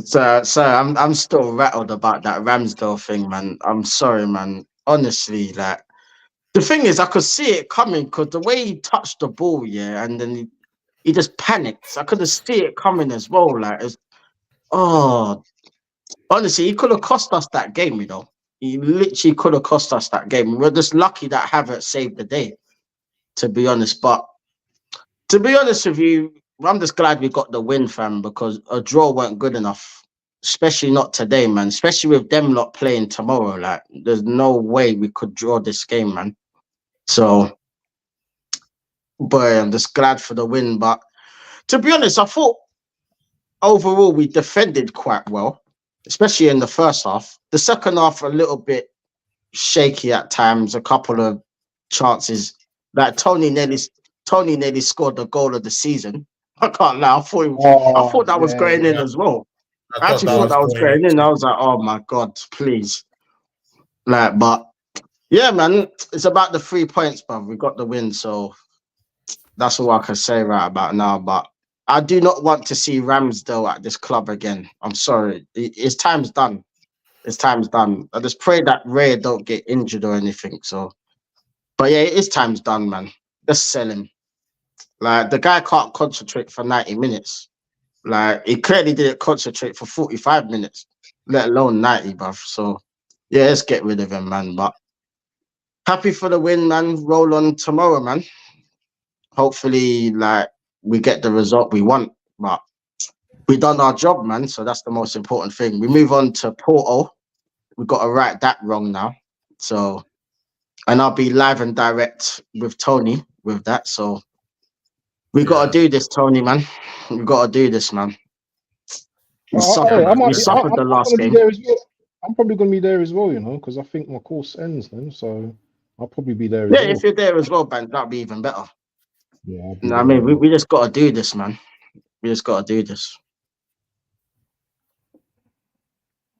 first? So I'm still rattled about that Ramsdale thing, man. I'm sorry, man. Honestly, the thing is, I could see it coming because the way he touched the ball, and then he just panicked. I could have seen it coming as well. Honestly, he could have cost us that game, He literally could have cost us that game. We're just lucky that Havertz saved the day, to be honest. But to be honest with you, I'm just glad we got the win, fam, because a draw weren't good enough, especially not today, man. Especially with them lot playing tomorrow. There's no way we could draw this game, man. So, boy, I'm just glad for the win. But to be honest, I thought overall we defended quite well, especially in the first half. The second half, a little bit shaky at times. A couple of chances. Like Tony nearly scored the goal of the season. I can't lie. I Oh, thought that was yeah, going in Yeah, as well. I I thought actually that thought was that was going going in. I into. was like, oh my God, please. Like, but yeah, man, it's about the 3 points, bruv. We got the win, so that's all I can say right about now. But I do not want to see Ramsdale at this club again. I'm sorry. His time's done. His time's done. I just pray that Ray don't get injured or anything. So, but yeah, his time's done, man. Just sell him. Like, the guy can't concentrate for 90 minutes. Like, he clearly didn't concentrate for 45 minutes, let alone 90, bruv. So, yeah, let's get rid of him, man. But happy for the win, man. Roll on tomorrow, man. Hopefully, like, we get the result we want. But we done our job, man. So that's the most important thing. We move on to Porto. We got to right that wrong now. So, and I'll be live and direct with Tony with that. So we got to do this, Tony, man. We got to do this, man. We Yeah, suffered. man. We Yeah, man. suffered the I'm last gonna be game. there as well. I'm probably gonna be there as well, you know, because I think my course ends then, so I'll probably be there as Yeah, well. if you're there as well, man, that'd be even better. Yeah, I'll be You know what I there. mean? We just got to do this, man. We just got to do this.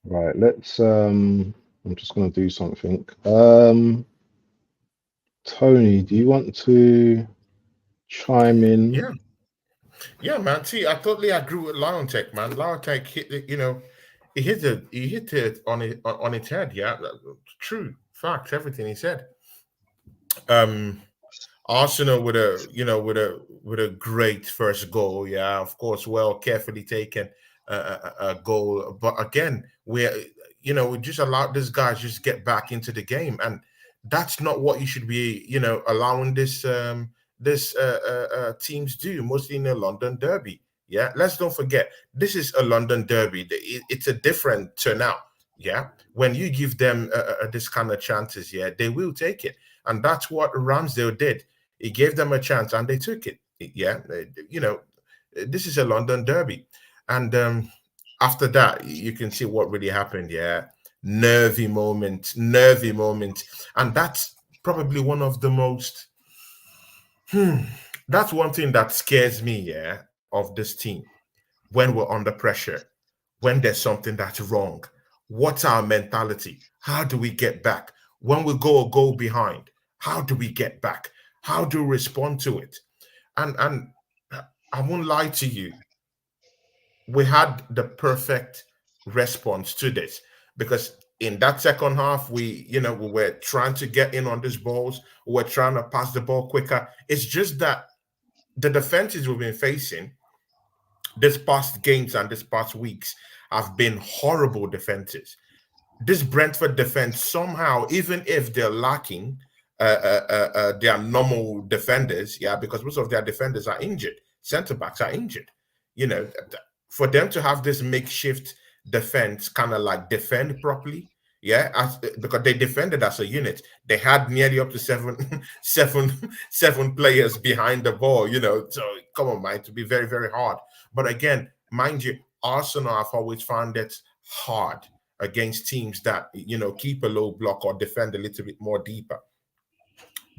Right, let's I'm just gonna do something. Tony, do you want to chime in? Yeah. Yeah, man. See, I totally agree with Lion Tech, man. Lion Tech hit it, he hit it on its head. Yeah, true facts. Everything he said. Um, Arsenal with a great first goal. Yeah, of course, well carefully taken a goal. But again, we just allowed this guys just get back into the game, and that's not what you should be allowing this teams do, mostly in a London derby. Yeah, let's don't forget this is a London derby. It's a different turnout. Yeah, when you give them this kind of chances, yeah, they will take it, and that's what Ramsdale did. He gave them a chance and they took it. Yeah, this is a London derby, and after that, you can see what really happened. Yeah, nervy moment, and that's probably one of the most. That's one thing that scares me. Yeah, of this team when we're under pressure, when there's something that's wrong. What's our mentality? How do we get back? When we go a goal behind, how do we get back? How do we respond to it? And I won't lie to you, we had the perfect response to this because in that second half, we were trying to get in on these balls, we were trying to pass the ball quicker. It's just that the defenses we've been facing this past games and this past weeks have been horrible defenses. This Brentford defense somehow, even if they're lacking their normal defenders, yeah, because most of their defenders are injured, centre backs are injured. For them to have this makeshift defense, kind of like defend properly, yeah, because they defended as a unit. They had nearly up to seven players behind the ball. So come on, man, to be very very hard. But again, mind you, Arsenal have always found it hard against teams that keep a low block or defend a little bit more deeper.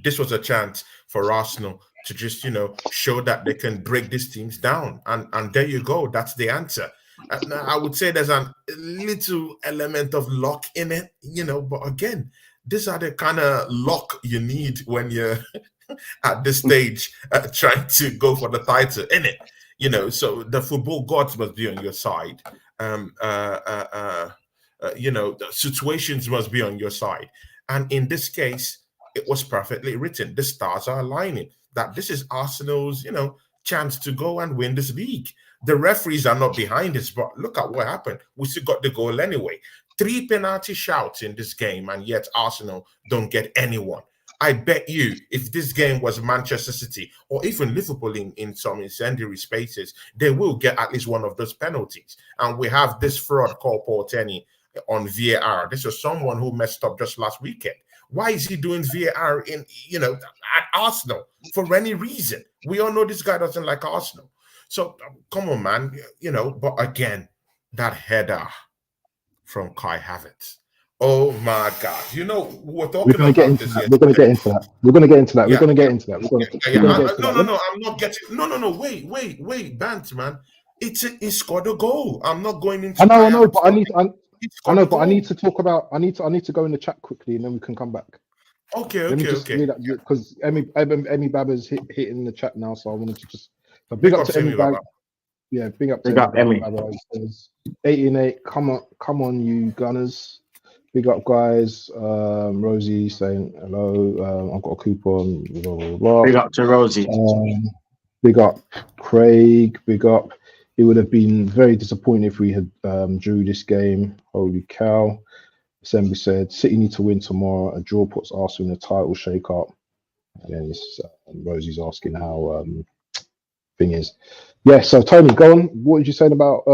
This was a chance for Arsenal to just show that they can break these teams down, and there you go. That's the answer. And I would say there's a little element of luck in it, but again, these are the kind of luck you need when you're at this stage trying to go for the title, in it. So the football gods must be on your side. The situations must be on your side. And in this case, it was perfectly written. The stars are aligning that this is Arsenal's, chance to go and win this league. The referees are not behind this, but look at what happened. We still got the goal anyway. 3 penalty shouts in this game, and yet Arsenal don't get anyone. I bet you if this game was Manchester City or even Liverpool in some incendiary spaces, they will get at least one of those penalties. And we have this fraud called Paul Tenney on VAR. This is someone who messed up just last weekend. Why is he doing VAR at Arsenal for any reason? We all know this guy doesn't like Arsenal. So come on, man. But again, that header from Kai Havertz. Oh my God! You know we're We're talking gonna get about into this that. We're gonna yesterday. get into that. We're gonna get into that. We're Yeah, gonna yeah, get into that. We're yeah. gonna get into No, that. no. I'm not getting. No. Wait, Bant, man. He scored a goal. I'm not going into Kai I know, Havertz but topic. He I scored know, a but I need goal. to talk about. I need to go in the chat quickly, and then we can come back. Let me just Okay. read that because Emmy Babba's hitting the chat now, so I wanted to just. So big Big up up to to Emmy me, Bab. Baba. Yeah, big up to Big up, Emmy. Babba. He says 88. Come on, you Gunners. Big up, guys. Rosie saying hello. I've got a coupon. Blah blah blah. Big up to Rosie. Big up, Craig. Big up. It would have been very disappointing if we had drew this game. Holy cow. Assembly said City need to win tomorrow. A draw puts Arsenal in the title shake-up. And then Rosie's asking how thing is. Yeah, so Tony, go on. What did you saying about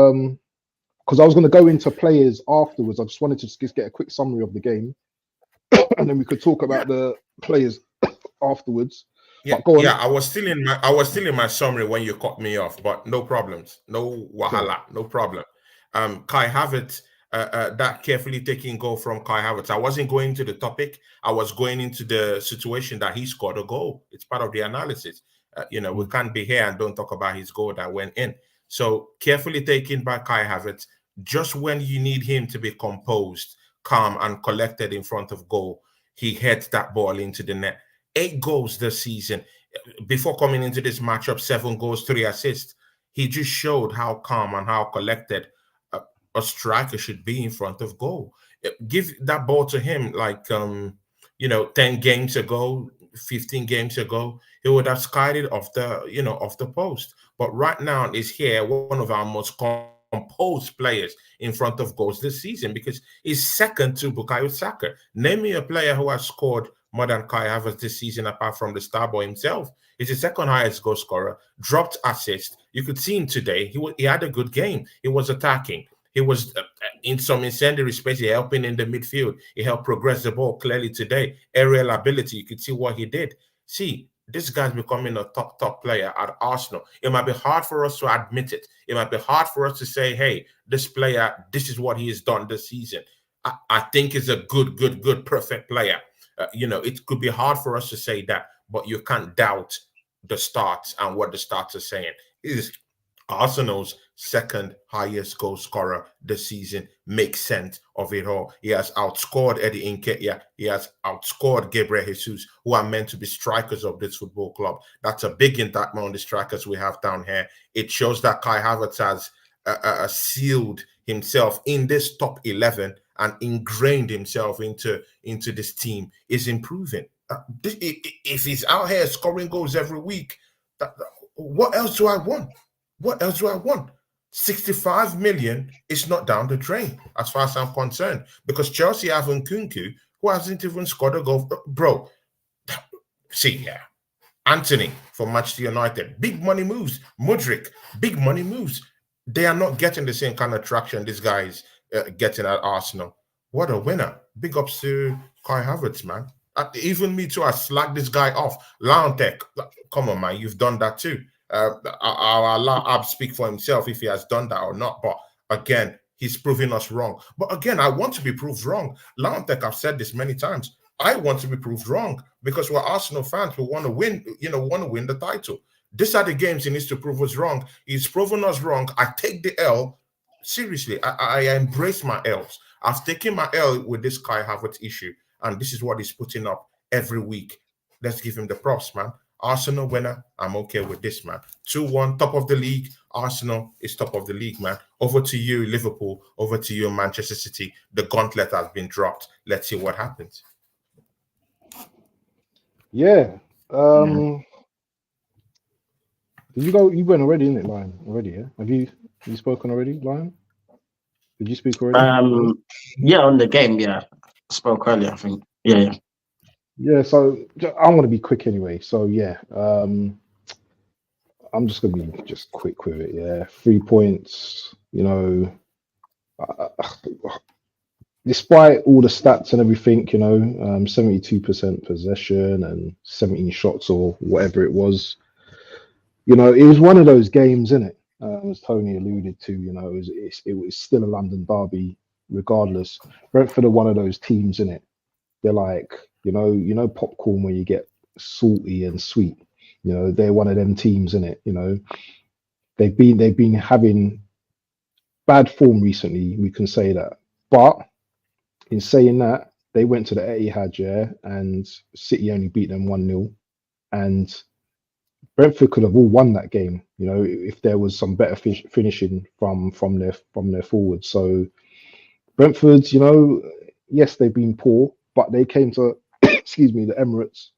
because I was going to go into players afterwards. I just wanted to just get a quick summary of the game, and then we could talk Yeah, about the players afterwards. yeah, But go on. yeah. I was still in my summary when you cut me off, but no problems, no wahala, no problem. Kai Havertz, that carefully taking goal from Kai Havertz. I wasn't going to the topic. I was going into the situation that he scored a goal. It's part of the analysis. We can't be here and don't talk about his goal that went in. So carefully taken by Kai Havertz, just when you need him to be composed, calm, and collected in front of goal, he heads that ball into the net. 8 goals this season. Before coming into this matchup, 7 goals, 3 assists. He just showed how calm and how collected a striker should be in front of goal. Give that ball to him like 10 games ago, 15 games ago, he would have skied it off the post. But right now is here one of our most composed players in front of goals this season because he's second to Bukayo Saka. Name me a player who has scored more than Kai Havertz this season apart from the star boy himself. He's the second highest goal scorer, dropped assist. You could see him today. He had a good game. He was attacking. He was in some incendiary space, helping in the midfield. He helped progress the ball clearly today. Aerial ability, you could see what he did. See, this guy's becoming a top player at Arsenal. It might be hard for us to admit it. It might be hard for us to say, hey, this player, this is what he has done this season. I think he's a good, perfect player. It could be hard for us to say that, but you can't doubt the stats and what the stats are saying. It is Arsenal's second highest goal scorer this season. Makes sense of it all. He has outscored Eddie Nketiah. He has outscored Gabriel Jesus, who are meant to be strikers of this football club. That's a big indictment on the strikers we have down here. It shows that Kai Havertz has sealed himself in this top 11 and ingrained himself into this team. Is improving. If he's out here scoring goals every week, what else do I want? What else do I want? 65 million is not down the drain as far as I'm concerned because Chelsea have Nkunku who hasn't even scored a goal. Bro, see, yeah. Anthony for Manchester United, big money moves. Mudryk, big money moves. They are not getting the same kind of traction this guy is getting at Arsenal. What a winner. Big ups to Kai Havertz, man. Even me too, I slacked this guy off. Lautech, come on, man, you've done that too. I'll allow Ab speak for himself if he has done that or not. But again, he's proving us wrong. But again, I want to be proved wrong. Lautech, I've said this many times. I want to be proved wrong because we're Arsenal fans. We want to win, want to win the title. These are the games he needs to prove us wrong. He's proven us wrong. I take the L. Seriously, I embrace my L's. I've taken my L with this Kai Havertz issue, and this is what he's putting up every week. Let's give him the props, man. Arsenal winner, I'm okay with this, man. 2-1, top of the league. Arsenal is top of the league, man. Over to you, Liverpool. Over to you, Manchester City. The gauntlet has been dropped. Let's see what happens. Yeah. Did you go? You went already, isn't it, Lion? Already, yeah. Have you spoken already, Lion? Did you speak already? Yeah, on the game, yeah. Spoke earlier, I think. Yeah. Yeah, so I'm going to be quick anyway. So yeah, I'm just going to be just quick with it. Yeah, 3 points. Despite all the stats and everything, 72% possession and 17 shots or whatever it was. It was one of those games, isn't it? As Tony alluded to, it was still a London derby. regardless. Brentford are one of those teams, innit? They're like, popcorn where you get salty and sweet. They're one of them teams, innit? They've been having bad form recently, we can say that. But in saying that, they went to the Etihad, yeah, and City only beat them 1-0. And Brentford could have all won that game, if there was some better finishing from their forwards. So Brentford, yes, they've been poor, but they came to excuse me, the Emirates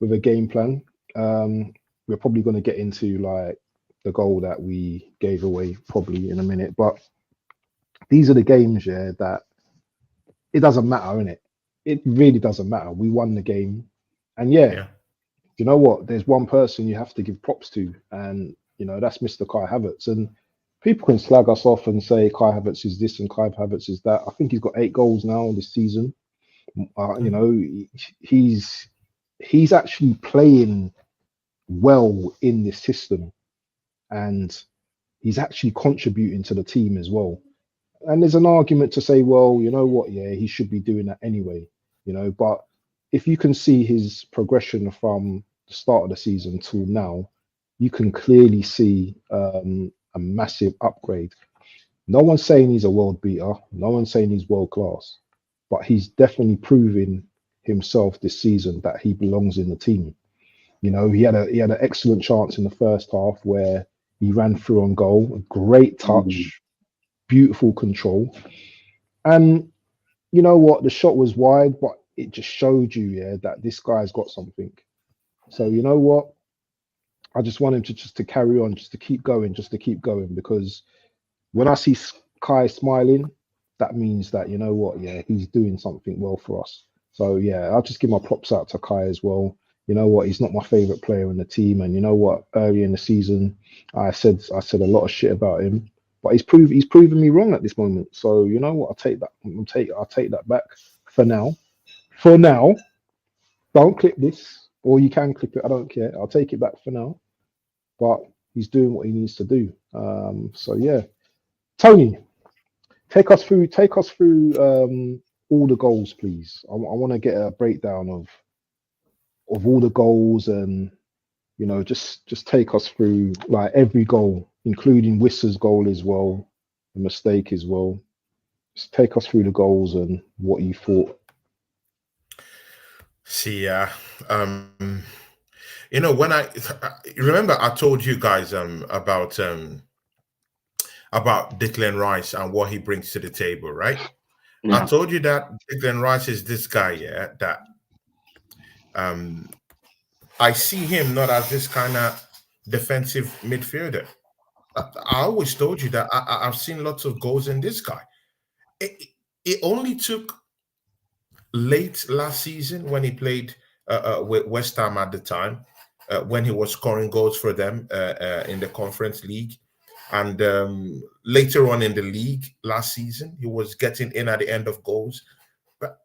with a game plan. We're probably going to get into like the goal that we gave away probably in a minute, but these are the games, yeah, that it doesn't matter, innit? It really doesn't matter. We won the game, and yeah. You know what? There's one person you have to give props to, and that's Mr. Kai Havertz. And people can slag us off and say Kai Havertz is this and Kai Havertz is that. I think he's got 8 goals now this season. He's actually playing well in this system, and he's actually contributing to the team as well. And there's an argument to say, well, you know what? Yeah, he should be doing that anyway. But if you can see his progression from the start of the season till now, you can clearly see a massive upgrade. No one's saying he's a world beater. No one's saying he's world class, but he's definitely proving himself this season that he belongs in the team. He had an excellent chance in the first half where he ran through on goal, a great touch, beautiful control, and you know what? The shot was wide, but it just showed you, yeah, that this guy's got something. So you know what? I just want him to carry on, just to keep going, because when I see Kai smiling, that means that, you know what, yeah, he's doing something well for us. So yeah, I'll just give my props out to Kai as well. You know what? He's not my favorite player in the team, and you know what? Early in the season, I said a lot of shit about him, but he's proven me wrong at this moment. So you know what? I'll take that. I'll take that back for now. For now, don't clip this, or you can clip it. I don't care. I'll take it back for now. But he's doing what he needs to do. So yeah, Tony, take us through all the goals, please. I want to get a breakdown of all the goals, and just take us through like every goal, including Wissa's goal as well, the mistake as well. Just take us through the goals and what you thought. See, when I remember, I told you guys about Declan Rice and what he brings to the table, right? Yeah. I told you that Declan Rice is this guy, yeah, that I see him not as this kind of defensive midfielder. I always told you that I've seen lots of goals in this guy. It only took late last season when he played with West Ham at the time, when he was scoring goals for them in the Conference League. And later on in the league last season, he was getting in at the end of goals. But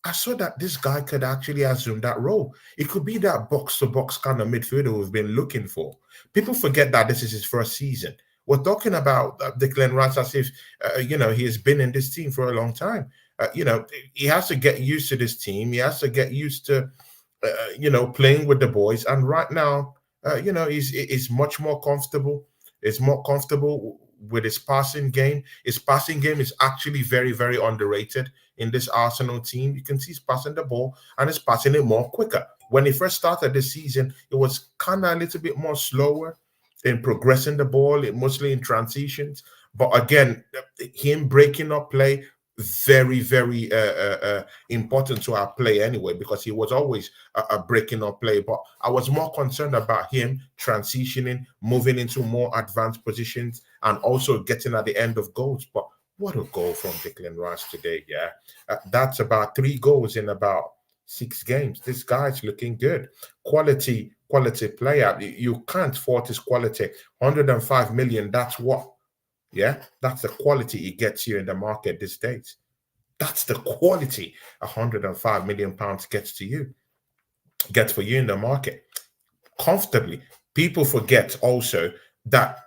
I saw that this guy could actually assume that role. It could be that box-to-box kind of midfielder we've been looking for. People forget that this is his first season. We're talking about Declan Rice as if, he has been in this team for a long time. He has to get used to this team. He has to get used to, playing with the boys. And right now, he's much more comfortable. It's more comfortable with his passing game. His passing game is actually very, very underrated in this Arsenal team. You can see he's passing the ball and he's passing it more quicker. When he first started this season, it was kind of a little bit more slower in progressing the ball, mostly in transitions. But again, him breaking up play, very, very important to our play anyway, because he was always a breaking up play. But I was more concerned about him transitioning, moving into more advanced positions, and also getting at the end of goals. But what a goal from Declan Rice today, yeah. That's about 3 goals in about 6 games. This guy's looking good. Quality player. You can't fault his quality. 105 million, that's what? Yeah, that's the quality he gets here in the market these days. That's the quality 105 million pounds gets for you in the market comfortably. People forget also that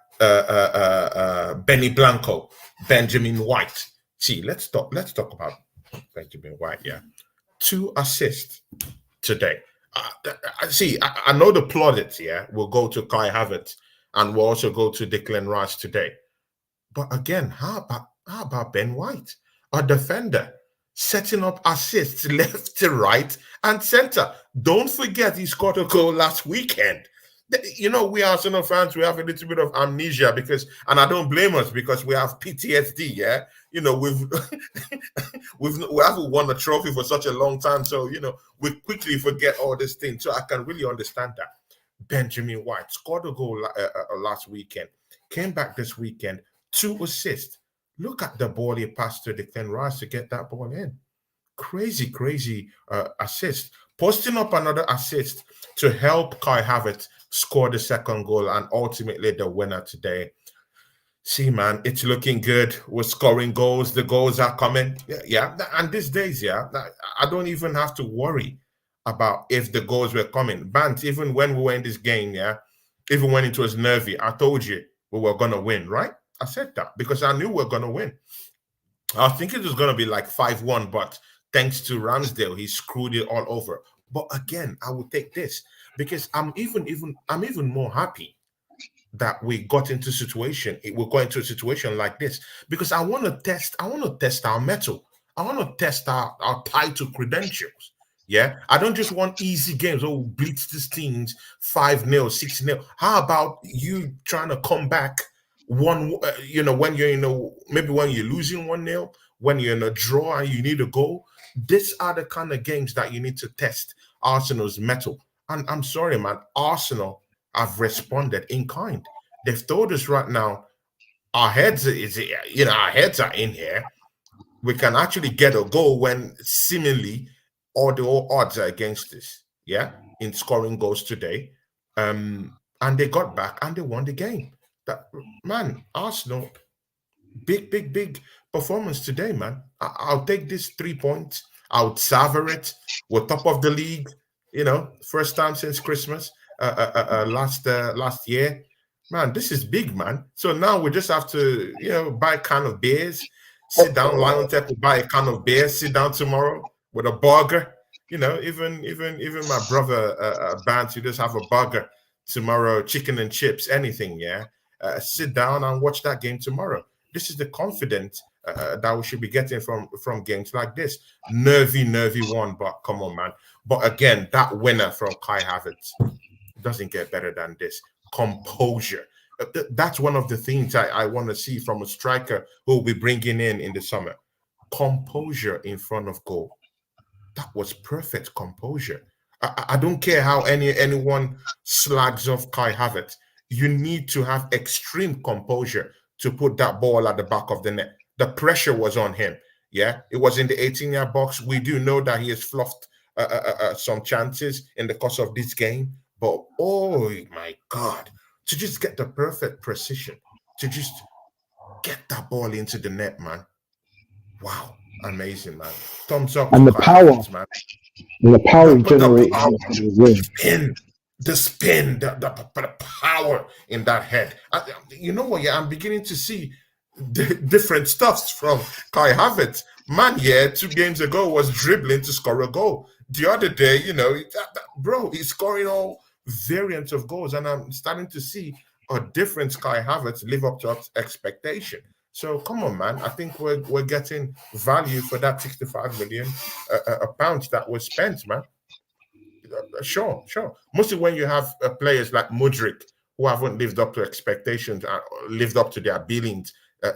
Benny Blanco, Benjamin White, See, let's talk about Benjamin White. Yeah, 2 assists today. I know the plaudits. Yeah, will go to Kai Havertz and we'll also go to Declan Rice today. But again, how about Ben White, a defender, setting up assists left to right and center? Don't forget he scored a goal last weekend. You know, we Arsenal fans, we have a little bit of amnesia because, and I don't blame us because we have PTSD. Yeah, you know, we haven't won a trophy for such a long time, so you know we quickly forget all these things. So I can really understand that. Benjamin White scored a goal last weekend, came back this weekend, 2 assists. Look at the ball he passed to Declan Rice to get that ball in. Crazy assist. Posting up another assist to help Kai Havertz score the second goal and ultimately the winner today. See, man, it's looking good. We're scoring goals. The goals are coming. Yeah. And these days, yeah, I don't even have to worry about if the goals were coming. Bant, even when we were in this game, yeah, even when it was nervy, I told you we were going to win, right? I said that because I knew we were going to win. I was thinking it was going to be like 5-1, but thanks to Ramsdale, he screwed it all over. But again, I will take this because I'm even more happy that we got into we're going to a situation like this because I want to test our mettle. I want to test our title credentials. Yeah, I don't just want easy games. Oh, blitz these teams 5-0, 6-0. How about you trying to come back when you're maybe when you're losing 1-0, when you're in a draw and you need a goal. These are the kind of games that you need to test Arsenal's mettle. And I'm sorry, man, Arsenal have responded in kind. They've told us right now, our heads are in here. We can actually get a goal when seemingly all the odds are against us. Yeah, in scoring goals today, and they got back and they won the game. That man, Arsenal, big performance today, man. I'll take this 3 points. I'll savor it. We're top of the league. You know, first time since Christmas last year. Man, this is big, man. So now we just have to, buy a can of beers, sit down. Lion Tech will buy a can of beers, sit down tomorrow with a burger. Even my brother Bant, you just have a burger tomorrow, chicken and chips, anything. Yeah, sit down and watch that game tomorrow. This is the confidence that we should be getting from games like this. Nervy one, but come on, man. But again, that winner from Kai Havertz doesn't get better than this. Composure. That's one of the things I want to see from a striker who will be bringing in the summer. Composure in front of goal. That was perfect composure. I don't care how anyone slags off Kai Havertz. You need to have extreme composure to put that ball at the back of the net. The pressure was on him. Yeah, it was in the 18-yard box. We do know that he has fluffed some chances in the course of this game. But, oh, my God, to just get the perfect precision, to just get that ball into the net, man. Wow, amazing, man. Thumbs up and to the Kai power. Havertz, man. And the power generated The spin, the power in that head. You know what? Yeah, I'm beginning to see different stuffs from Kai Havertz. Man, 2 games ago was dribbling to score a goal. The other day, bro, he's scoring all variants of goals, and I'm starting to see a different Kai Havertz live up to expectation. So come on, man. I think we're getting value for that 65 million pounds that was spent, man. Sure. Mostly when you have players like Mudryk who haven't lived up to expectations, lived up to their billings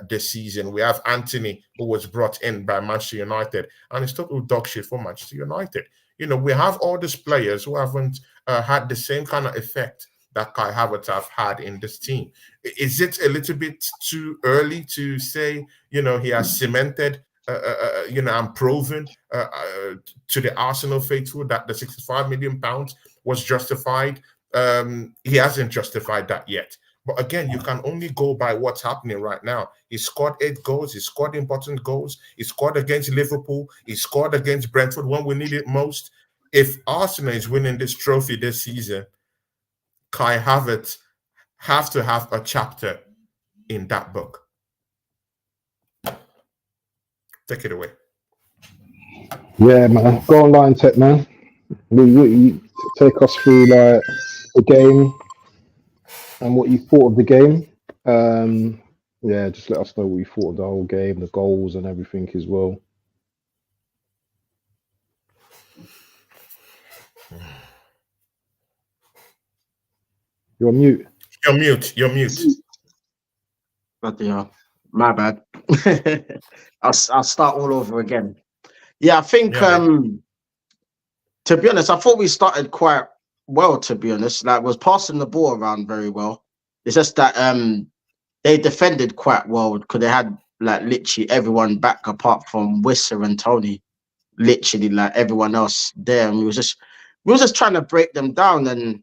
this season. We have Anthony who was brought in by Manchester United, and it's total dog shit for Manchester United. We have all these players who haven't had the same kind of effect that Kai Havertz have had in this team. Is it a little bit too early to say, he has cemented and proven to the Arsenal faithful that the 65 million pounds was justified? He hasn't justified that yet. But again, you can only go by what's happening right now. He scored 8 goals. He scored important goals. He scored against Liverpool. He scored against Brentford when we need it most. If Arsenal is winning this trophy this season, Kai Havertz have to have a chapter in that book. Take it away. Yeah, man. Go online, Tech man. You take us through like the game and what you thought of the game. Yeah, just let us know what you thought of the whole game, the goals and everything as well. You're on mute. You're mute. But yeah, my bad. I'll start all over again. Yeah, I think to be honest, I thought we started quite well, to be honest. Like, was passing the ball around very well. It's just that they defended quite well because they had like literally everyone back apart from Wissa and Tony. Literally, like everyone else there, and we was just trying to break them down. And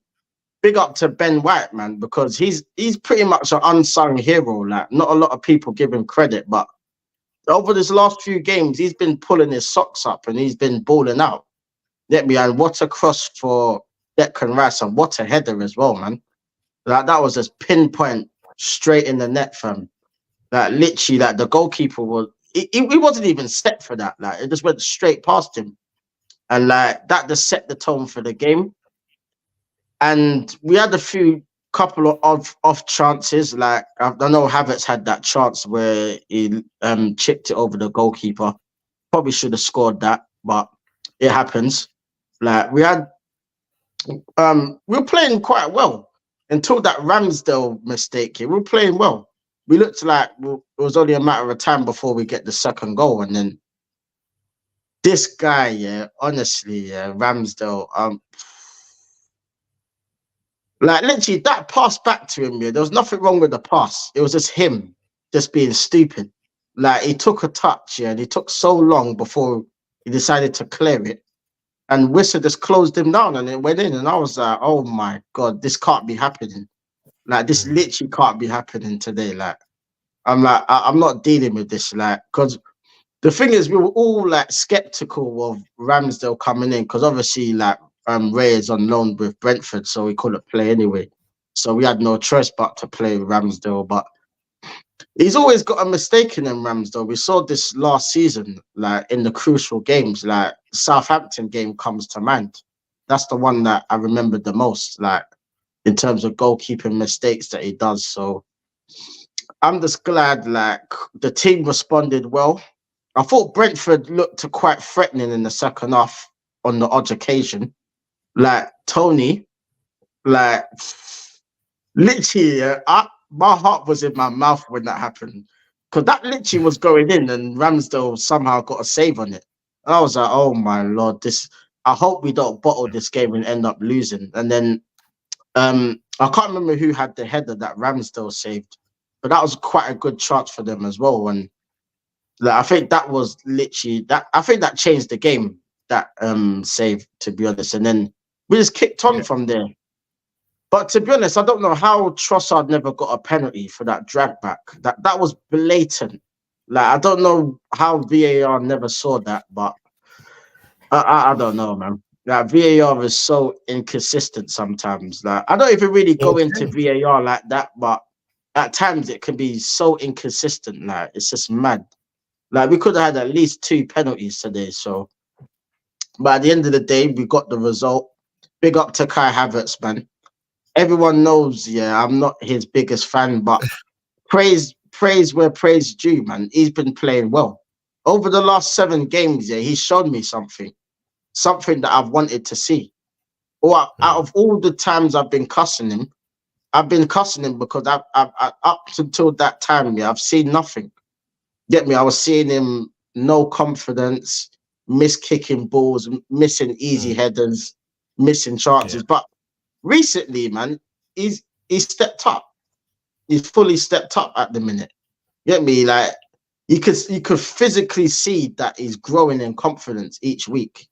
big up to Ben White, man, because he's pretty much an unsung hero. Like, not a lot of people give him credit, but over this last few games, he's been pulling his socks up and he's been balling out. Get me? And what a cross for Declan Rice, and what a header as well, man. Like, that was just pinpoint straight in the net, fam. Like, literally, like the goalkeeper was, he wasn't even set for that. Like, it just went straight past him. And like that just set the tone for the game. And we had a couple of off chances. Like, I know Havertz had that chance where he chipped it over the goalkeeper. Probably should have scored that, but it happens. Like, we were playing quite well until that Ramsdale mistake here. We were playing well. We looked like it was only a matter of time before we get the second goal, and then this guy, yeah, honestly, yeah, Ramsdale, like literally that pass back to him, yeah, there was nothing wrong with the pass. It was just him just being stupid. Like, he took a touch, yeah, and he took so long before he decided to clear it. And Wissa just closed him down and it went in. And I was like, oh my God, this can't be happening. Like, this literally can't be happening today. Like, I'm like, I'm not dealing with this. Like, because the thing is, we were all like skeptical of Ramsdale coming in because obviously, like, Ray is on loan with Brentford, so he couldn't play anyway. So we had no choice but to play Ramsdale. But he's always got a mistake in him, Ramsdale. We saw this last season, like in the crucial games, like Southampton game comes to mind. That's the one that I remember the most, like in terms of goalkeeping mistakes that he does. So I'm just glad like the team responded well. I thought Brentford looked quite threatening in the second half on the odd occasion. Like Tony, like literally, my heart was in my mouth when that happened because that literally was going in and Ramsdale somehow got a save on it. And I was like, oh my Lord, I hope we don't bottle this game and end up losing. And then I can't remember who had the header that Ramsdale saved, but that was quite a good chance for them as well. And like, I think that was literally that. I think that changed the game, that save, to be honest. And then we just kicked on from there. But to be honest, I don't know how Trossard never got a penalty for that drag back. That was blatant. Like, I don't know how VAR never saw that, but I don't know, man. Like, VAR is so inconsistent sometimes. Like, I don't even really go into VAR like that, but at times it can be so inconsistent. Like, it's just mad. Like, we could have had at least 2 penalties today. So, but at the end of the day, we got the result. Big up to Kai Havertz, man. Everyone knows, yeah, I'm not his biggest fan, but praise where praise is due, man. He's been playing well. Over the last 7 games, yeah, he's shown me something that I've wanted to see. Or out of all the times I've been cussing him because I've up until that time, yeah, I've seen nothing. Get me? I was seeing him no confidence, miss kicking balls, missing easy headers, missing chances. Yeah. But recently, man, he's stepped up. He's fully stepped up at the minute. Get me? Like, you could physically see that he's growing in confidence each week.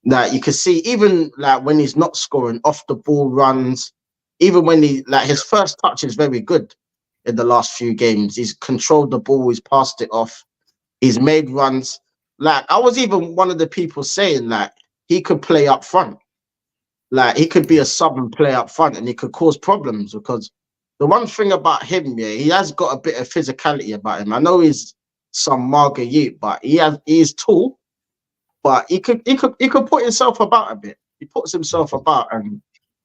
Like, you could see even like when he's not scoring, off the ball runs, even when his first touch is very good in the last few games. He's controlled the ball, he's passed it off, he's made runs. Like, I was even one of the people saying like he could play up front. Like, he could be a sub and play up front and he could cause problems because the one thing about him, yeah, he has got a bit of physicality about him. I know he's some Marga youth, but he's tall, but he could put himself about a bit. He puts himself about, and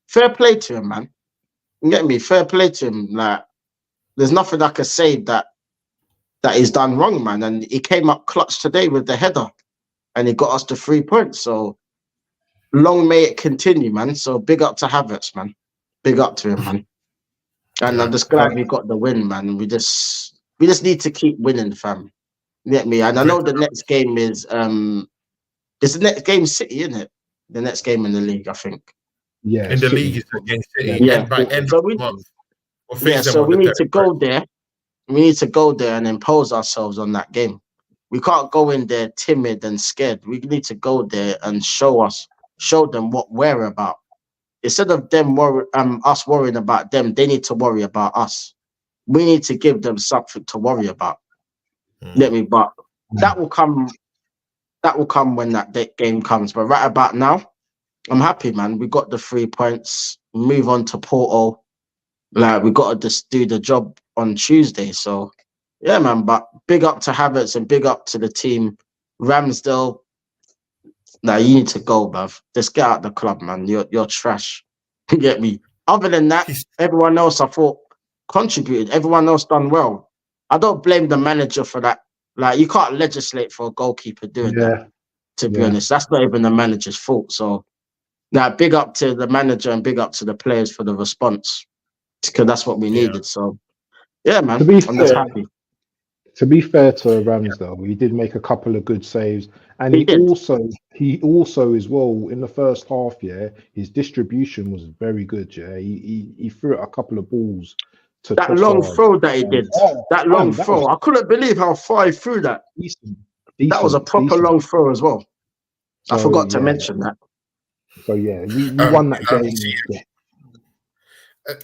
fair play to him, man. You get me? Fair play to him. Like, there's nothing I can say that he's done wrong, man. And he came up clutch today with the header, and he got us the 3 points. So long may it continue, man. So big up to Havertz, man. Big up to him, man. And I'm just glad we got the win, man. We just need to keep winning, fam. You get me? And I know the next game is the next game City, isn't it? The next game in the league, I think. Yeah, in the City. league is against City. Yeah. And by end So of we- the month, we'll face Yeah, them so on we the need to 31st. go there. We need to go there and impose ourselves on that game. We can't go in there timid and scared. We need to go there and show them what we're about. Instead of us worrying about them, they need to worry about us. We need to give them something to worry about. Let me, but that will come. That will come when that game comes. But right about now, I'm happy, man. We got the 3 points. Move on to Porto. Like, we got to just do the job on Tuesday. So, yeah, man. But big up to Havertz and big up to the team. Ramsdale, nah, you need to go, bruv. Just get out the club, man. You're trash. You get me? Other than that, everyone else I thought contributed. Everyone else done well. I don't blame the manager for that. Like, you can't legislate for a goalkeeper doing that. To be honest, that's not even the manager's fault. So, now big up to the manager and big up to the players for the response, because that's what we needed. So, yeah, man, To be I'm just fair, happy. To be fair to Ramsdale, he did make a couple of good saves, and He did. he also as well in the first half. Yeah, his distribution was very good. Yeah, he threw out a couple of balls to That long Trossard. throw that he did, that long that throw, I couldn't believe how far he threw that. Decent, That was a proper long throw as well. I So, forgot to yeah. mention that. So yeah, we won that game. Yeah.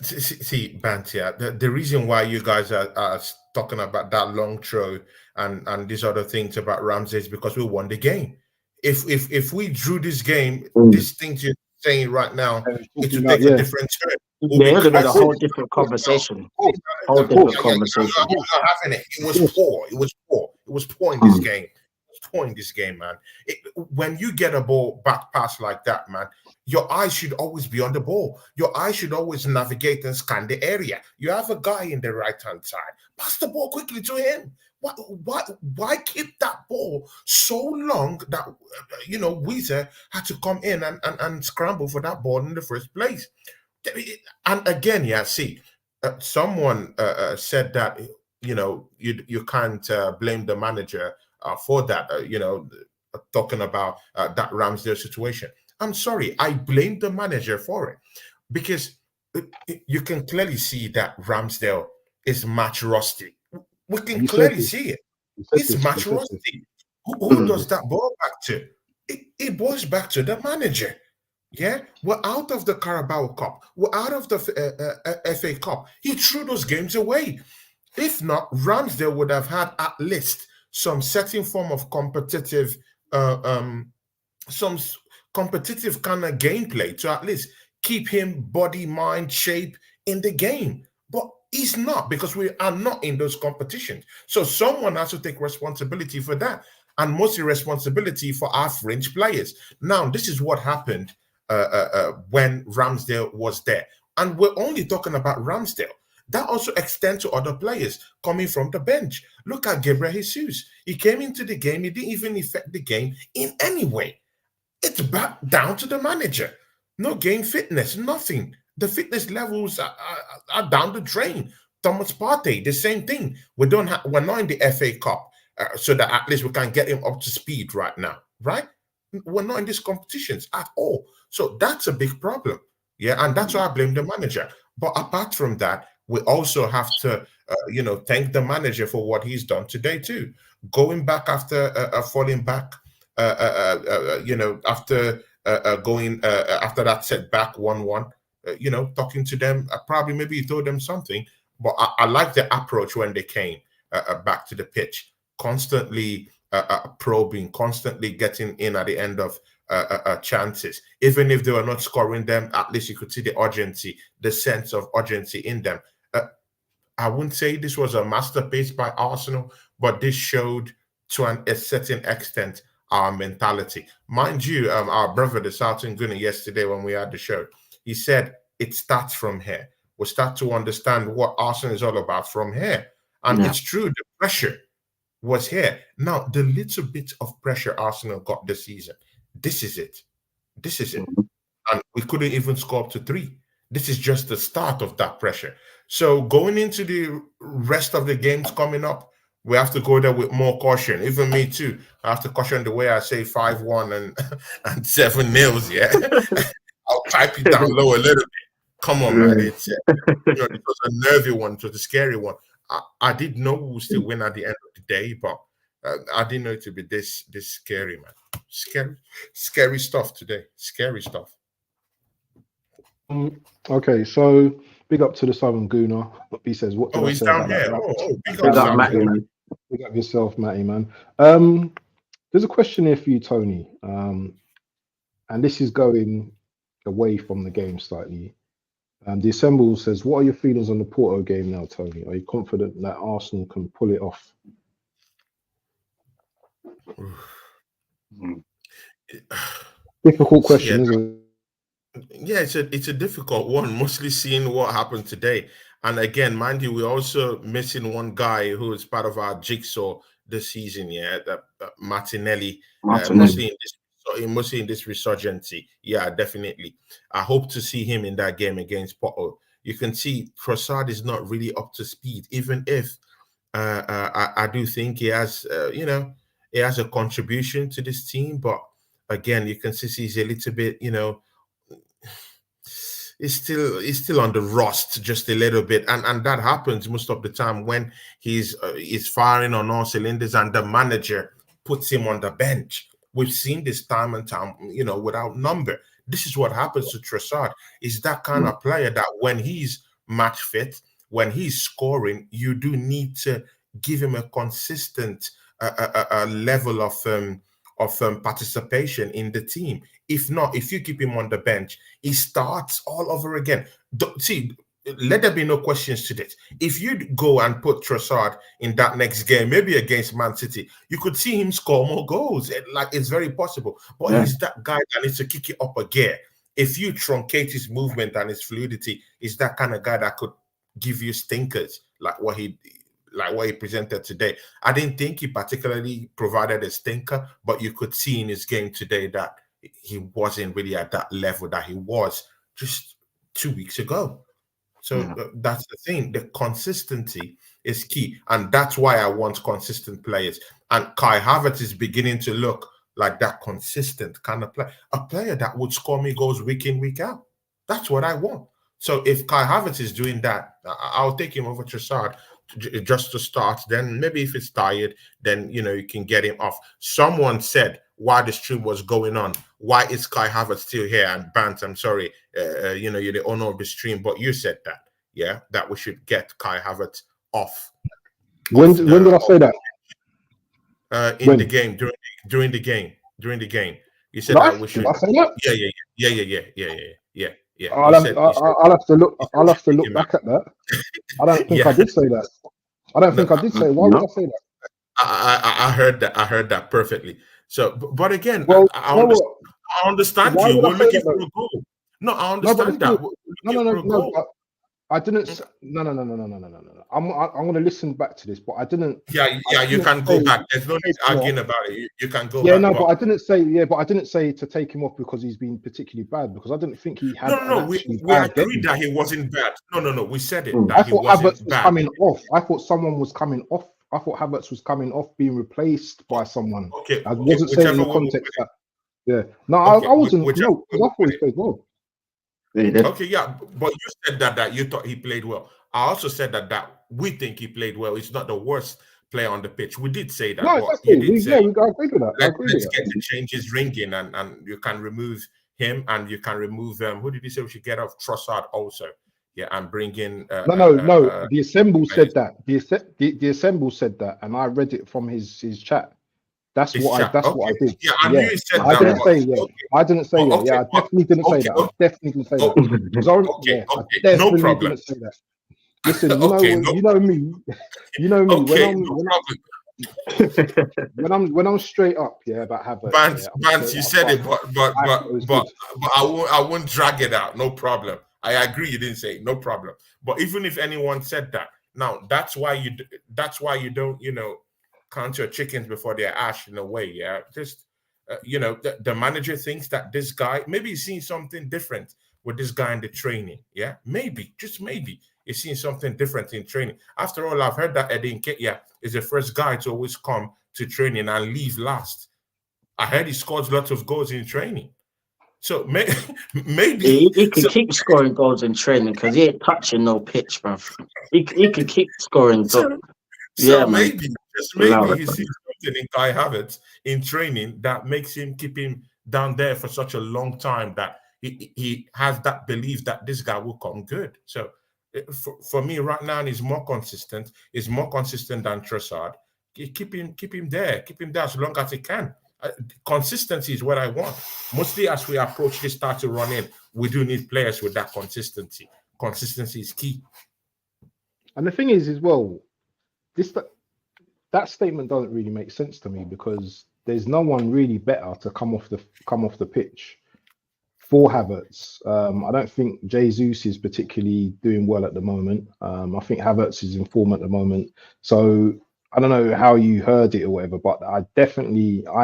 See, Bantia, the reason why you guys are talking about that long throw and these other things about Ramsey is because we won the game. If we drew this game, these things you're saying right now, it would take a different turn. Yeah, it would have been a whole different conversation. Whole different conversation. It was poor. It was poor. It was poor in this game. It was poor in this game, man. When you get a ball back pass like that, man, your eyes should always be on the ball. Your eyes should always navigate and scan the area. You have a guy in the right-hand side. Pass the ball quickly to him. Why keep that ball so long that, Weezer had to come in and scramble for that ball in the first place? And again, someone said that, you can't blame the manager for that, talking about that Ramsdale situation. I'm sorry, I blame the manager for it, because you can clearly see that Ramsdale is match rusty. We can clearly see it. It's match rusty. Who does that ball back to? It boils back to the manager. Yeah, we're out of the Carabao Cup. We're out of the FA Cup. He threw those games away. If not, Ramsdale would have had at least some certain form of competitive competitive kind of gameplay to at least keep him body, mind, shape in the game. But he's not, because we are not in those competitions. So someone has to take responsibility for that, and mostly responsibility for our fringe players. Now, this is what happened when Ramsdale was there. And we're only talking about Ramsdale. That also extends to other players coming from the bench. Look at Gabriel Jesus. He came into the game. He didn't even affect the game in any way. It's back down to the manager. No game fitness, nothing. The fitness levels are down the drain. Thomas Partey, the same thing. We're not in the FA Cup, so that at least we can get him up to speed right now, right? We're not in these competitions at all. So that's a big problem. Yeah, and that's why I blame the manager. But apart from that, we also have to, thank the manager for what he's done today too. Going back after falling back, after going after that setback 1-1, talking to them, probably maybe he told them something. But I like the approach when they came back to the pitch, constantly probing, constantly getting in at the end of chances. Even if they were not scoring them, at least you could see the urgency, the sense of urgency in them. I wouldn't say this was a masterpiece by Arsenal, but this showed to a certain extent our mentality. Mind you, our brother, the Southern Gunner, yesterday when we had the show, he said it starts from here. We start to understand what Arsenal is all about from here. And it's true, the pressure was here. Now, the little bit of pressure Arsenal got this season, this is it. This is it. And we couldn't even score up to 3. This is just the start of that pressure. So going into the rest of the games coming up, we have to go there with more caution. Even me too. I have to caution the way I say 5-1 and 7-0. Yeah, I'll type it down low a little bit. Come on, man. It's it was a nervy one. It was a scary one. I did know we would still win at the end of the day, but I didn't know it would be this scary, man. Scary stuff today. Scary stuff. Okay, so big up to the Southern Gooner. He says, "What did I he's say down about here. that?" Big up, Matty, man. Big up yourself, Matty, man. There's a question here for you, Tony. And this is going away from the game slightly. The Assemble says, "What are your feelings on the Porto game now, Tony? Are you confident that Arsenal can pull it off?" Difficult question, isn't it? Yeah, it's a difficult one, mostly seeing what happened today. And again, mind you, we're also missing one guy who is part of our jigsaw this season, that Martinelli. Mostly in this resurgency. Yeah, definitely. I hope to see him in that game against Porto. You can see Trossard is not really up to speed, even if I do think he has, he has a contribution to this team. But again, you can see he's a little bit, he's still on the rust just a little bit, and that happens most of the time when he's firing on all cylinders and the manager puts him on the bench. We've seen this time and time, without number. This is what happens to Trossard. Is that kind of player that when he's match fit, when he's scoring, you do need to give him a consistent level of participation in the team. If not, if you keep him on the bench, he starts all over again. See, let there be no questions to this. If you go and put Trossard in that next game, maybe against Man City, you could see him score more goals. It's very possible. But he's that guy that needs to kick it up a gear. If you truncate his movement and his fluidity, he's that kind of guy that could give you stinkers like what he presented today. I didn't think he particularly provided a stinker, but you could see in his game today that he wasn't really at that level that he was just 2 weeks ago. So that's the thing. The consistency is key. And that's why I want consistent players. And Kai Havertz is beginning to look like that consistent kind of player. A player that would score me goals week in, week out. That's what I want. So if Kai Havertz is doing that, I'll take him over Trossard just to start. Then maybe if it's tired, then, you can get him off. Someone said while the stream was going on, why is Kai Havertz still here? And Bant, I'm sorry, you're the owner of the stream, but you said that, that we should get Kai Havertz off. When did I say that? The game, during the game. You said that we should. Did I say that? Yeah. I'll have to look back at that. I don't think I did say that. I don't think I did say. Why would I say that? I heard that. I heard that perfectly. So, but again, I understand Why you. would I We're say looking that, for a goal. No, I understand that. No. I didn't. No. I'm going to listen back to this, but I didn't. Yeah. You can go back. There's no need arguing about it. You can go back. Yeah, no, but I didn't say. Yeah, but I didn't say to take him off because he's been particularly bad. Because I didn't think he had. No. We agreed that he wasn't bad. No. We said it. I thought Havertz was coming off. I thought someone was coming off. I thought Havertz was coming off, being replaced by someone. Okay. I wasn't saying in the context that. Yeah. No, I wasn't. No, because I thought he played well. Okay, yeah, but you said that you thought he played well. I also said that we think he played well. It's not the worst player on the pitch. We did say that. No, that's cool. I agree with that. Let's get the changes ringing, and you can remove him, and you can remove who did you say we should get off? Trossard also. Yeah, and bring in. No. The Assemble said that. The Assemble said that, and I read it from his chat. That's what I did. Yeah, I knew you said I that. didn't say yeah. Okay. I didn't say that. Yeah, I definitely didn't say that. I definitely didn't say that. Okay, no problem. Didn't say that. Listen, Okay, you know me. You know me. okay, no problem. When I'm straight up, yeah, about Havertz, yeah, I'm Bant, straight you up, said it, but I thought it was good. I won't drag it out. No problem. I agree. You didn't say it, no problem. But even if anyone said that, now that's why you don't count your chickens before they're hatched in a way. Yeah, just the manager thinks that this guy maybe he's seeing something different with this guy in the training. Yeah, maybe just maybe he's seeing something different in training. After all, I've heard that Eddie Nketiah is the first guy to always come to training and leave last. I heard he scores lots of goals in training. So maybe he could keep scoring goals in training because he ain't touching no pitch, bruv. He could keep scoring. So Yeah, man. maybe, just maybe he sees something in Kai Havertz in training that makes him keep him down there for such a long time that he has that belief that this guy will come good. So for me right now, he's more consistent. He's more consistent than Trossard. Keep him there as long as he can. Consistency is what I want. Mostly as we approach this start to run in, we do need players with that consistency. Consistency is key. And the thing is, as well, that statement doesn't really make sense to me because there's no one really better to come off the pitch for Havertz. I don't think Jesus is particularly doing well at the moment. I think Havertz is in form at the moment. So I don't know how you heard it or whatever, but I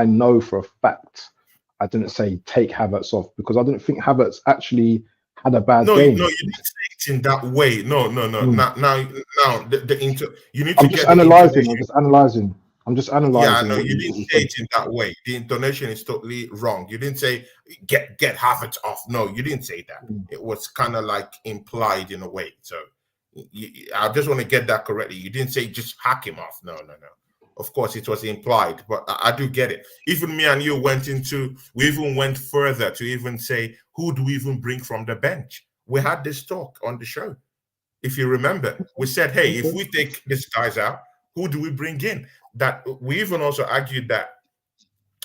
know for a fact I didn't say take Havertz off because I didn't think Havertz actually had a bad game. No, you didn't say it in that way. No. Now, you need I'm to just get analyzing. I'm just analyzing. Yeah, no, you didn't say it in that way. The intonation is totally wrong. You didn't say get Havertz off. No, you didn't say that. It was kind of like implied in a way. So I just want to get that correctly. You didn't say just hack him off. No. Of course, it was implied, but I do get it. Even me and you we even went further to even say, who do we even bring from the bench? We had this talk on the show. If you remember, we said, hey, if we take these guys out, who do we bring in? That we even also argued that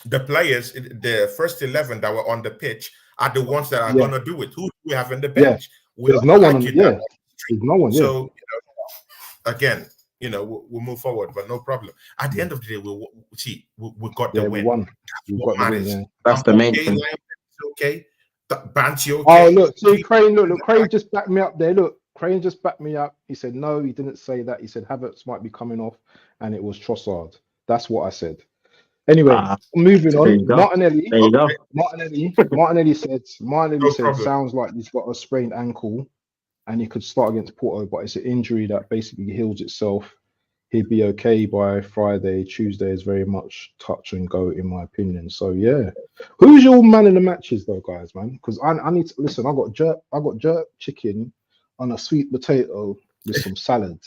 the players, the first 11 that were on the pitch, are the ones that are going to do it. Who do we have in the bench? There's no one. There's no one. So again, we'll move forward, but no problem. At the end of the day, we got the win. We won. Got the win, yeah. That's the main thing. Okay. Banty, okay. Oh, look, see, Crane, look, Crane just backed me up there. Look, Crane just backed me up. He said, no, he didn't say that. He said Havertz might be coming off, and it was Trossard. That's what I said. Anyway, moving on. Martinelli. There you go. Martinelli said, sounds like he's got a sprained ankle, and he could start against Porto, but it's an injury that basically heals itself. He'd be okay by Friday. Tuesday is very much touch and go, in my opinion. So yeah, who's your man in the matches though, guys, man? Because I need to listen. I got jerk chicken on a sweet potato with some salad,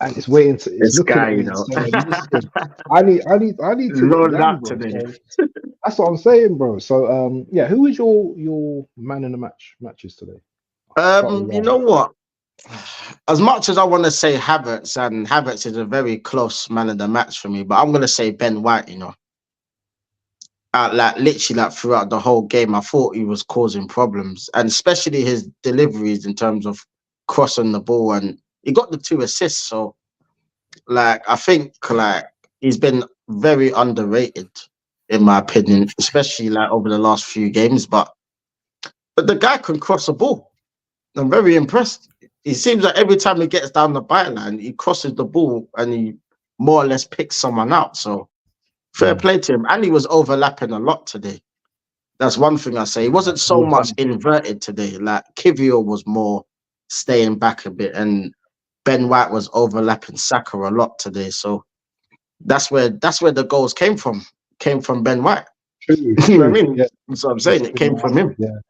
and it's waiting to. It's looking guy, at me. Listen, I need to load get up down, today. So that's what I'm saying, bro. So yeah, who is your man in the matches today? You know what? As much as I want to say Havertz, and Havertz is a very close man of the match for me, but I'm going to say Ben White, literally throughout the whole game, I thought he was causing problems, and especially his deliveries in terms of crossing the ball, and he got the 2 assists. So, I think he's been very underrated, in my opinion, especially over the last few games. But the guy can cross a ball. I'm very impressed. It seems like every time he gets down the byline, he crosses the ball and he more or less picks someone out. So fair play to him. And he was overlapping a lot today. That's one thing I say. He wasn't so much inverted today. Kivior was more staying back a bit, and Ben White was overlapping Saka a lot today. So that's where the goals came from. Came from Ben White. You know what I mean? Yeah. That's what I'm saying. It came from him. Yeah.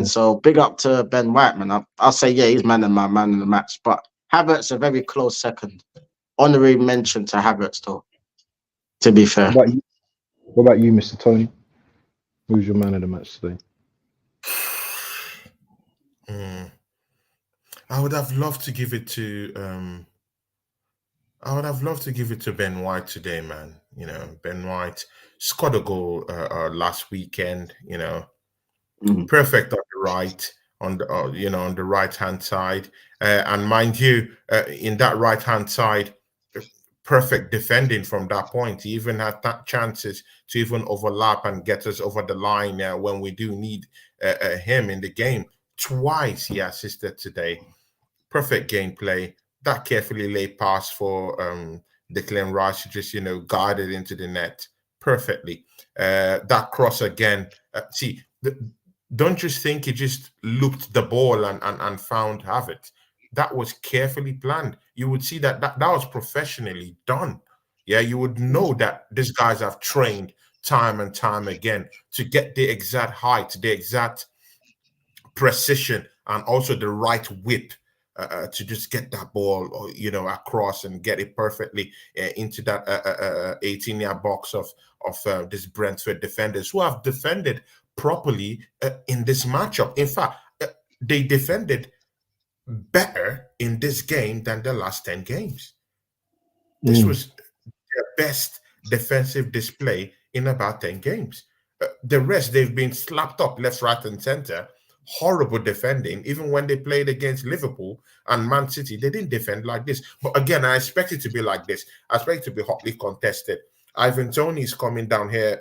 So big up to Ben White, man. I'll say, yeah, he's man in the match. But Havertz a very close second. Honorary mention to Havertz, though, to be fair. What about you, Mr. Tony? Who's your man of the match today? I would have loved to give it to Ben White today, man. Ben White scored a goal last weekend, perfect on the right, on the on the right hand side, and mind you, in that right hand side, perfect defending from that point. He even had that chances to even overlap and get us over the line when we do need him in the game. Twice he assisted today. Perfect gameplay. That carefully laid pass for Declan Rice, who just guided into the net perfectly. That cross again. Don't just think he just looked the ball and found Havertz. That was carefully planned. You would see that was professionally done. Yeah, you would know that these guys have trained time and time again to get the exact height, the exact precision, and also the right whip to just get that ball, across and get it perfectly into that 18-yard box of this Brentford defenders who have defended properly in this matchup. In fact, they defended better in this game than the last 10 games. This was their best defensive display in about 10 games. The rest, they've been slapped up left, right, and center. Horrible defending. Even when they played against Liverpool and Man City, they didn't defend like this. But again, I expect it to be like this. I expect it to be hotly contested. Ivan Toney is coming down here,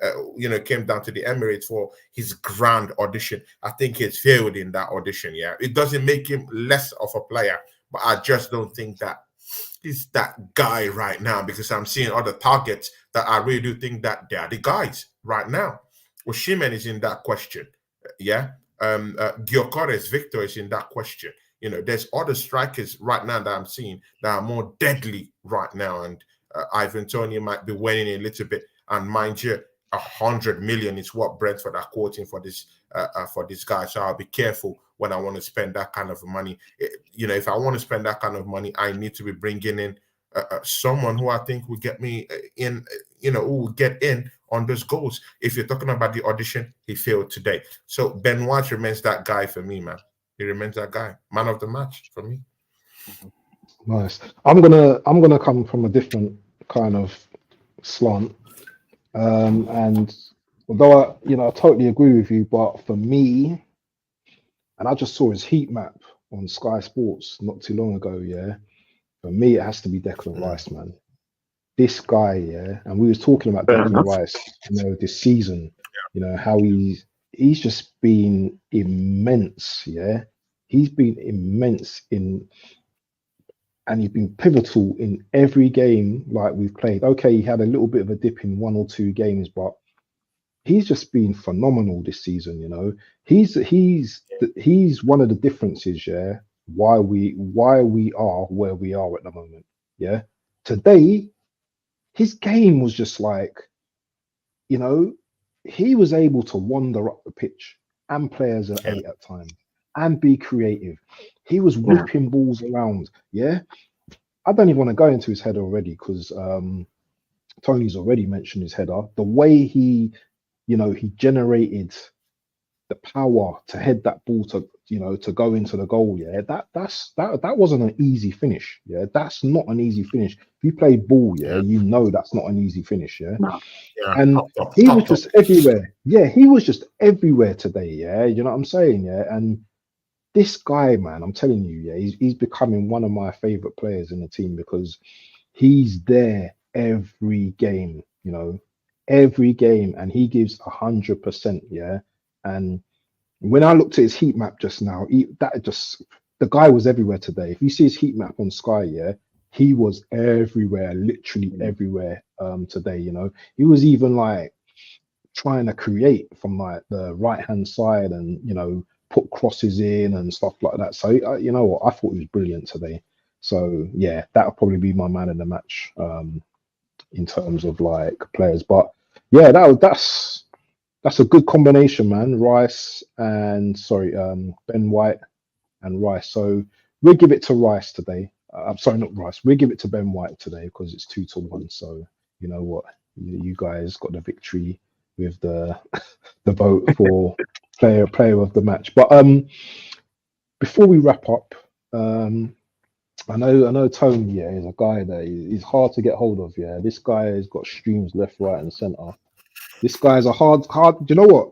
came down to the Emirates for his grand audition. I think he's failed in that audition, yeah. It doesn't make him less of a player, but I just don't think that he's that guy right now, because I'm seeing other targets that I really do think that they are the guys right now. Osimhen is in that question, yeah. Gyökeres Victor is in that question. There's other strikers right now that I'm seeing that are more deadly right now, and Ivan Toney might be winning a little bit. And mind you, 100 million is what Brentford are quoting for this guy. So I'll be careful when I want to spend that kind of money. If I want to spend that kind of money, I need to be bringing in someone who I think will get me in, who will get in on those goals. If you're talking about the audition, he failed today. So Ben White remains that guy for me, man. He remains that guy, man of the match for me. Nice. I'm gonna come from a different kind of slant, and although I totally agree with you, but for me, and I just saw his heat map on Sky Sports not too long ago. Yeah, for me, it has to be Declan Rice, man. This guy, yeah, and we was talking about Declan Rice, this season, how he's just been immense, yeah. He's been immense and he's been pivotal in every game like we've played. Okay, he had a little bit of a dip in 1 or 2 games, but he's just been phenomenal this season. He's one of the differences, yeah, why we are where we are at the moment. Yeah, today his game was just like, he was able to wander up the pitch and play as an 8 at times and be creative. He was whipping balls around. Yeah, I don't even want to go into his header already, because Tony's already mentioned his header. The way he generated the power to head that ball to go into the goal. Yeah, that wasn't an easy finish. Yeah, that's not an easy finish. If you play ball, that's not an easy finish. Yeah, and he was just everywhere. Yeah, he was just everywhere today. Yeah, you know what I'm saying? Yeah, and this guy, man, I'm telling you, yeah, he's becoming one of my favorite players in the team, because he's there every game. Every game, and he gives 100%. Yeah, and when I looked at his heat map just now, the guy was everywhere today. If you see his heat map on Sky, yeah, he was everywhere, literally everywhere today. He was even like trying to create from like the right hand side, and put crosses in and stuff like that. So you know what, I thought he was brilliant today. So yeah, that'll probably be my man in the match in terms of like players. But yeah, that's a good combination, man. Ben White and Rice. So we'll give it to Rice today. I'm sorry, not Rice. We'll give it to Ben White today, because it's 2-1. So you know what, you guys got the victory with the vote for player of the match. But before we wrap up, I know Tony, yeah, is a guy that he's hard to get hold of. Yeah, this guy has got streams left, right, and center. This guy is a hard. Do you know what?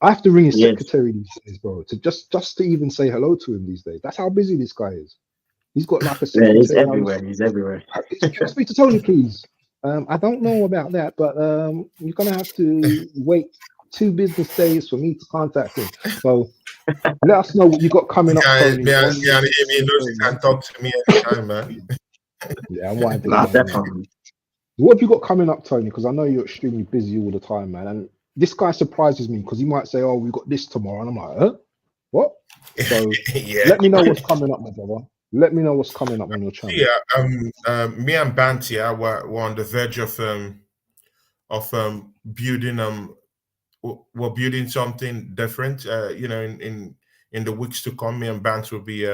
I have to ring his Yes. secretary these days, bro, to just to even say hello to him these days. That's how busy this guy is. He's got like a Yeah, he's secretary. everywhere. He's everywhere. Can I speak to Tony, please? I don't know about that, but you're gonna have to wait 2 business days for me to contact him. So let us know what you got coming up, Tony. He knows he can talk to me anytime, man. Yeah, I'm winding Nah, down now. definitely. What have you got coming up, Tony? Because I know you're extremely busy all the time, man. And this guy surprises me because he might say, "Oh, we got this tomorrow," and I'm like, "Huh? What?" So Yeah. let me know what's coming up, my brother. Let me know what's coming up on your channel. Yeah, me and Banty were on the verge of building we're building something different. You know, in the weeks to come, me and Bant will be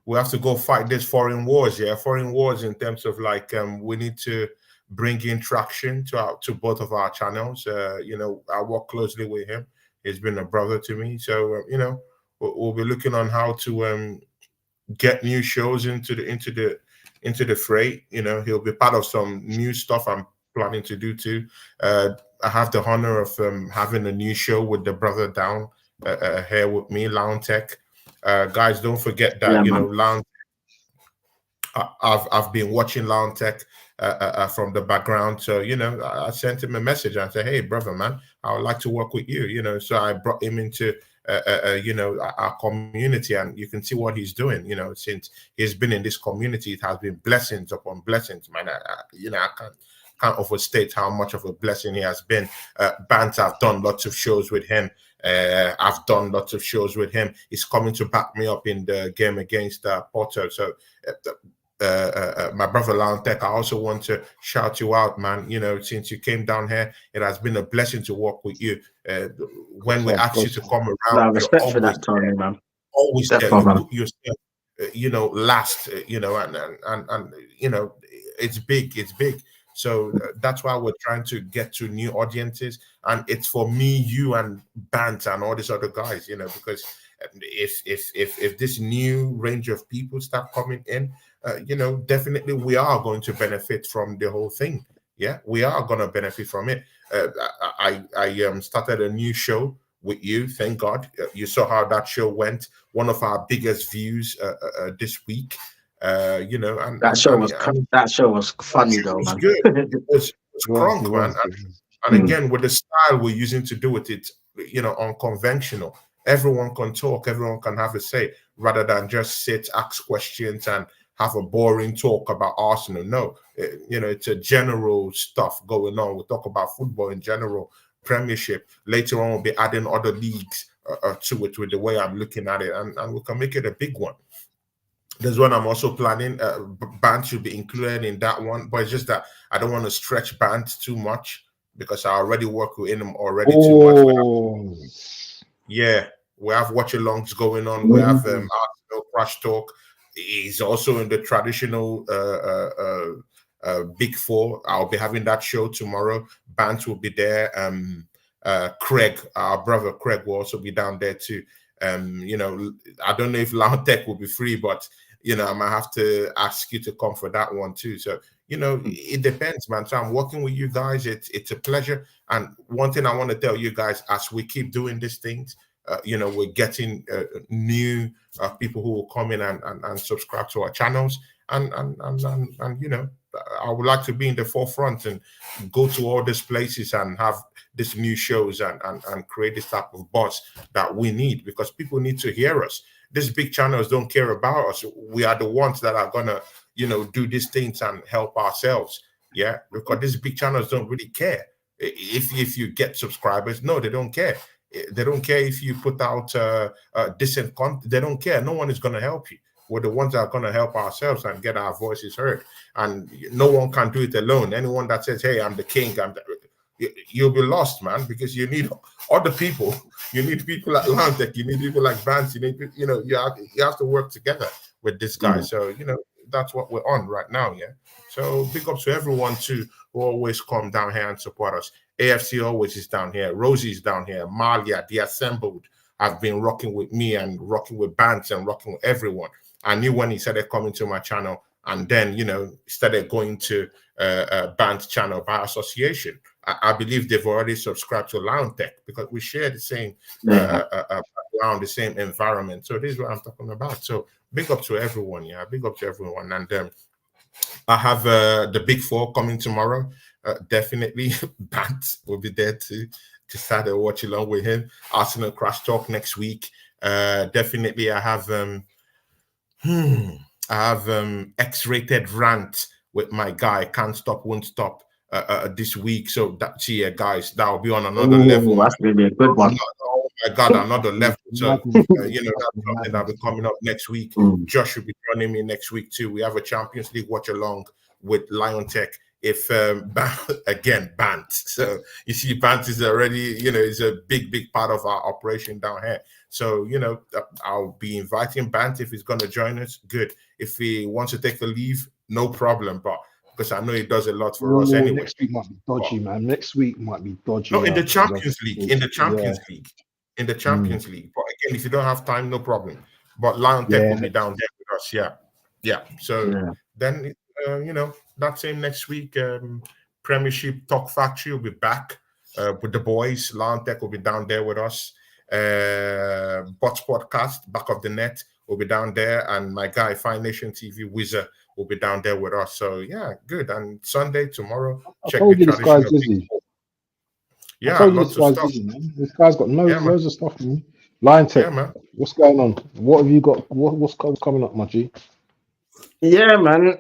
we have to go fight these foreign wars. Yeah, foreign wars in terms of like we need to bring in traction to both of our channels. You know, I work closely with him. He's been a brother to me. So you know, we'll be looking on how to get new shows into the fray. You know, he'll be part of some new stuff I'm planning to do too. I have the honor of having a new show with the brother down here with me, Lounge Tech. Guys, don't forget that, Yeah, you man. know, Lounge. I've been watching Lounge Tech from the background. So, you know, I sent him a message and said, "Hey, brother, man, I would like to work with you." You know, so I brought him into you know, our community, and you can see what he's doing. You know, since he's been in this community, it has been blessings upon blessings, man. You know, I can't overstate how much of a blessing he has been. Bant, I've done lots of shows with him. I've done lots of shows with him. He's coming to back me up in the game against Porto. So my brother Lantek, I also want to shout you out, man. You know, since you came down here, it has been a blessing to work with you. When we ask you to come around, Nah, you're respect for always that, Tony, there, man. always there. Definitely, You man. put yourself, you know, last. You know, and you know, it's big. It's big. So that's why we're trying to get to new audiences, and it's for me, you, and Bant, and all these other guys. You know, because if this new range of people start coming in, you know, definitely we are going to benefit from the whole thing. Yeah, we are going to benefit from it. I started a new show with you. Thank God. You saw how that show went. One of our biggest views this week. You know, That show was funny though, was man. good. It was He crunk, man. was. And again, with the style we're using to do it's, you know, unconventional. Everyone can talk, everyone can have a say, rather than just sit, ask questions, and have a boring talk about Arsenal. No, you know, it's a general stuff going on. We'll talk about football in general, Premiership. Later on, we'll be adding other leagues to it with the way I'm looking at it, and we can make it a big one. There's one I'm also planning. Band should be included in that one, but it's just that I don't want to stretch Band too much because I already work with him already too much. Yeah, we have watch-alongs going on. We have Arsenal Crash Talk. He's also in the traditional Big Four. I'll be having that show tomorrow. Bant will be there. Craig, our brother Craig, will also be down there too. You know, I don't know if Lounge Tech will be free, but you know, I might have to ask you to come for that one too. So, you know, it depends, man. So I'm working with you guys. It's a pleasure. And one thing I want to tell you guys, as we keep doing these things, you know, we're getting new people who will come in and subscribe to our channels. And you know, I would like to be in the forefront and go to all these places and have these new shows and create this type of buzz that we need, because people need to hear us. These big channels don't care about us. We are the ones that are gonna, you know, do these things and help ourselves. Yeah, because these big channels don't really care if you get subscribers. No, they don't care. They don't care if you put out decent content. They don't care. No one is gonna help you. We're the ones that are gonna help ourselves and get our voices heard. And no one can do it alone. Anyone that says, "Hey, I'm the king," you'll be lost, man, because you need other people. You need people like Lantek, you need people like Vance, you know, you have to work together with this guy. So, you know, that's what we're on right now, yeah. So big up to everyone too who always come down here and support us. AFC always is down here, Rosie's down here, Malia, the Assembled have been rocking with me and rocking with Vance and rocking with everyone. I knew when he started coming to my channel, and then started going to Band channel by association. I believe they've already subscribed to Lion Tech because we share the same background, the same environment. So this is what I'm talking about. So big up to everyone, big up to everyone. And I have the Big Four coming tomorrow. Definitely, Bant will be there to start a watch along with him. Arsenal Crash Talk next week. Definitely, I have X-rated rant with my guy. Can't Stop, Won't Stop this week. So that's guys. That will be on another level. That's gonna be a good one. Oh my God, another level. So that's something that'll be coming up next week. Josh will be joining me next week too. We have a Champions League watch along with Lion Tech. If again Bant, so you see, Bant is already is a big part of our operation down here. So I'll be inviting Bant if he's going to join us. Good. If he wants to take a leave, no problem. But because I know he does a lot for us anyway. Next week might be dodgy, man. Next week might be dodgy. No, in the Champions League. In the Champions League. In the Champions League. But again, if you don't have time, no problem. But Lion Tech will be down there with us. Yeah. So then that same next week, Premiership Talk Factory will be back with the boys. Lion Tech will be down there with us. Bots Podcast, Back of the Net, will be down there, and my guy Fine Nation TV Wizard will be down there with us. So good. And Sunday tomorrow, check the traditional. I told you this guy's busy, man. This guy's got loads of stuff. Man. Lion Tech, man. What's going on? What have you got? What's coming up, my G? Yeah, man.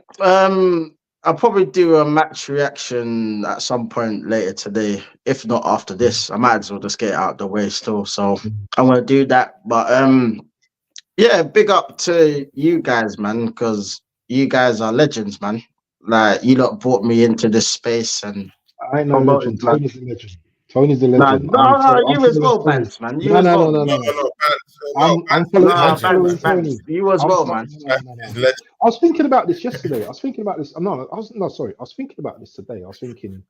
I'll probably do a match reaction at some point later today. If not after this, I might as well just get it out the way still. So I'm gonna do that. But big up to you guys, man, because you guys are legends, man. Like, you lot brought me into this space, and I ain't no legend. Tony's the legend. Tony's the legend. No, you as well, Bance, man. You as well. No. I'm following Tony. You as well, man. I was thinking about this yesterday. I was thinking about this. I was thinking about this today. I was thinking,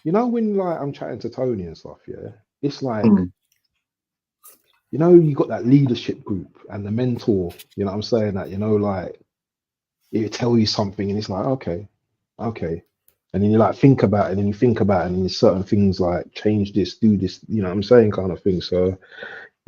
when like I'm chatting to Tony and stuff, it's like, you got that leadership group and the mentor. You know what I'm saying? That like it tell you something, and it's like, okay. And then you like think about it, and then you think about it, and then certain things like change this, do this, you know what I'm saying, kind of thing. So,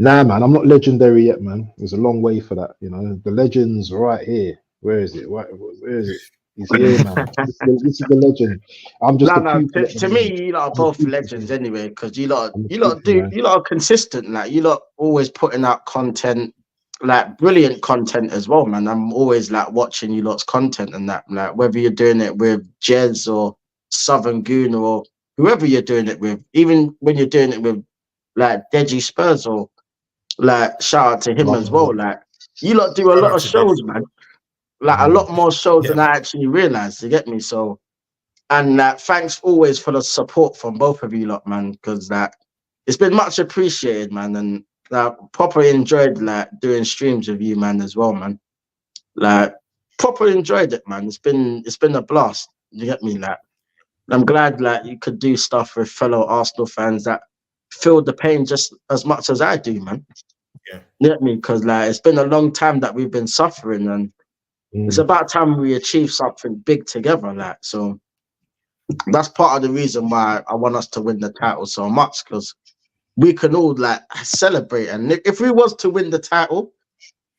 nah, man, I'm not legendary yet, man. There's a long way for that, The legend's right here. Where is it? Where is it? He's here, man. This is the legend. I'm just to me, you lot are both legends anyway, because you lot are consistent. Like, you lot always putting out content, like brilliant content as well, man. I'm always like watching you lot's content and that, like whether you're doing it with Jez or Southern Goon or whoever you're doing it with, even when you're doing it with like Deji Spurs, or like shout out to him as well. Like, you lot do a lot of shows, man. Like a lot more shows than I actually realized. You get me? So, and thanks always for the support from both of you lot, man, because it's been much appreciated, man. And proper enjoyed like doing streams with you, man, as well, man. Like, proper enjoyed it, man. It's been a blast. You get me? Like, I'm glad like you could do stuff with fellow Arsenal fans that feel the pain just as much as I do, man. Yeah. You get me? Because like it's been a long time that we've been suffering, and it's about time we achieve something big together. Like, so that's part of the reason why I want us to win the title so much, because we can all like celebrate. And if we was to win the title,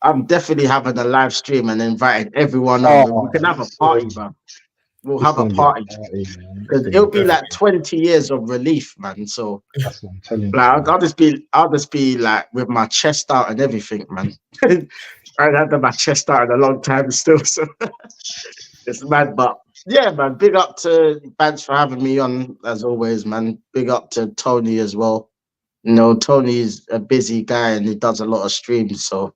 I'm definitely having a live stream and inviting everyone on. We can have a party, man. We'll have a party because it'll be like 20 years of relief, man. So that's what I'm telling you. Like, I'll just be like with my chest out and everything, man. I haven't had my chest out in a long time still, so it's mad. But yeah, man, big up to Bance for having me on as always, man. Big up to Tony as well. Tony's a busy guy and he does a lot of streams, so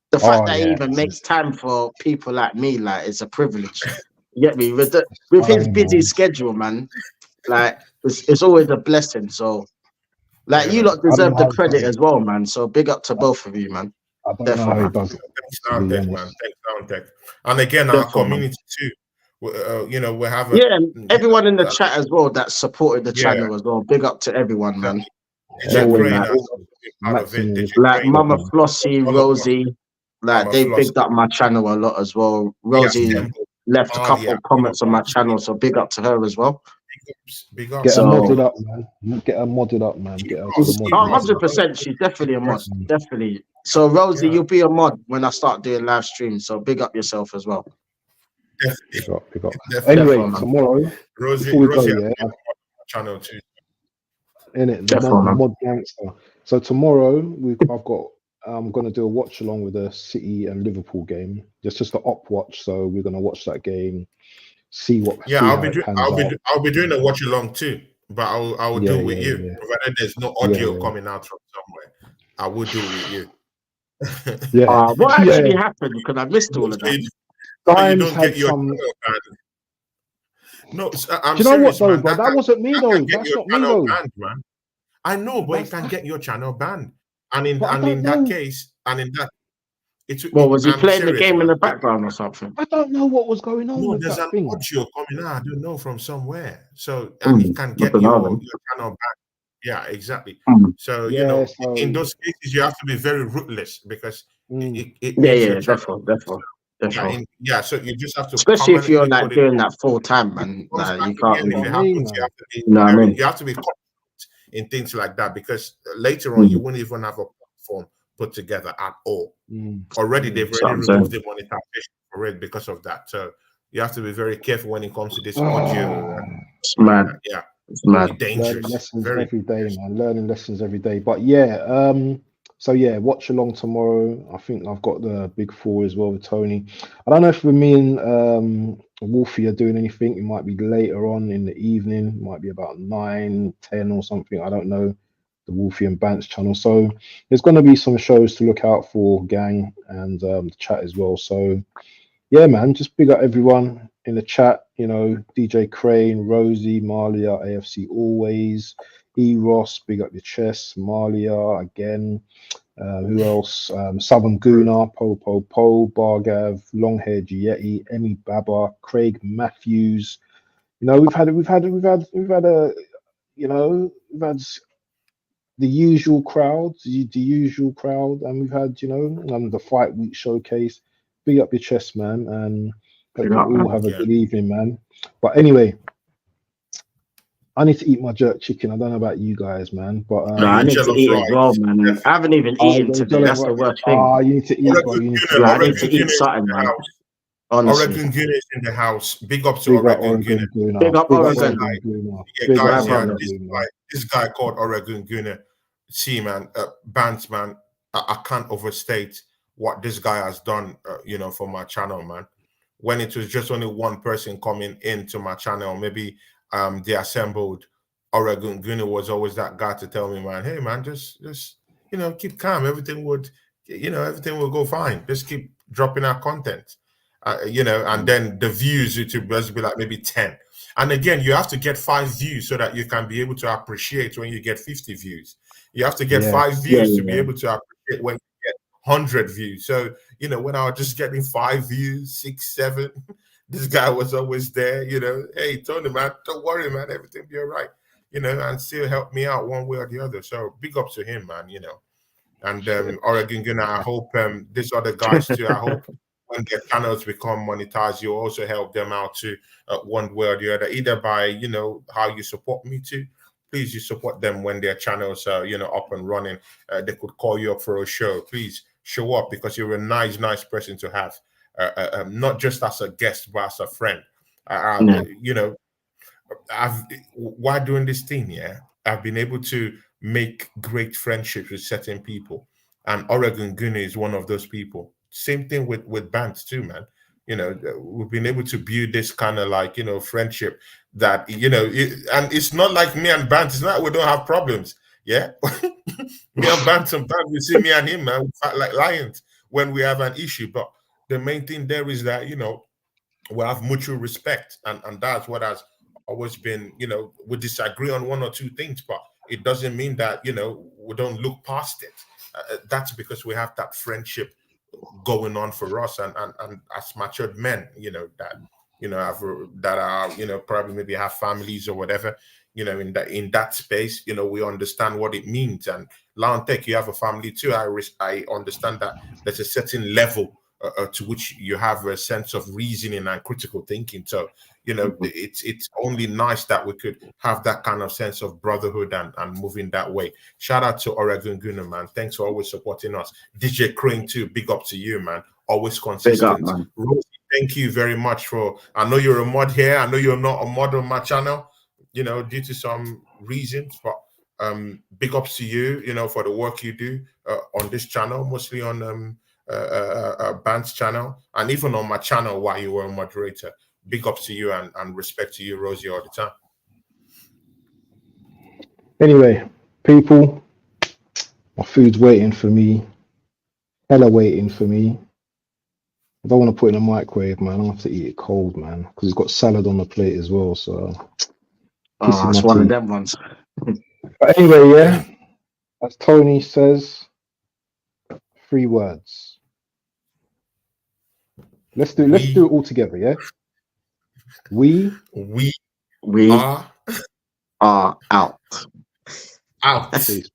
the fact that he even makes time for people like me, like, it's a privilege. You get me? With his busy schedule, man, like it's always a blessing. So, like, you lot deserve the credit as well, man. So big up to both of you, man. I don't know how he does it. Thanks, Down Tech, man. Thanks, Down Tech. And again, our community too. We have everyone in the chat as well that supported the channel as well. Big up to everyone, man. Like Mama Flossie, Rosie, Like they bigged up my channel a lot as well. Rosie left a couple of comments on my channel, so big up to her as well. Big up. Get her So- modded up, man. Get her modded up, man. Get her to the mod. 100%, she's definitely a mod. Definitely. So Rosie, Yeah. you'll be a mod when I start doing live streams. So big up yourself as well. Pick up. Definitely. Anyway, Definitely. tomorrow, Rosie, before we go, Rosie yeah, channel too. in it, the Definitely. mod gangster. So tomorrow I'm gonna do a watch along with the City and Liverpool game. Just the op watch. So we're gonna watch that game, see Yeah, see I'll how be it doing. pans out. I'll be doing a watch along too, but I will do it with you. Yeah. Provided there's no audio Yeah. coming out from somewhere, I will do it with you. Yeah. What actually happened? Because I missed all of that. You Dimes don't had get your some. channel banned. No, I'm Do you know what serious, though? man. But that wasn't me that though. can get That's your not me channel though. banned, man. I know, but it can get your channel banned. And in But I don't that know. case, it's Well, was he I'm playing the serious, game in man. the background or something? I don't know what was going on No, with there's that an thing. audio coming out. I don't know from somewhere. So and it can get your channel back. Yeah, exactly. So you know, so- in those cases, you have to be very ruthless because it Yeah, means your channel. definitely. So you just have to, Especially if you're like put it doing that full time, man. Like, you can't. if it happens, you have to be You know what I mean? you have to be confident in things like that because later on you won't even have a platform put together at all. Already they've already removed the monetization for it because of that. So you have to be very careful when it comes to this audio. It's mad. Yeah, it's mad. Dangerous. Learning lessons Very every day, man. Learning lessons every day. But yeah, so yeah, watch along tomorrow. I think I've got the big four as well with Tony. I don't know if me and Wolfie are doing anything. It might be later on in the evening. It might be about 9, 10 or something. I don't know. The Wolfie and Bants channel. So there's going to be some shows to look out for, gang, and the chat as well. So yeah, man, just big up everyone in the chat. You know, DJ Crane, Rosie, Malia, AFC always, Ross, big up your chest, Malia again. Who else? Southern Guna, Po, Bargav, Longhair Yeti, Emmy Baba, Craig Matthews. You know, we've had a, you know, we've had the usual crowd, and we've had, you know, the fight week showcase. Big up your chest, man, and hope you all have a good evening, man. But anyway, I need to eat my jerk chicken. I don't know about you guys, man, but I need to eat as well, man. I haven't even eaten today. That's the worst thing. You need to eat, bro. You need to I need to eat something, man. Honestly. Oregon Gunner is in the house. Big up to Big up Oregon Gunner. Big up Oregon. Guys, this guy called Oregon Gunner. See, man, Bants, man, I can't overstate what this guy has done, you know, for my channel, man. When it was just only one person coming into my channel, maybe they assembled. Oregon Gunner was always that guy to tell me, man, hey, man, just you know, keep calm. Everything would go fine. Just keep dropping our content. You know, and then the views YouTube must be like maybe 10. And again, you have to get 5 views so that you can be able to appreciate when you get 50 views. You have to get 5 views to be able to appreciate when you get 100 views. So, you know, when I was just getting 5 views, 6, 7, this guy was always there, you know, hey, Tony, man, don't worry, man, everything will be all right, you know, and still help me out one way or the other. So big up to him, man, you know. And Oregon Gunner, I hope these other guys too, I hope when their channels become monetized, you also help them out to one way or the other, either by, you know, how you support me too. Please, you support them when their channels are, you know, up and running. They could call you up for a show. Please show up because you're a nice person to have, not just as a guest, but as a friend. You know, while doing this thing, I've been able to make great friendships with certain people. And Oregon Gunner is one of those people. Same thing with Bants too, man. You know, we've been able to build this kind of like, you know, friendship that, you know, and it's not like me and Bants, it's not we don't have problems. Yeah. Me and Bants, sometimes we see me and him, man, we fight like lions when we have an issue. But the main thing there is that, you know, we have mutual respect. And that's what has always been, you know, we disagree on 1 or 2 things, but it doesn't mean that, you know, we don't look past it. That's because we have that friendship going on for us, and as matured men, you know, that, you know, that are, you know, probably maybe have families or whatever, in that space, we understand what it means. And Laontech, you have a family too. I understand that there's a certain level to which you have a sense of reasoning and critical thinking. So, it's only nice that we could have that kind of sense of brotherhood and moving that way. Shout out to Oregon Guna, man. Thanks for always supporting us. DJ Crane too, big up to you, man. Always consistent. Big up, man. Rosie, thank you very much I know you're a mod here. I know you're not a mod on my channel, due to some reasons, but big ups to you, for the work you do on this channel, mostly on Band's channel, and even on my channel while you were a moderator. Big ups to you and respect to you, Rosie, all the time. Anyway, people, my food's waiting for me. Hella waiting for me. I don't want to put it in a microwave, man. I have to eat it cold, man, because it's got salad on the plate as well. So, it's one of them ones. But anyway, yeah, as Tony says, 3 words. Let's do it all together, yeah? We are out. Out. Peace.